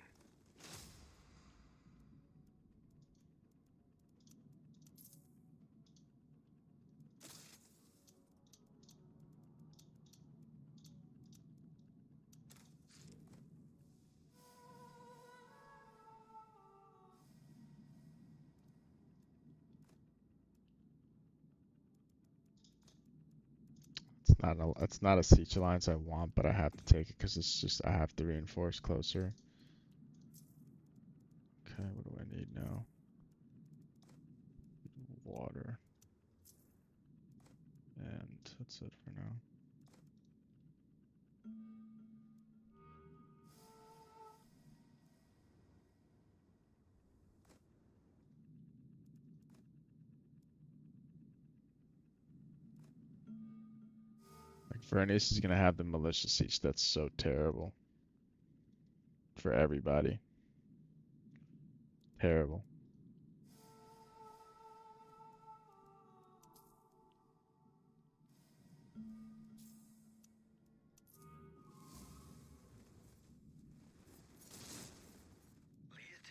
It's not a siege alliance I want, but I have to take it because it's just I have to reinforce closer. Okay, what do I need now? Water. And that's it for now. Like Vernice is gonna have the militia siege. That's so terrible. For everybody. Terrible. Liet.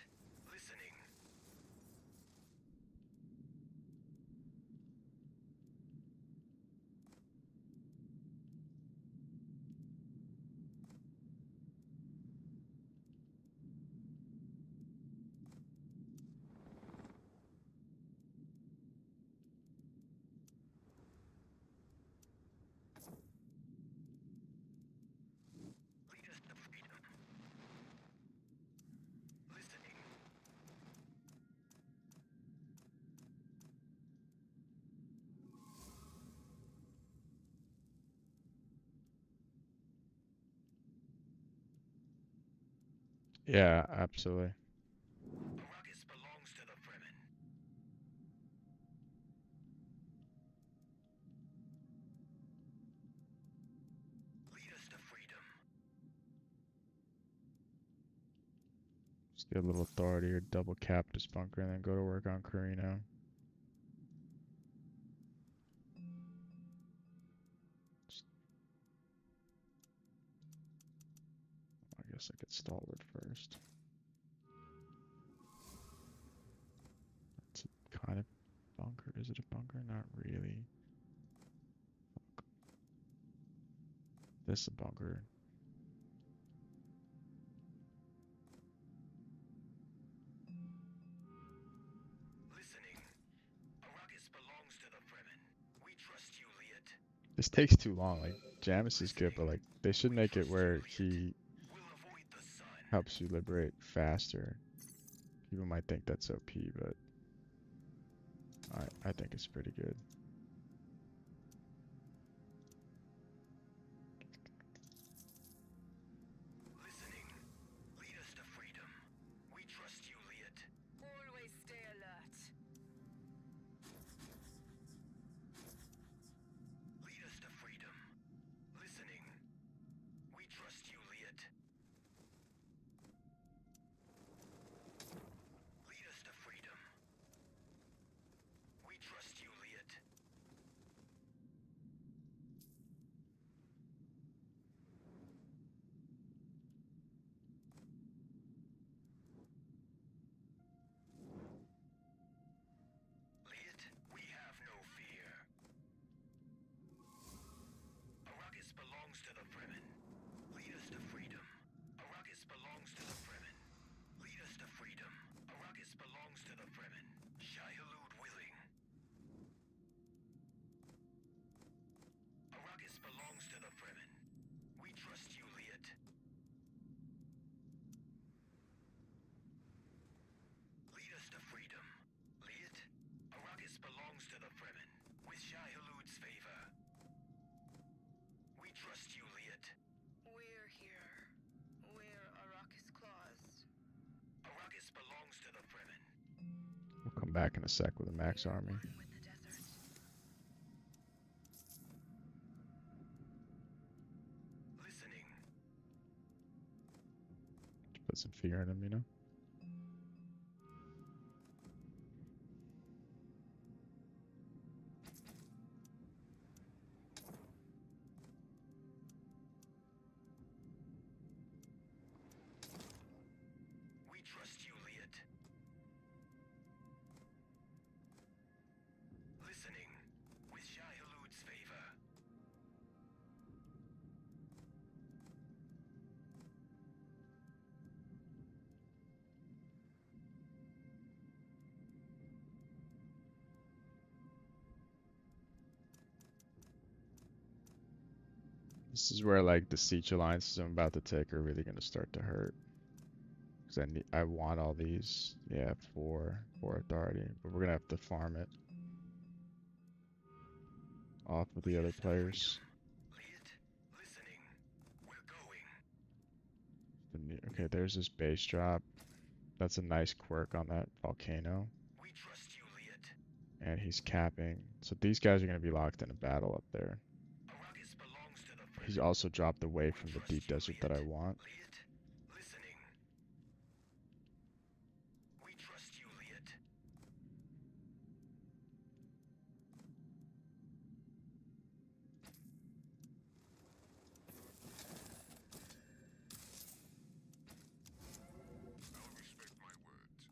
Listening. Lead us to freedom. Listening. Yeah, absolutely. Arrakis belongs to the Fremen. Lead us to freedom. Just get a little authority or double cap this bunker and then go to work on Carino. I guess I could stalwart first. That's a kind of bunker. Is it a bunker? Not really. This is a bunker. Listening. Arrakis belongs to the Fremen. We trust you, Liet. This takes too long. Like Jamis is good, but like they should make it where he We'll avoid the sun. helps you liberate faster. People might think that's OP, but I think it's pretty good. Listening. Lead us to freedom. We trust you, Liet. Always stay alert. Lead us to freedom. Listening. We trust you, Liet. Lead us to freedom. We trust you, Liet. Liet, we have no fear. Arrakis belongs to the Fremen. Lead us to freedom. Arrakis belongs to the Fremen. Lead us to freedom. Arrakis belongs to the Fremen. Shai-Hulud willing. Arrakis belongs to the Fremen. We trust you, Liet. Lead us to freedom. Liet, Arrakis belongs to the Fremen. With Shai-Hulud's favor. We trust you, Liet. We're here. We're Arrakis claws. Arrakis belongs to the Fremen. We'll come back in a sec with a max army. With the desert. Wasn't figuring them, you know. We trust you, Liet. Listening with Shai Hulud's favor. This is where like the siege alliances I'm about to take are really gonna start to hurt. Cause I want all these. Yeah, four authority, but we're gonna have to farm it off of the other players. Okay, there's this base drop. That's a nice quirk on that volcano. We trust you, Liet. And he's capping. So these guys are gonna be locked in a battle up there. Arrakis belongs to the He's also dropped away from the deep desert that I want. listening. We trust you, Liet. I'll respect my words.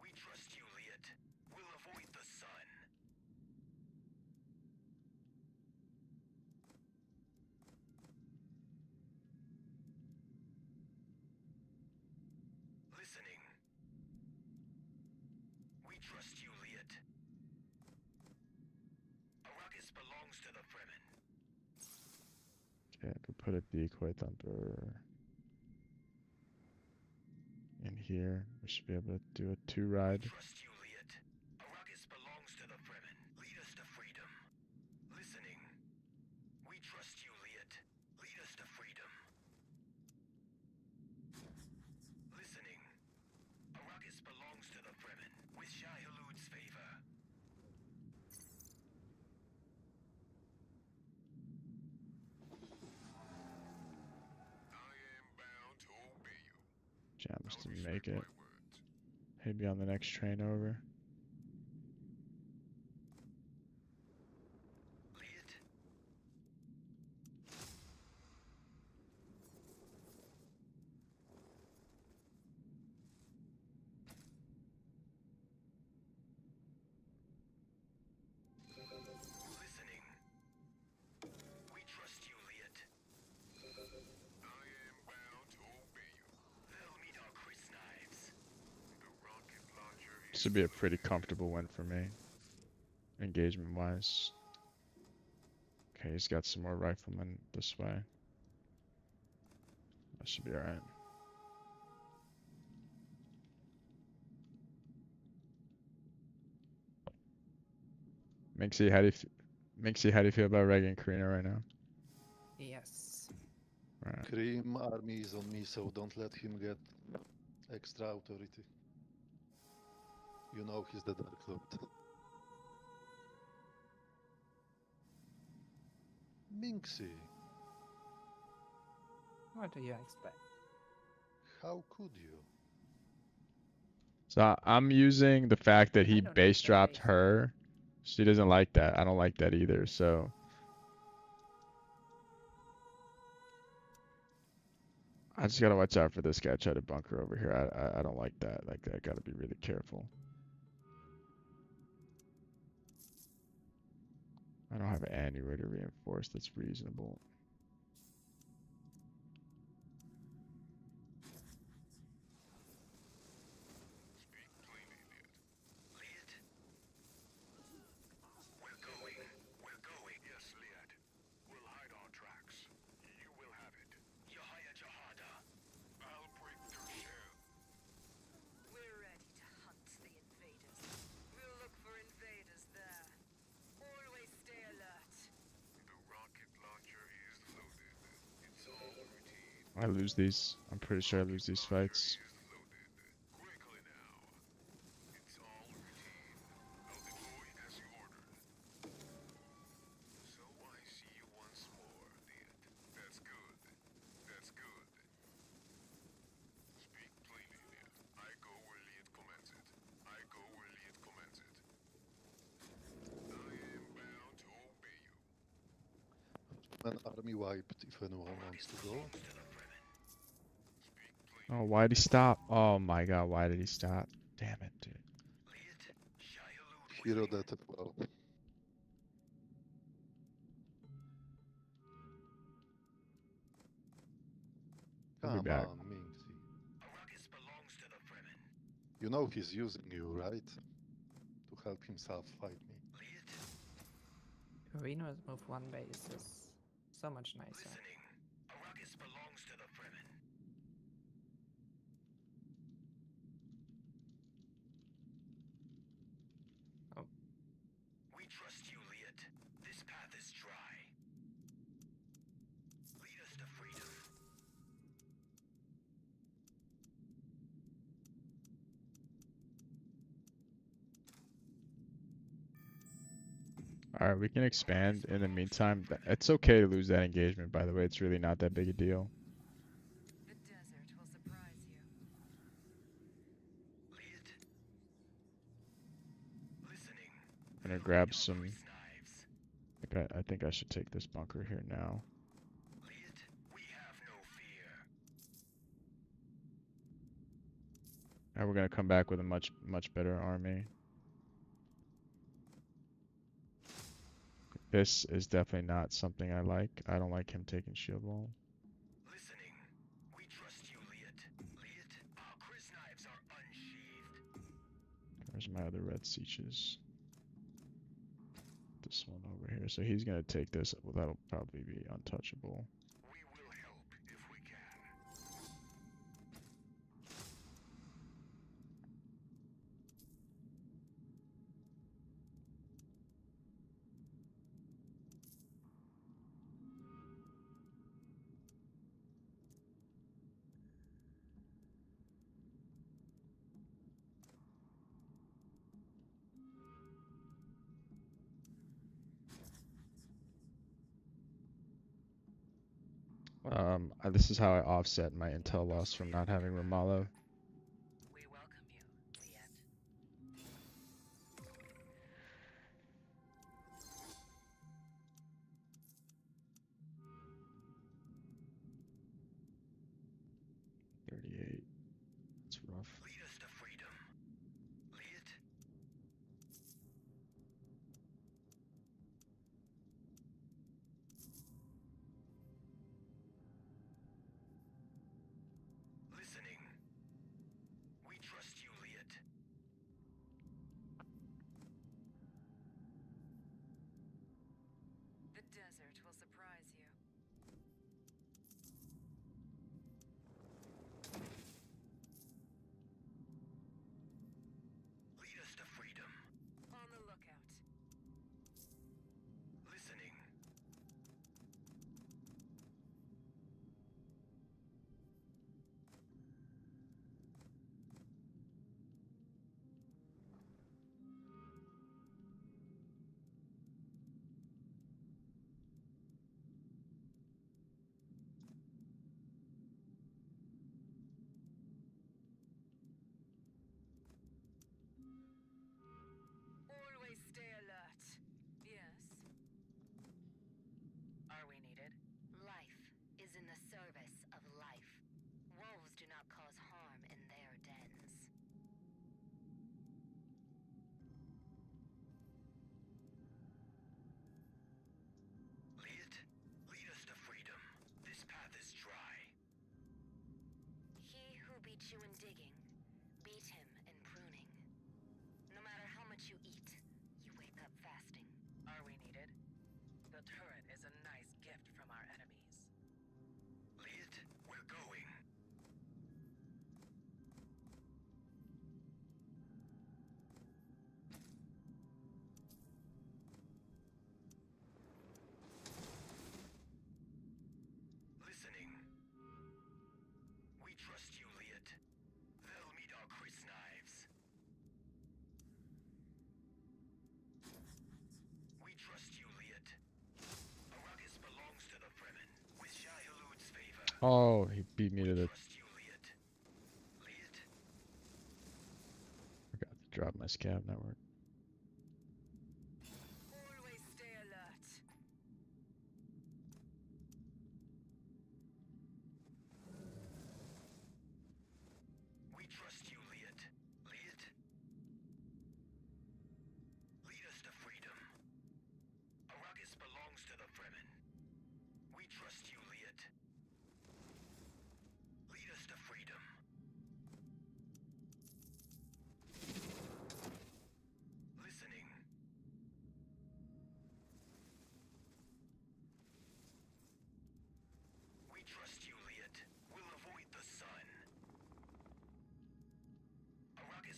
We trust you, Liet. We'll avoid the sun. Listening. We trust you, Liet. Arrakis belongs to the Fremen. Okay, I could put a decoy thumper in here. We should be able to do a 2-ride. Trust you, Liet. Arrakis belongs to the Fremen. Lead us to freedom. Listening. We trust you, Liet. Lead us to freedom. Listening. Arrakis belongs to the Fremen. With Shai Hulud's favor. I am bound to obey you. Jams didn't make it. He'd be on the next train over. Listening. We trust you, Liet. I am bound to obey you. They'll meet our Chris knives. The rocket launcher This would be a pretty comfortable win for me, engagement wise. Okay, he's got some more riflemen this way. That should be alright. Minxie, how do you feel about Reg and Karina right now? Yes. Right. Cream army is on me, so don't let him get extra authority. You know he's the Dark Lord. Minxie, What do you expect? how could you? So I'm using the fact that he base dropped her. She doesn't like that. I don't like that either, so. I just gotta watch out for this guy try to bunker over here. I don't like that. Like I gotta be really careful. I don't have anywhere to reinforce that's reasonable. We're going. We're going. Yes, Liet. We'll hide our tracks. You will have it. Yahya Jahada. I'll break their shell. We're ready to hunt the invaders. We'll look for invaders there. Always stay alert. The rocket launcher is loaded. It's all routine. I lose these. I'm pretty sure I lose these fights. Quickly now. It's all routine. I'll deploy as you ordered. So I see you once more, Liet. That's good. That's good. Speak an army wiped if anyone wants to go. Oh, why'd he stop? Oh my god, why did he stop? Damn it, dude. Hero that as well. I'll be Come back. on, Minxie. You know he's using you, right? To help himself fight me. Reno's move 1 base is so much nicer. Oh. We trust you, Liet. This path is dry. Lead us to freedom. Alright, we can expand in the meantime. It's okay to lose that engagement, by the way. It's really not that big a deal. The desert will surprise you. I'm gonna grab some. I think I should take this bunker here now. And we're gonna come back with a much better army. This is definitely not something I like. I don't like him taking shield wall. We trust you, Liet. Liet, our Chris knives are unsheathed. Where's my other red sieges? This one over here. So he's gonna take this. Well, that'll probably be untouchable. We will help if we can. This is how I offset my intel loss from not having Ramallah. We welcome you, Liet. 38. It's rough. Lead us to freedom. Liet. Listening. We trust you, Liet. The desert will surprise you. Lead us to freedom. On the lookout. Listening. Always stay alert. Yes. Are we needed? Life is in the service of life. Wolves do not cause harm in their dens. Liet, lead us to freedom. This path is dry. He who beats you in digging, beat him in pruning. No matter how much you eat, you wake up fasting. Are we needed? The turret is a nice gift from our enemies. Liet, we're going. Listening. We trust you, Liet. They'll meet our Chris knives. We trust you, Liet. Arrakis belongs to the Fremen, with Shai-Hulud's favor. Oh, he beat me to the. Trust you, Liet. Liet. Forgot to drop my scab network. Always stay alert.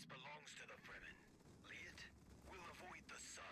belongs to the Fremen. Lead, we'll avoid the sun.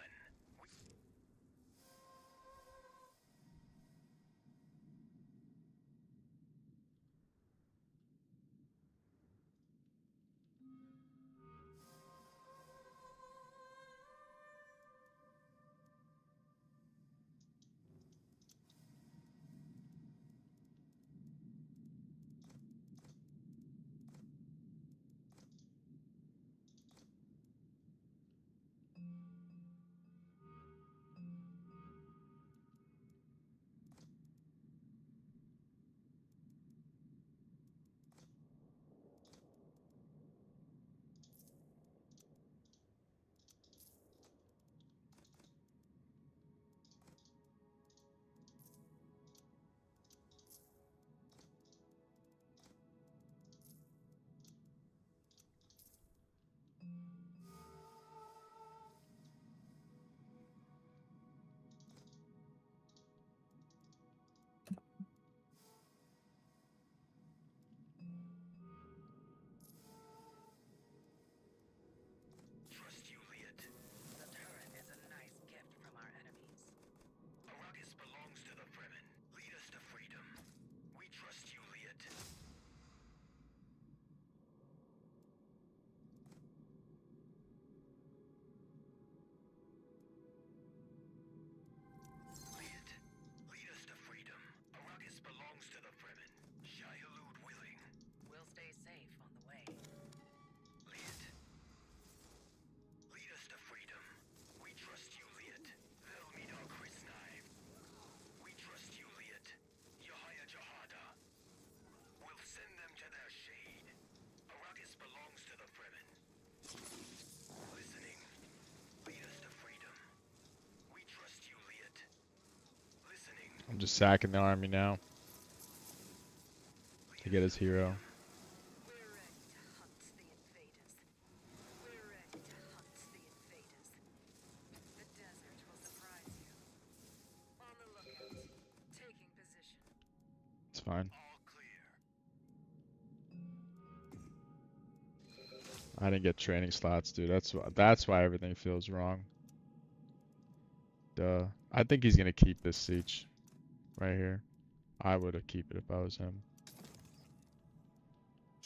Trust you, Liet. The turret is a nice gift from our enemies. Arrakis belongs to the Fremen. Lead us to freedom. We trust you, Liet. Liet, lead us to freedom. Arrakis belongs to the Fremen. Shai-Hulud willing. We'll stay safe on the way. Liet, lead us to freedom. We trust you, Liet. They'll meet our Krisnai. We trust you, Liet. Yahya Jahada. We'll send them to their shade. Arrakis belongs to the Fremen. Listening. Lead us to freedom. We trust you, Liet. Listening. I'm just sacking the army now to get his hero. We're ready to hunt the invaders. We're ready to hunt the invaders. The desert will surprise you. On the lookout. Taking position. It's fine. All clear. I didn't get training slots, dude. That's why everything feels wrong. Duh. I think he's gonna keep this siege right here. I would have keep it if I was him.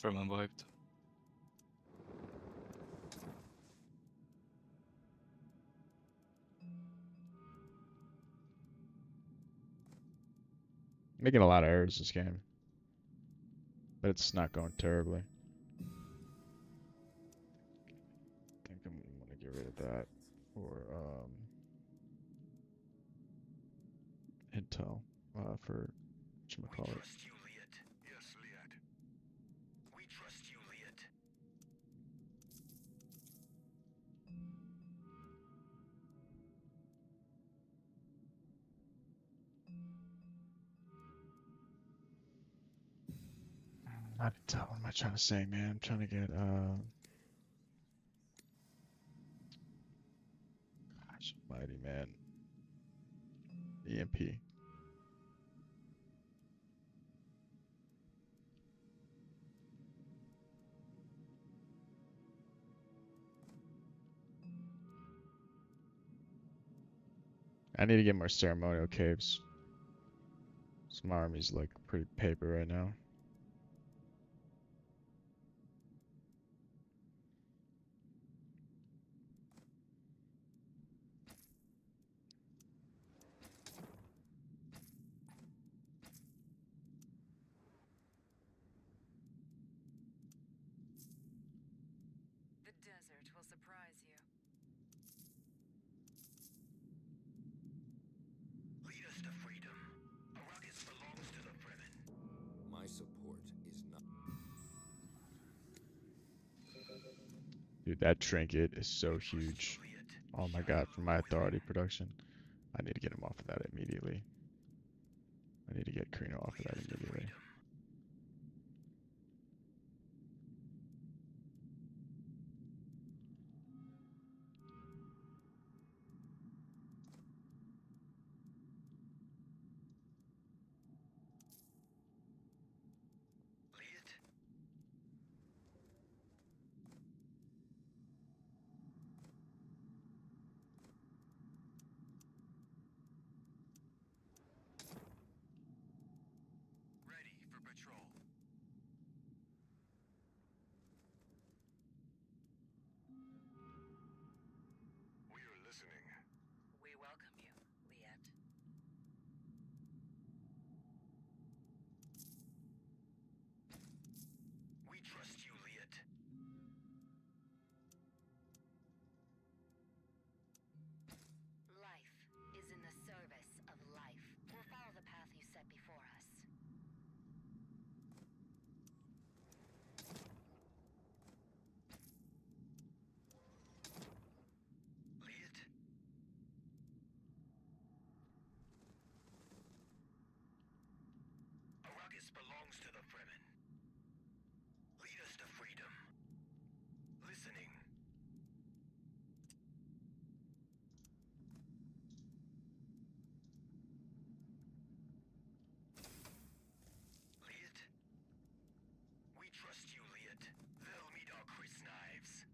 Fremen wiped. Making a lot of errors this game, but it's not going terribly. I think I'm gonna get rid of that for intel for whatchamacallit. Trust you, Liet. Yes, Liet. We trust you, Liet. Not intel. What am I trying to say, man? I'm trying to get gosh almighty, man. EMP. I need to get more ceremonial caves. Some armies look pretty paper right now. The desert will surprise you. Lead us to freedom. Arrakis belongs to the Fremen. My support is not. Dude, that trinket is so huge. Oh my god, for my authority production. I need to get him off of that immediately. I need to get Carino off of that immediately. patrol. We are listening. We welcome you, Liet. We trust you, Liet. Life is in the service of life. We'll follow the path you set before us. Liet? Arrakis belongs to the Fremen. Lead us to freedom. Listening. Liet? We trust you, Liet. They'll meet our Chris knives.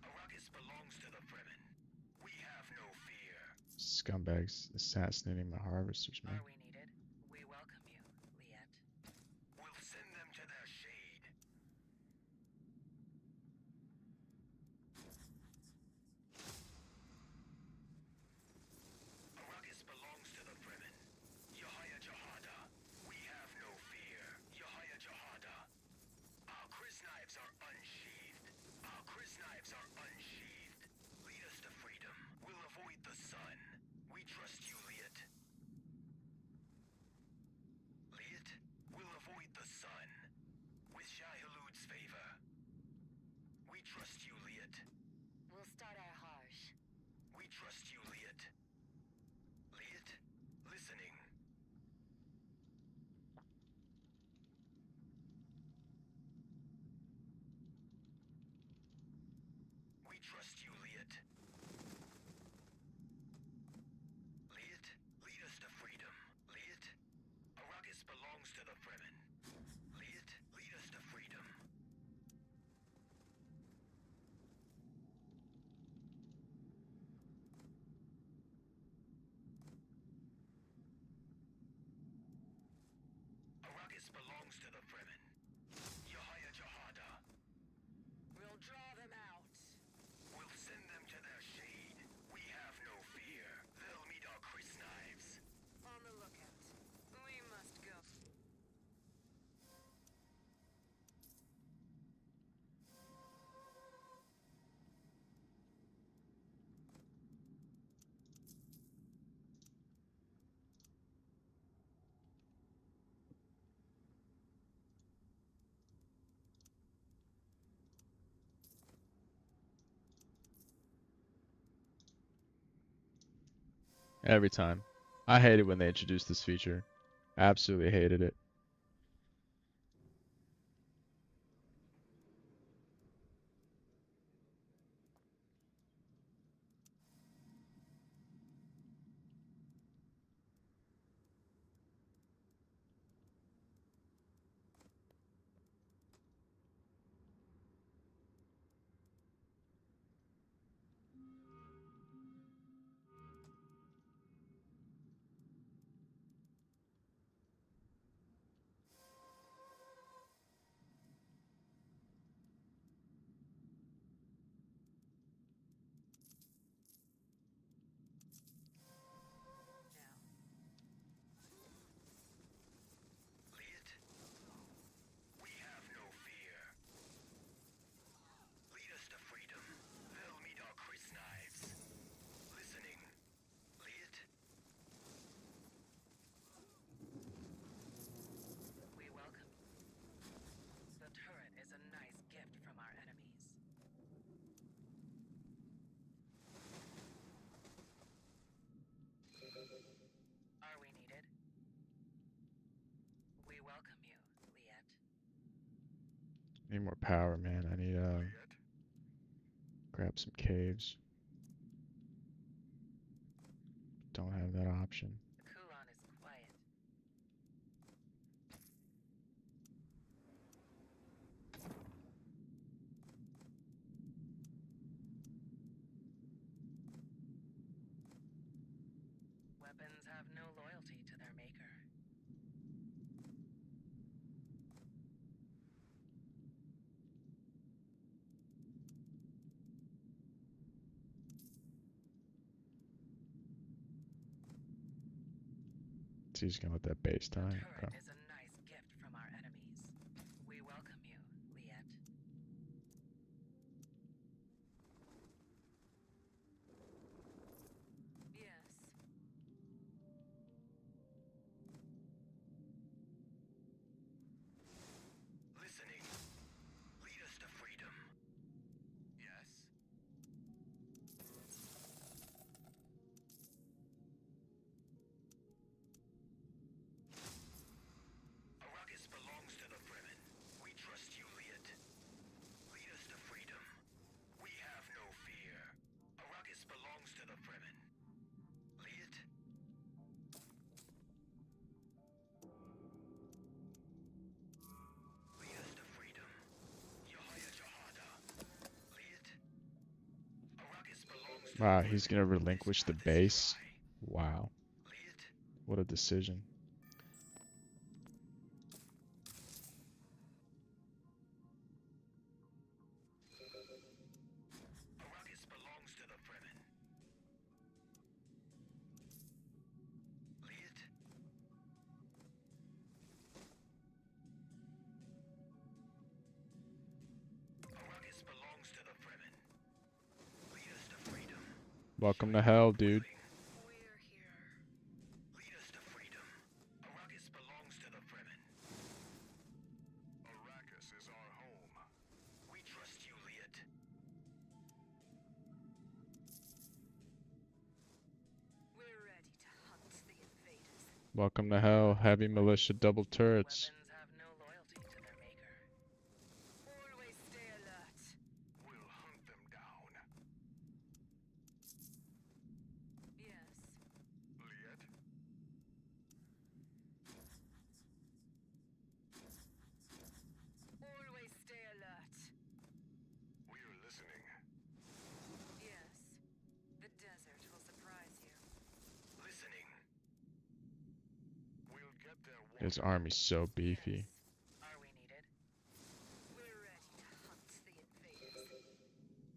Arrakis belongs to the Fremen. We have no fear. Scumbags assassinating my harvesters, man. Are we needed? We welcome you, Liet. We'll send them to their shade. Arrakis belongs to the Fremen. Yahya Jahada. We have no fear. Yahya Jahada. Our Chris knives are unsheathed. Our Chris knives are unsheathed. Lead us to freedom. We'll avoid the sun. We trust you, Liet. Liet, we'll avoid the sun. With Shai-Hulud's favor. We trust you, Liet. We'll start our Harsh. We trust you, Liet. Liet, listening. We trust you, Liet. Liet, lead us to freedom. Liet, Arrakis belongs to the Fremen. Liet, lead us to freedom. Arrakis belongs to the Fremen. Yahya Jahada. We'll draw them out. We'll send them to their shade. We have no fear. They'll meet our Chris knives. On the lookout. We must go. Every time. I hate it when they introduce this feature. Absolutely hated it. Liet, we have no fear. Lead us to freedom. They'll meet our Chris knives. Listening. Liet, We welcome you. The turret is a nice gift from our enemies. Are we needed? We welcome you, Liet. Need more power, man. I need grab some caves. Don't have that option. Kulan is quiet. Weapons have no loyalty to their maker. So he's gonna let that base die. Turret Okay. is a nice gift from our enemies. We welcome you, Liet. Yes. Listening. Lead us to freedom. Yes. Arrakis belongs to the Fremen. We trust you, Liet. Lead us to freedom. We have no fear. Arrakis belongs to the Fremen. Liet? Lead us to freedom. Yahya Jahada. Liet? Arrakis belongs to Wow, he's gonna relinquish the base. Wow. What a decision. Arrakis belongs to the Fremen. Liet? Arrakis belongs to the Fremen. Lead us to freedom. Welcome to hell, dude. Lead us to freedom. Arrakis belongs to the Fremen. Arrakis is our home. We trust you, Liet. We're ready to hunt the invaders. Welcome to hell. Heavy militia double turrets. Weapons have no loyalty to their maker. Always stay alert. We'll hunt them down. Yes. Liet? Always stay alert. We're listening. Yes. The desert will surprise you. Listening. We'll get there one. His army's so beefy. Are we needed? We're ready to hunt the invaders.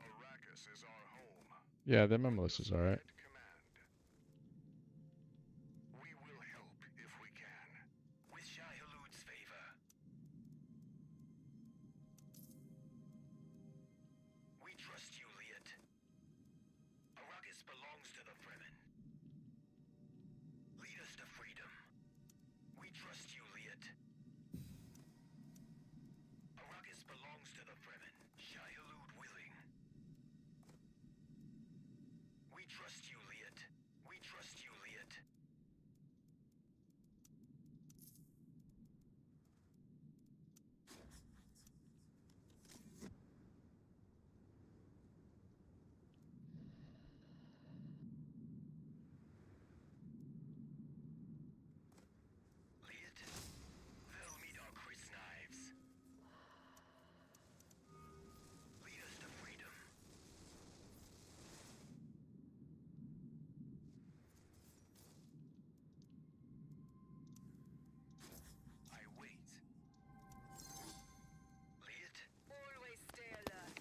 Arrakis is our home. Yeah, them militia's alright. We will help if we can. With Shai Hulud's favor. We trust you, Liet. Arrakis belongs to the Fremen. Lead us to freedom. We trust you, Liet. Arrakis belongs to the Fremen. Shai Hulud willing. We trust you, Liet. We trust you, Liet. Liet, they'll meet our Chris knives. Lead us to freedom. I wait. Liet? Always stay alert.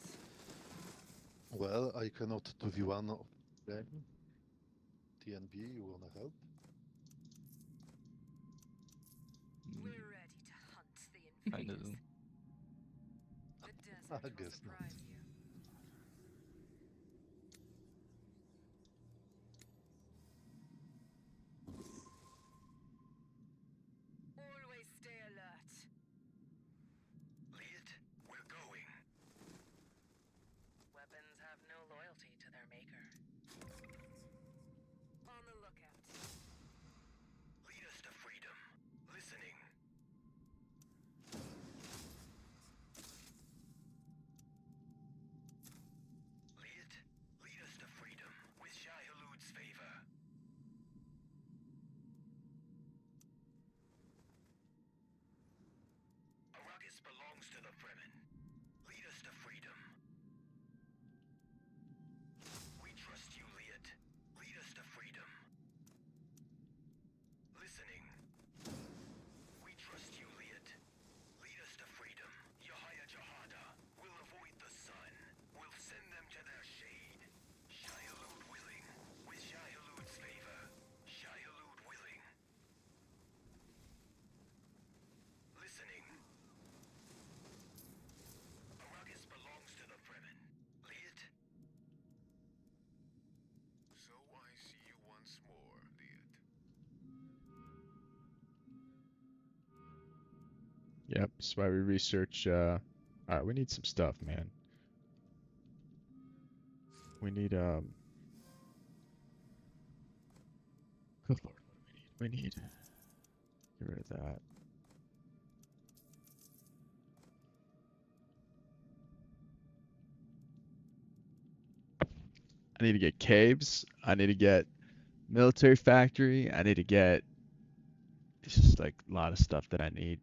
Well, I cannot 2v1 of them. TNB, you wanna help? We're ready to hunt the Kinda invaders. do. The I desert will guess not. surprise you. Always stay alert. Liet, we're going. Weapons have no loyalty to their maker. On the lookout. Lead us to freedom. Listening. Yep, that's why we research. Alright, we need some stuff, man. We need, good lord, what do we need? We need, get rid of that. I need to get caves. I need to get military factory. I need to get, it's just like a lot of stuff that I need.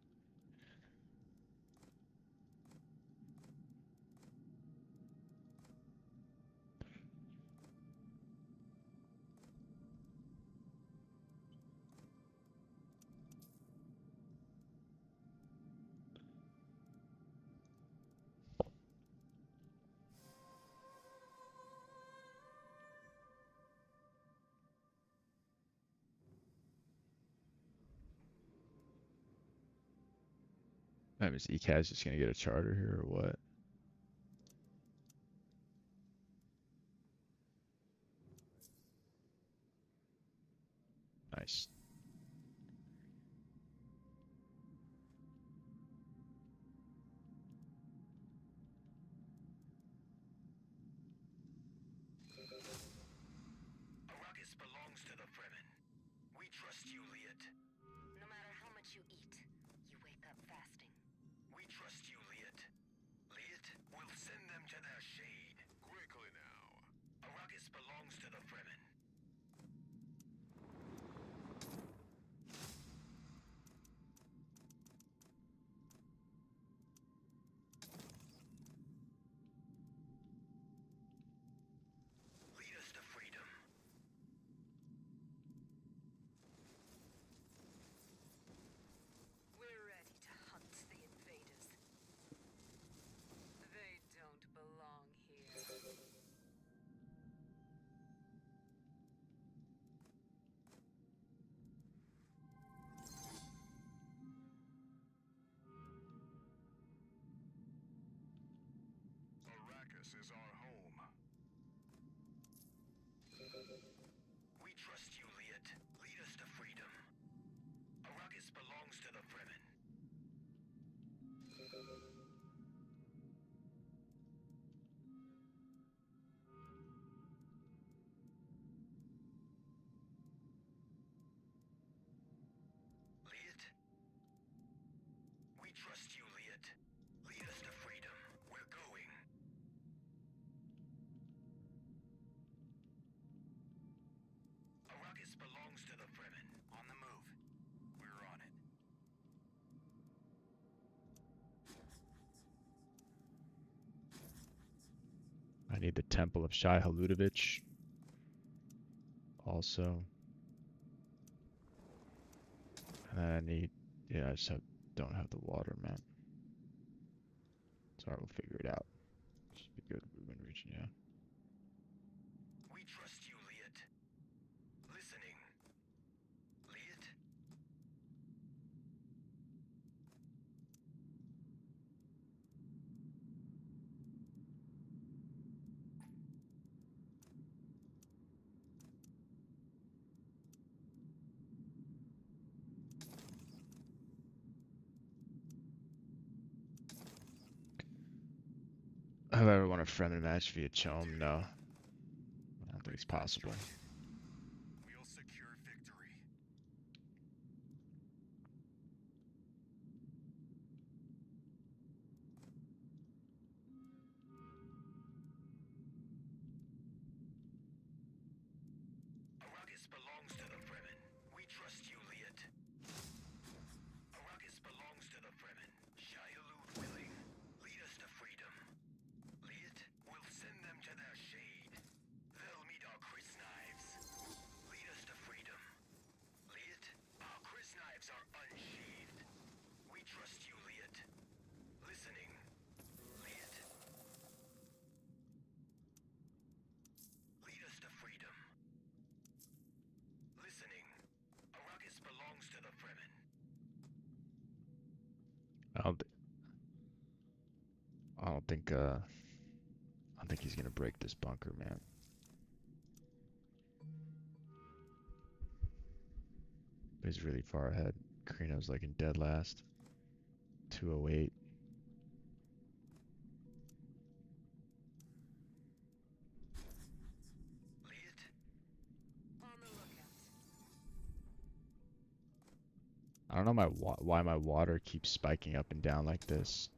That means ECA's just gonna get a charter here or what? Nice. Arrakis belongs to the Fremen. We trust you, Liet. No matter how much you eat, you wake up fasting. We trust you, Liet. Liet, we'll send them to their shade. Quickly now. Arrakis belongs to the Fremen. Lead us to freedom. We're ready to hunt the invaders. They don't belong here. Arrakis is our home. We trust you, Liet. Lead us to freedom. Arrakis belongs to the Fremen. Liet? We trust you, Liet. Lead us to freedom. We're going. Arrakis belongs to the Fremen. On the move. We're on it. I need the Temple of Shai Haludovich. Also. And then I need, yeah, I just don't have the water, man. Sorry, we'll figure it out. Should be good, Ruben region, yeah. We trust you, Liet. Listening. Liet? Have I ever won a friendly match via Chom? No. I don't think it's possible. We'll secure victory. Arrakis belongs to the Fremen. We trust you, Liet. Arrakis belongs to the Fremen. Shai-Hulud willing. Lead us to freedom. Liet, we'll send them to their shade. They'll meet our Chris knives. Lead us to freedom. Liet, our Chris knives are unsheathed. We trust you, Liet. Listening. Liet. Lead us to freedom. Listening. Arrakis belongs to the Fremen. I don't think he's gonna break this bunker, man. But he's really far ahead. Karino's like in dead last. 2 208. I don't know why my water keeps spiking up and down like this.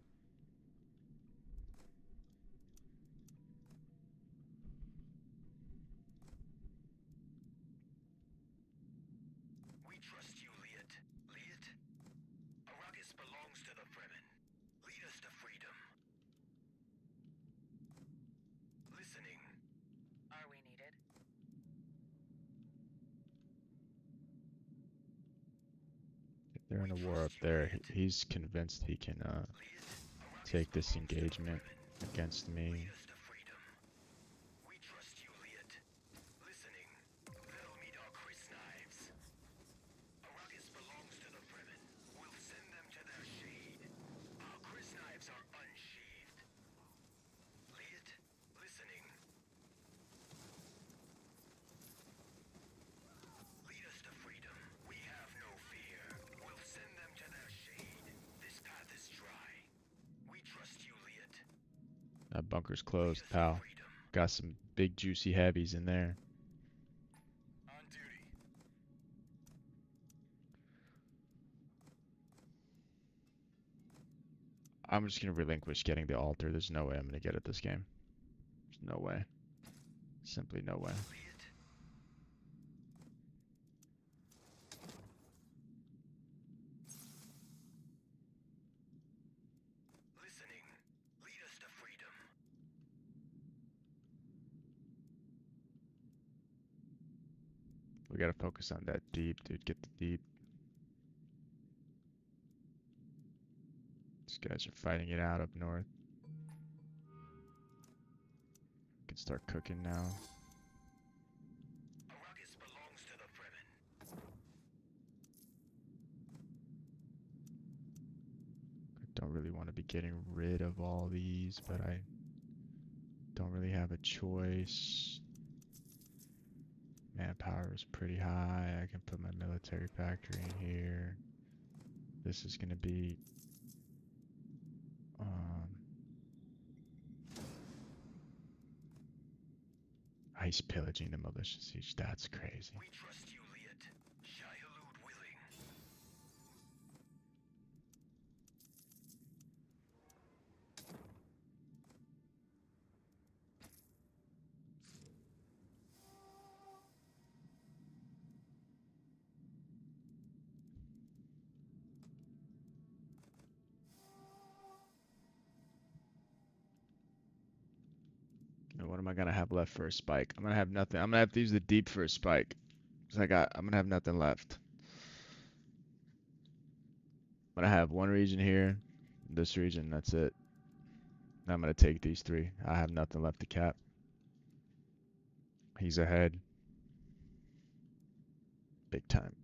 We trust you, Liet. Liet? Arrakis belongs to the Fremen. Lead us to freedom. Listening. Are we needed? If they're in a war up there, he's convinced he can take this engagement against me. We trust you, Liet. Listening. They'll meet our Chris knives. Arrakis belongs to the Fremen. We'll send them to their shade. Our Chris knives are unsheathed. Liet, listening. Lead us to freedom. We have no fear. We'll send them to their shade. This path is dry. We trust you, Liet. That bunker's closed, pal. Got some big juicy heavies in there. On duty. I'm just gonna relinquish getting the altar. There's no way I'm gonna get it this game. There's no way. Simply no way. Listening. Lead us to freedom. We gotta focus on that deep, dude. Get the deep. These guys are fighting it out up north. Can start cooking now. Arrakis belongs to the Fremen. I don't really want to be getting rid of all these, but I don't really have a choice. Manpower is pretty high. I can put my military factory in here. This is gonna be he's pillaging the militia siege. That's crazy. We trust you, Liet. Shai-Hulud willing. And what am I gonna have left for a spike? I'm gonna have nothing. I'm gonna have to use the deep for a spike. Cause I'm gonna have nothing left. I'm gonna have one region here, this region, that's it. I'm gonna take these three. I have nothing left to cap. He's ahead. Big time.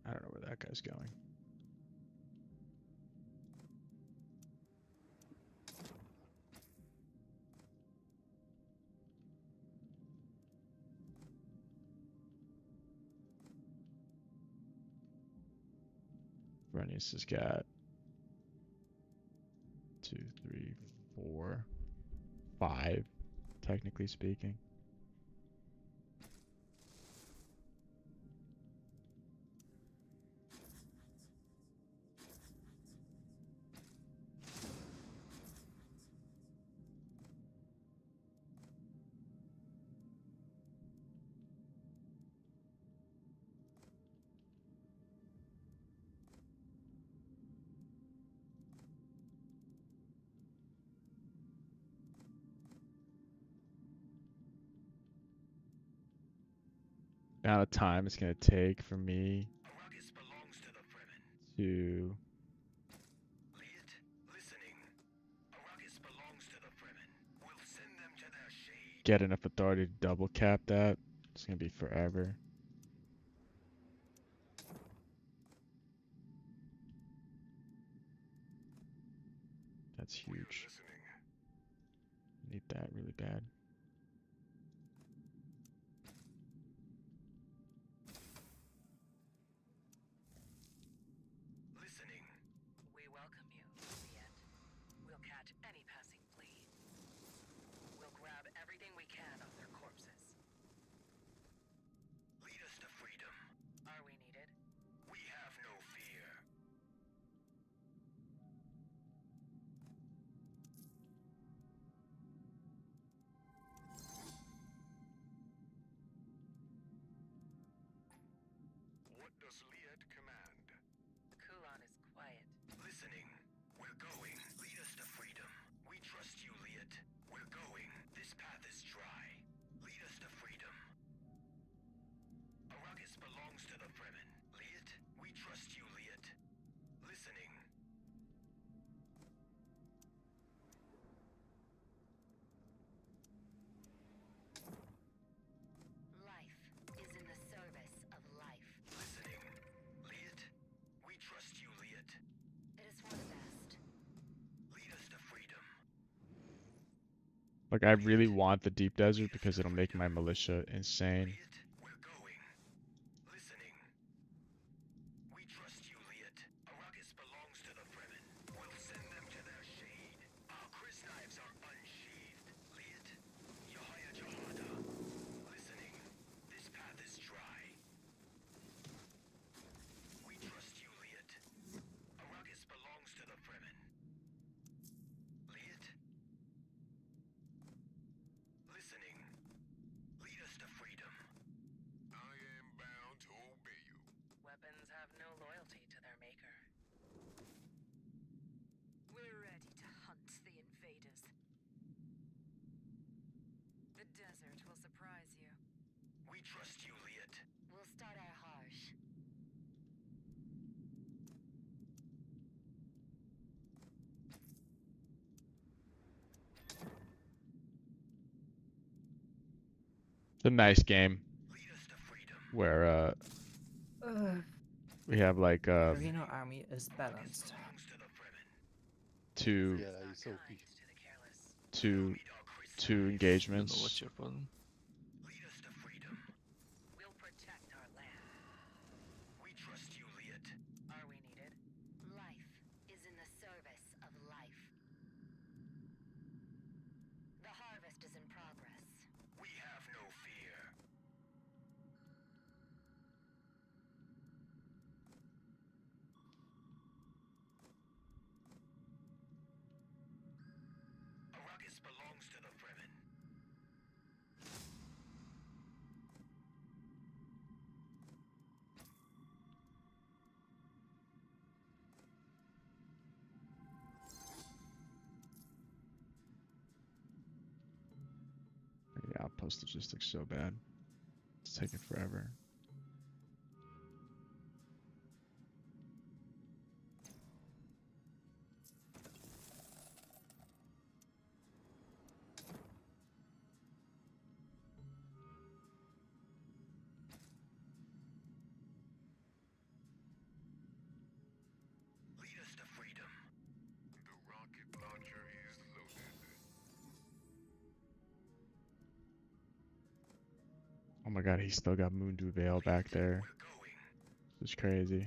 I don't know where that guy's going. Brenius has got 2, 3, 4, 5, technically speaking. amount of time it's gonna take for me to get enough authority to double cap that. It's gonna be forever. That's huge. Need that really bad. We welcome you, Liet. We'll catch any passing flea. We'll grab everything we can off their corpses. Lead us to freedom. Are we needed? We have no fear. What does Liet command? Kulan is quiet. Listening. We're going. Lead us to freedom. We trust you, Liet. We're going. This path is dry. Lead us to freedom. Arrakis belongs to the Fremen. Liet, we trust you, Liet. Listening. Life is in the service of life. Listening. Liet, we trust you, Liet. It is for the best. Lead us to freedom. Like, I really want the deep desert because it'll make my militia insane. We're going. Listening. We trust you, Liet. Arrakis belongs to the Fremen. We'll send them to their shade. Our Chris knives are unsheathed. Liet, Yahya Jahada. Listening. This path is dry. We trust you, Liet. Arrakis belongs to the Fremen. Liet. Listening. Lead us to freedom. I am bound to obey you. Weapons have no loyalty to their maker. We're ready to hunt the invaders. The desert will surprise you. We trust you, Liet. We'll start our harsh. It's a nice game where we have like Reno army is balanced. two Yeah, it's OP. two I don't know engagements. what's your problem. We'll protect our land. We trust you, Liet. Are we needed? Life is in the service of life. The harvest is in progress. We have no fear. Arrakis belongs to the Fremen. Yeah, outpost logistics so bad. It's taking forever. Lead us to freedom. The rocket launcher is loaded. Oh my god, he's still got Moondew Vale back there. This is crazy.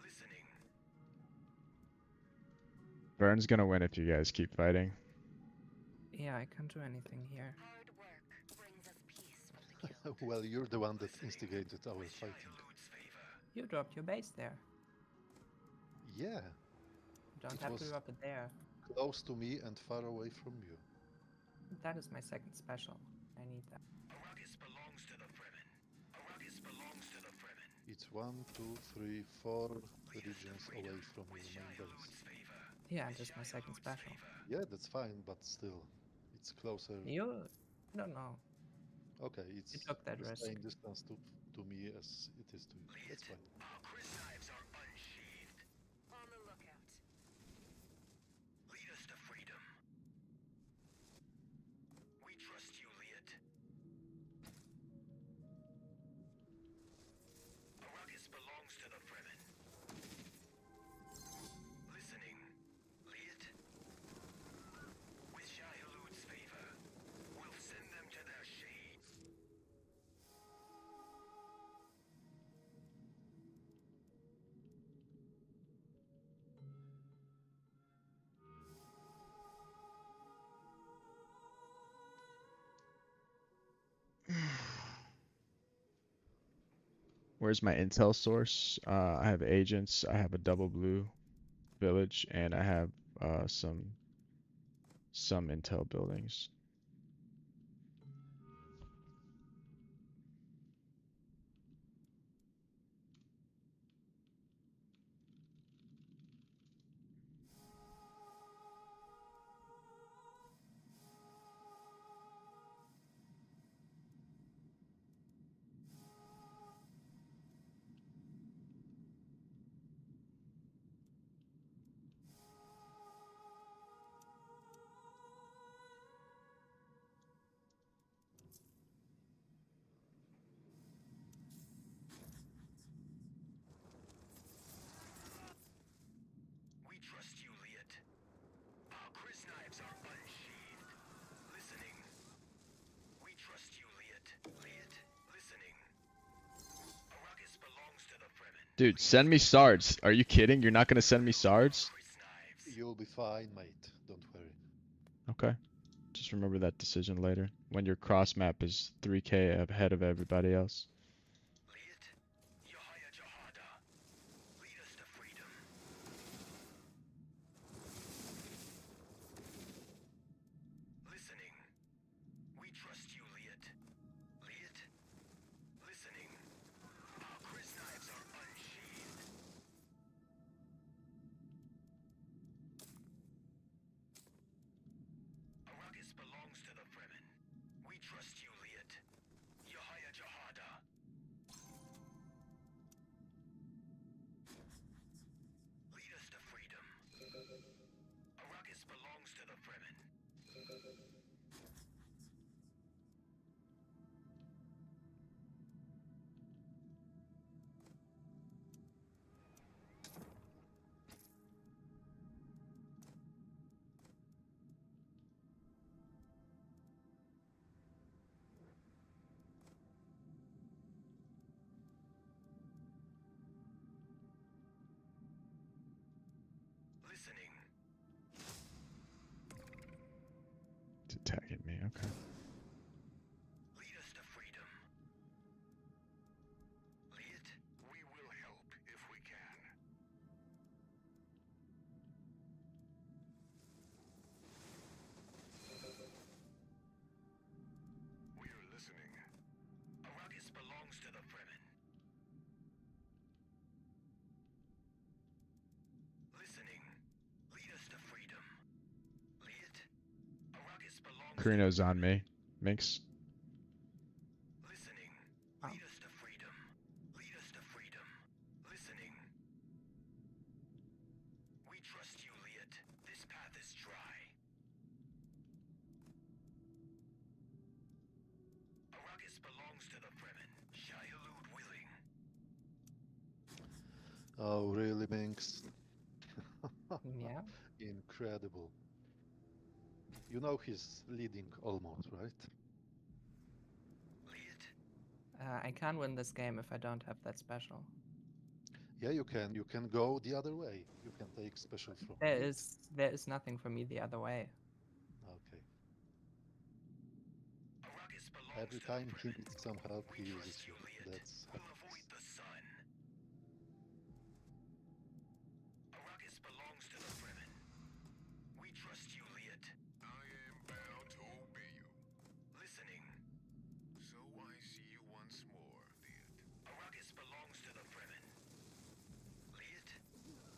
Listening. Vern's gonna win if you guys keep fighting. Yeah, I can't do anything here. Hard work brings us peace from the guild. Well, you're the one that instigated our fighting. You dropped your base there. Yeah, You don't It have was- to drop it there. close to me and far away from you. That is my second special. I need that. Arrakis belongs to the Fremen. Arrakis belongs to the Fremen. It's 1, 2, 3, 4 regions away from your main base. Yeah, just my second special. Yeah, that's fine, but still, it's closer. You don't know. Okay, You it's took that the risk. same distance to me as it is to you. That's fine. Our Chris knives are unsheathed. On the lookout. Lead us to freedom. We trust you, Liet. Arrakis belongs to the Fremen. Listening. Liet. With Shai-Hulud's favor, we'll send them to their shade. Where's my intel source? I have agents. I have a double blue village, and I have some intel buildings. We trust you, Liet. Our Chris knives are unsheathed. Listening. We trust you, Liet. Liet, listening. Arrakis belongs to the Fremen. Dude, send me sards. Are you kidding? You're not gonna send me sards? You'll be fine, mate. Don't worry. Okay. Just remember that decision later, when your cross map is 3K ahead of everybody else. Yahya Jahada. Lead us to freedom. Listening. We trust you, Liet. Liet, listening. Our Chris knives are unsheathed. Arrakis belongs to the Fremen. We trust you, Liet. Yahya Jahada. Lead us to freedom. Arrakis belongs to the Fremen. Listening. It's attacking me. Okay. Lead us to freedom. Liet, we will help if we can. We are listening. Arrakis belongs to the Fremen. Listening. Lead us to freedom. Liet, Arrakis belongs Karino's on me. Minx. Listening. Lead us to freedom. Lead us to freedom. Listening. We trust you, Liet. This path is dry. Arrakis belongs to the Fremen. Shai-Hulud willing. Oh, really, Minx? Yeah. Incredible. You know he's leading almost, right? I can't win this game if I don't have that special. Yeah, you can. You can go the other way. You can take special from There Liet. is nothing for me the other way. Okay. Every time he needs some help, he uses you. That's how it is. The sun. Arrakis belongs to the Fremen. We trust you, Liet. I am bound to obey you. Listening. So I see you once more, Liet. Arrakis belongs to the Fremen. Liet,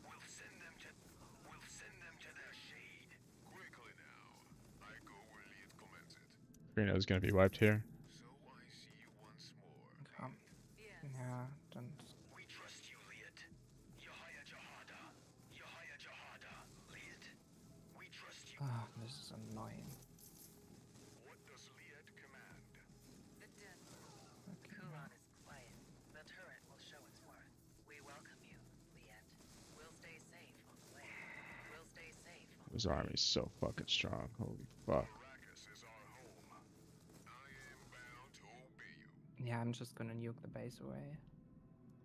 we'll send them to their shade. Quickly now. I go where Liet commands it. Karino's gonna be wiped here. So I Yeah, don't. We trust you, Liet. Yahya Jahada. Yahya Jahada. Liet. We trust you. Ah, this is annoying. What does Liet command? The den. Okay. Kulan is quiet. The turret will show its worth. We welcome you, Liet. We'll stay safe on the way. We'll stay safe on His army's so fucking strong. Holy fuck. Arrakis is our home. I am bound to obey you. Yeah, I'm just gonna nuke the base away.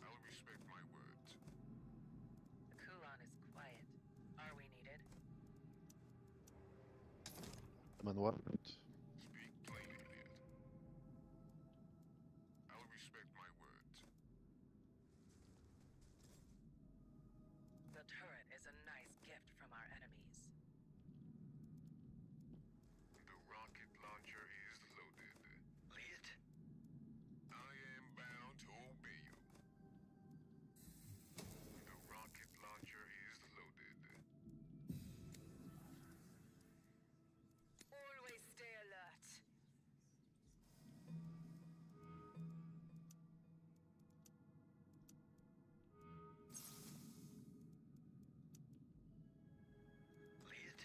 I'll respect my words. Kulan is quiet. Are we needed? Man, what? Speak plainly, Liet. I'll respect my words. The turret is a nice gift from our enemies. The rocket launcher is loaded. Liet, I am bound to obey you. The rocket launcher is loaded. Always stay alert. Liet,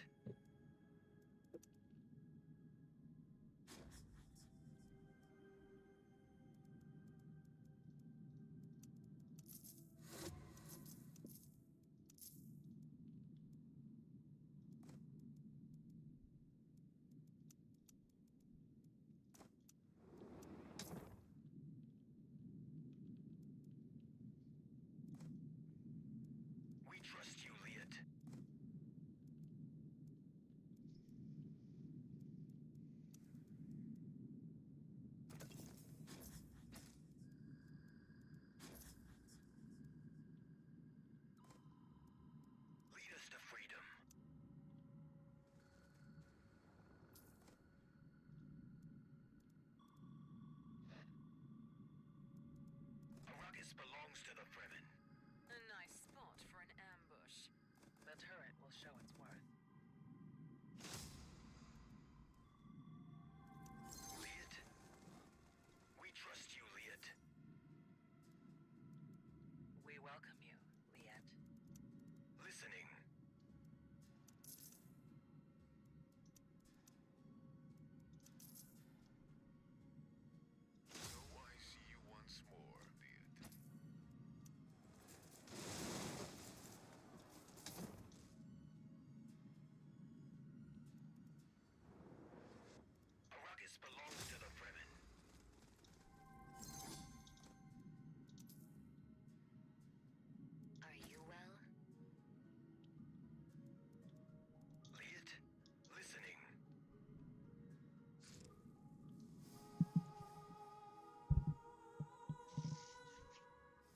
we trust you, Liet. Lead us to freedom. Arrakis belongs to the Fremen. A nice spot for an ambush. The turret will show its worth. Liet, we trust you, Liet. We welcome you, Liet. Listening. So I see you once more, Liet. Arrakis belongs to the Fremen. Are you well? Liet, listening.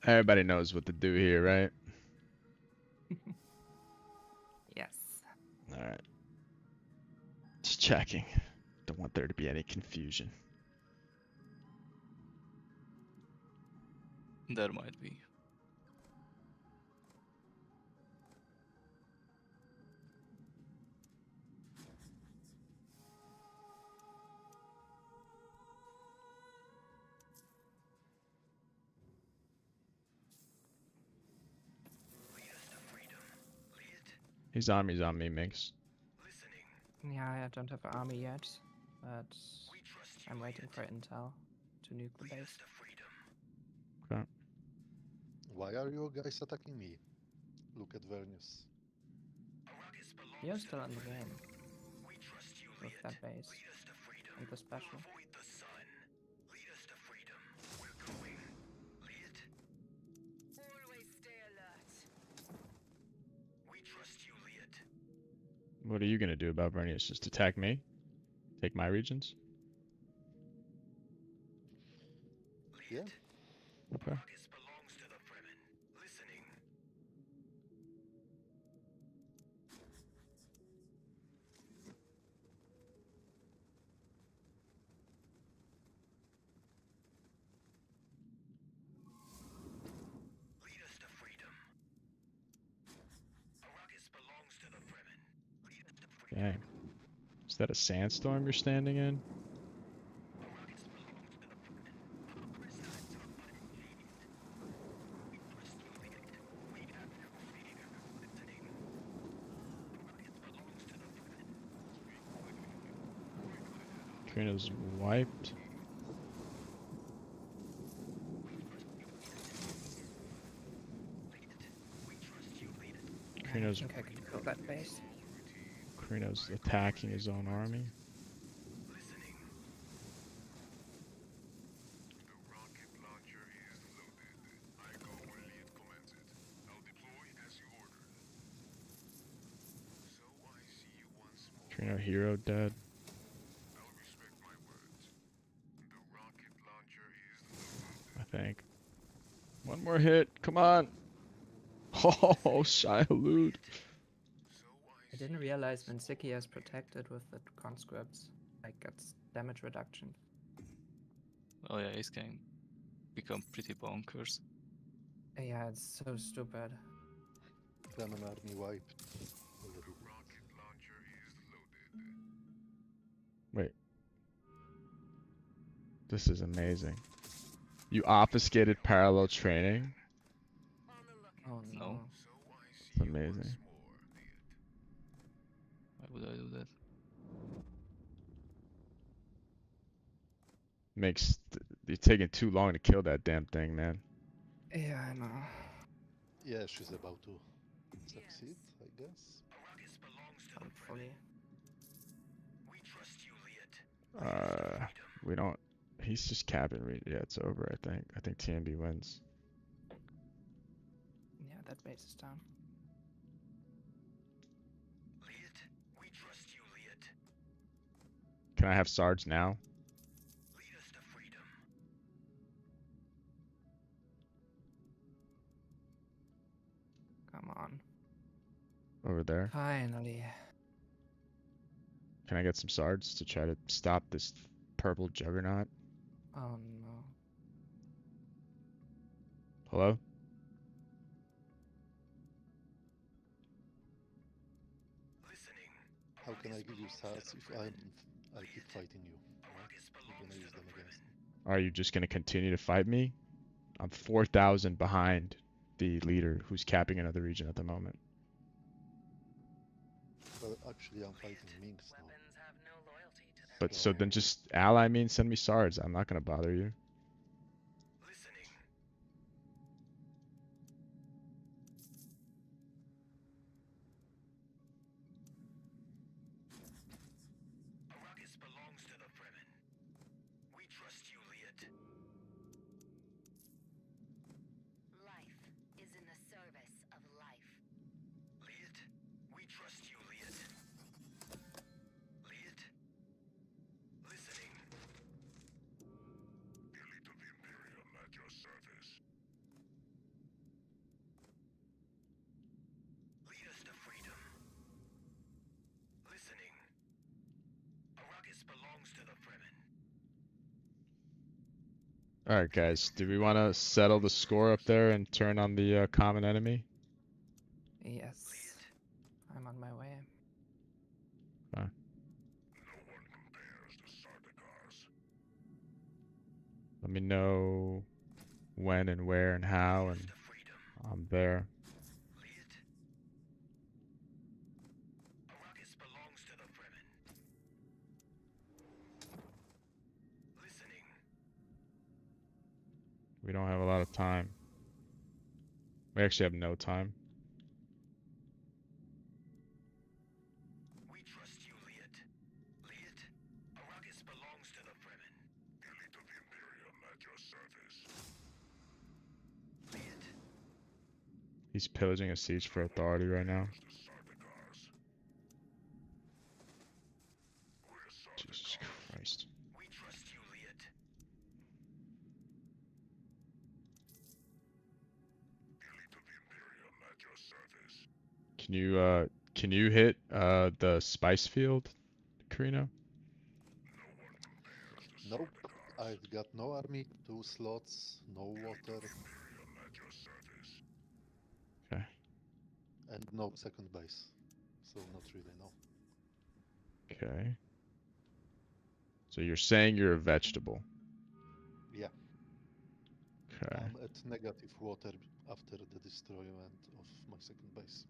Everybody knows what to do here, right? Yes. Alright. Just checking. Don't want there to be any confusion. There might be. Lead us to freedom. Liet, His army's on me, Minx. listening. Yeah, I don't have an army yet, but We trust you, I'm waiting Liet. for intel to nuke the Lead us base. to freedom. Okay. Why are you guys attacking me? Look at Vernius. Arrakis belongs You're to still the in the Fremen. game We trust you, with Liet. that base Lead us to freedom. and the special. We'll avoid the sun. Lead us to freedom. We're going. Liet, Always stay alert. we trust you, Liet. What are you gonna do about Vernius? Just attack me? Take my regions? Yeah. Okay. Arrakis belongs to the Fremen. Listening. Lead us to freedom. Arrakis belongs to the Fremen. Lead us to freedom. Dang. Is that a sandstorm you're standing in? Arrakis belongs to the Fremen. Our sides are ungenius. Karina's wiped. I think I could kill that base. Karina's attacking his own army. Karina hero dead. I think. One more hit. Come on. Oh, shy loot. I didn't realize when Siki is protected with the conscripts, like gets damage reduction. Oh yeah, he's can become pretty bonkers. Yeah, it's so stupid. Fremen army wiped. Wait. This is amazing. You obfuscated parallel training? Oh no. It's amazing. Why would I do that? You're taking too long to kill that damn thing, man. Yeah, I know. Yeah, she's about to succeed, I guess. Hopefully. We don't. He's just capping. Yeah, it's over. I think. I think TMB wins. Yeah, that base is down. Can I have Sarge now? Come on. Over there. Finally. Can I get some Sards to try to stop this purple juggernaut? Oh no. Hello? How can I give you stats if I keep fighting you? Right? You're gonna use them against me. Are you just gonna continue to fight me? I'm 4,000 behind the leader who's capping another region at the moment. Well, actually, I'm fighting Minx now. But so then just ally me and send me Sards. I'm not gonna bother you. Life is in the service of life. We trust you, Liet. Liet? Listening. The elite of the Imperium at your service. Lead us to freedom. Listening. Arrakis belongs to the Fremen. Alright guys, do we want to settle the score up there and turn on the common enemy? Yes. I'm on my way. Okay. Let me know when and where and how, and I'm there. Arrakis belongs to the Fremen. Listening. We don't have a lot of time. We actually have no time. We trust you, Liet. Liet, Arrakis belongs to the Fremen. The elite of the Imperium at your service. Liet. He's pillaging a siege for authority right now. Jesus Christ. We trust you, Liet. The elite of the Imperium at your service. Can you hit the spice field, Karina? Nope. I've got no army, 2 slots, no water. Okay. And no second base. So not really, no. Okay. So you're saying you're a vegetable. Yeah. Okay. I'm at negative water after the destroyment of my second base.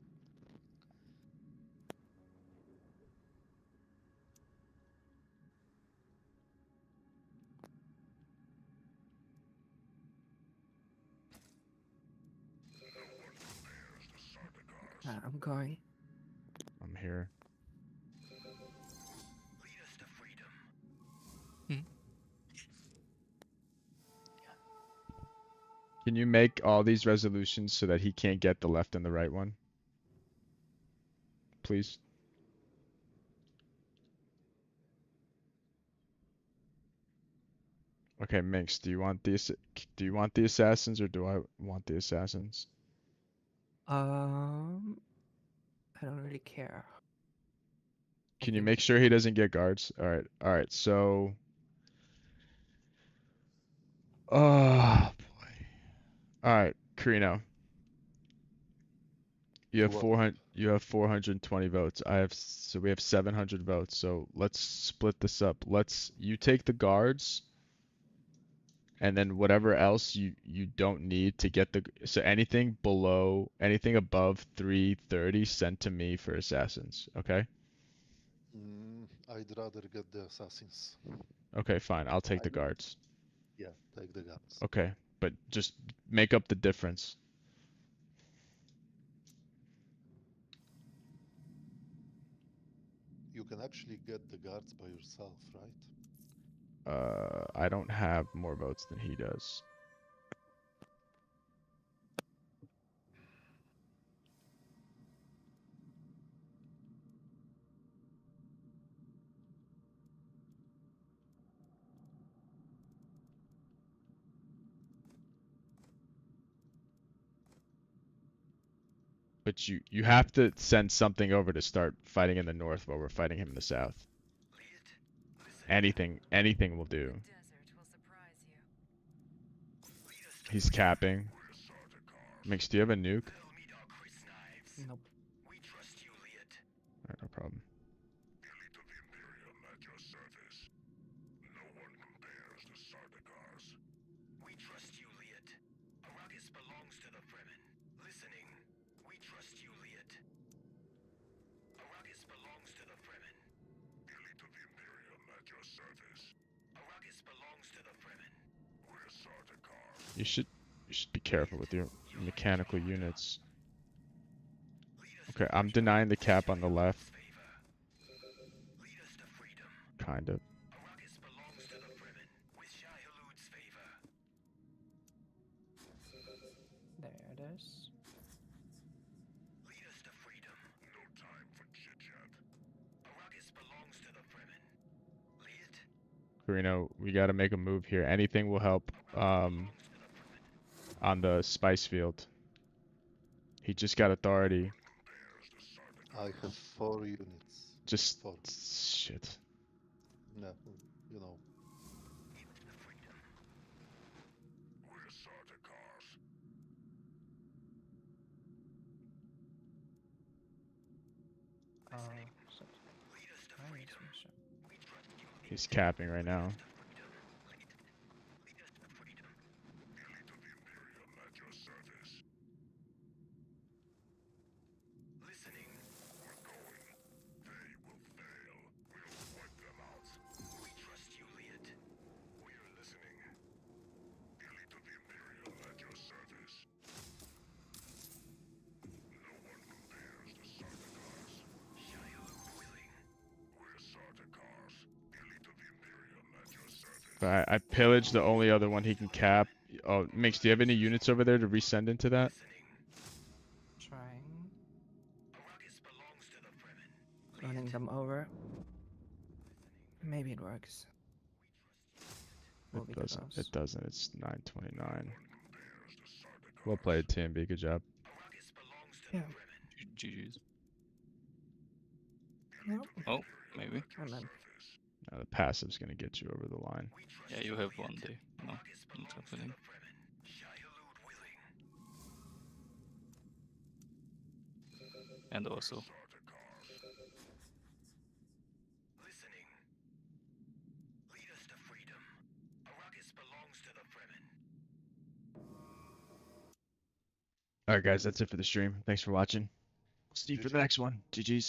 I'm going. I'm here. Can you make all these resolutions so that he can't get the left and the right one? Please. Okay, Minx, do you want the assassins or do I want the assassins? I don't really care. Can you make sure he doesn't get guards? All right. So, oh boy. All right, Carino. You have What? 400. You have 420 votes. So we have 700 votes. So let's split this up. You take the guards, and then whatever else you don't need to get so anything above 330 sent to me for assassins. Okay. I'd rather get the assassins. Okay, fine. I'll take the guards. Yeah, take the guards. Okay, but just make up the difference. You can actually get the guards by yourself, right? I don't have more votes than he does. But you have to send something over to start fighting in the north while we're fighting him in the south. Anything will do. He's capping. Mix, do you have a nuke? Nope. Alright, no problem. You should be careful with your mechanical units. Okay, I'm denying the cap on the left. Kind of. There it is. Carino, we gotta make a move here. Anything will help on the spice field. He just got authority. I have 4 units. Just 4. shit. No, you know. Shit. He's capping right now. I pillaged the only other one he can cap. Oh, Mix, do you have any units over there to resend into that? Trying. Running them over. Maybe it works. It doesn't. It doesn't. It's 929. Well played, TMB. Good job. Yeah. GG's. Yep. Oh, maybe. And then Now the passive's gonna get you over the line. Yeah, you have one day. No, not happening. And also. Alright guys, that's it for the stream. Thanks for watching. See you for the next one. GG's.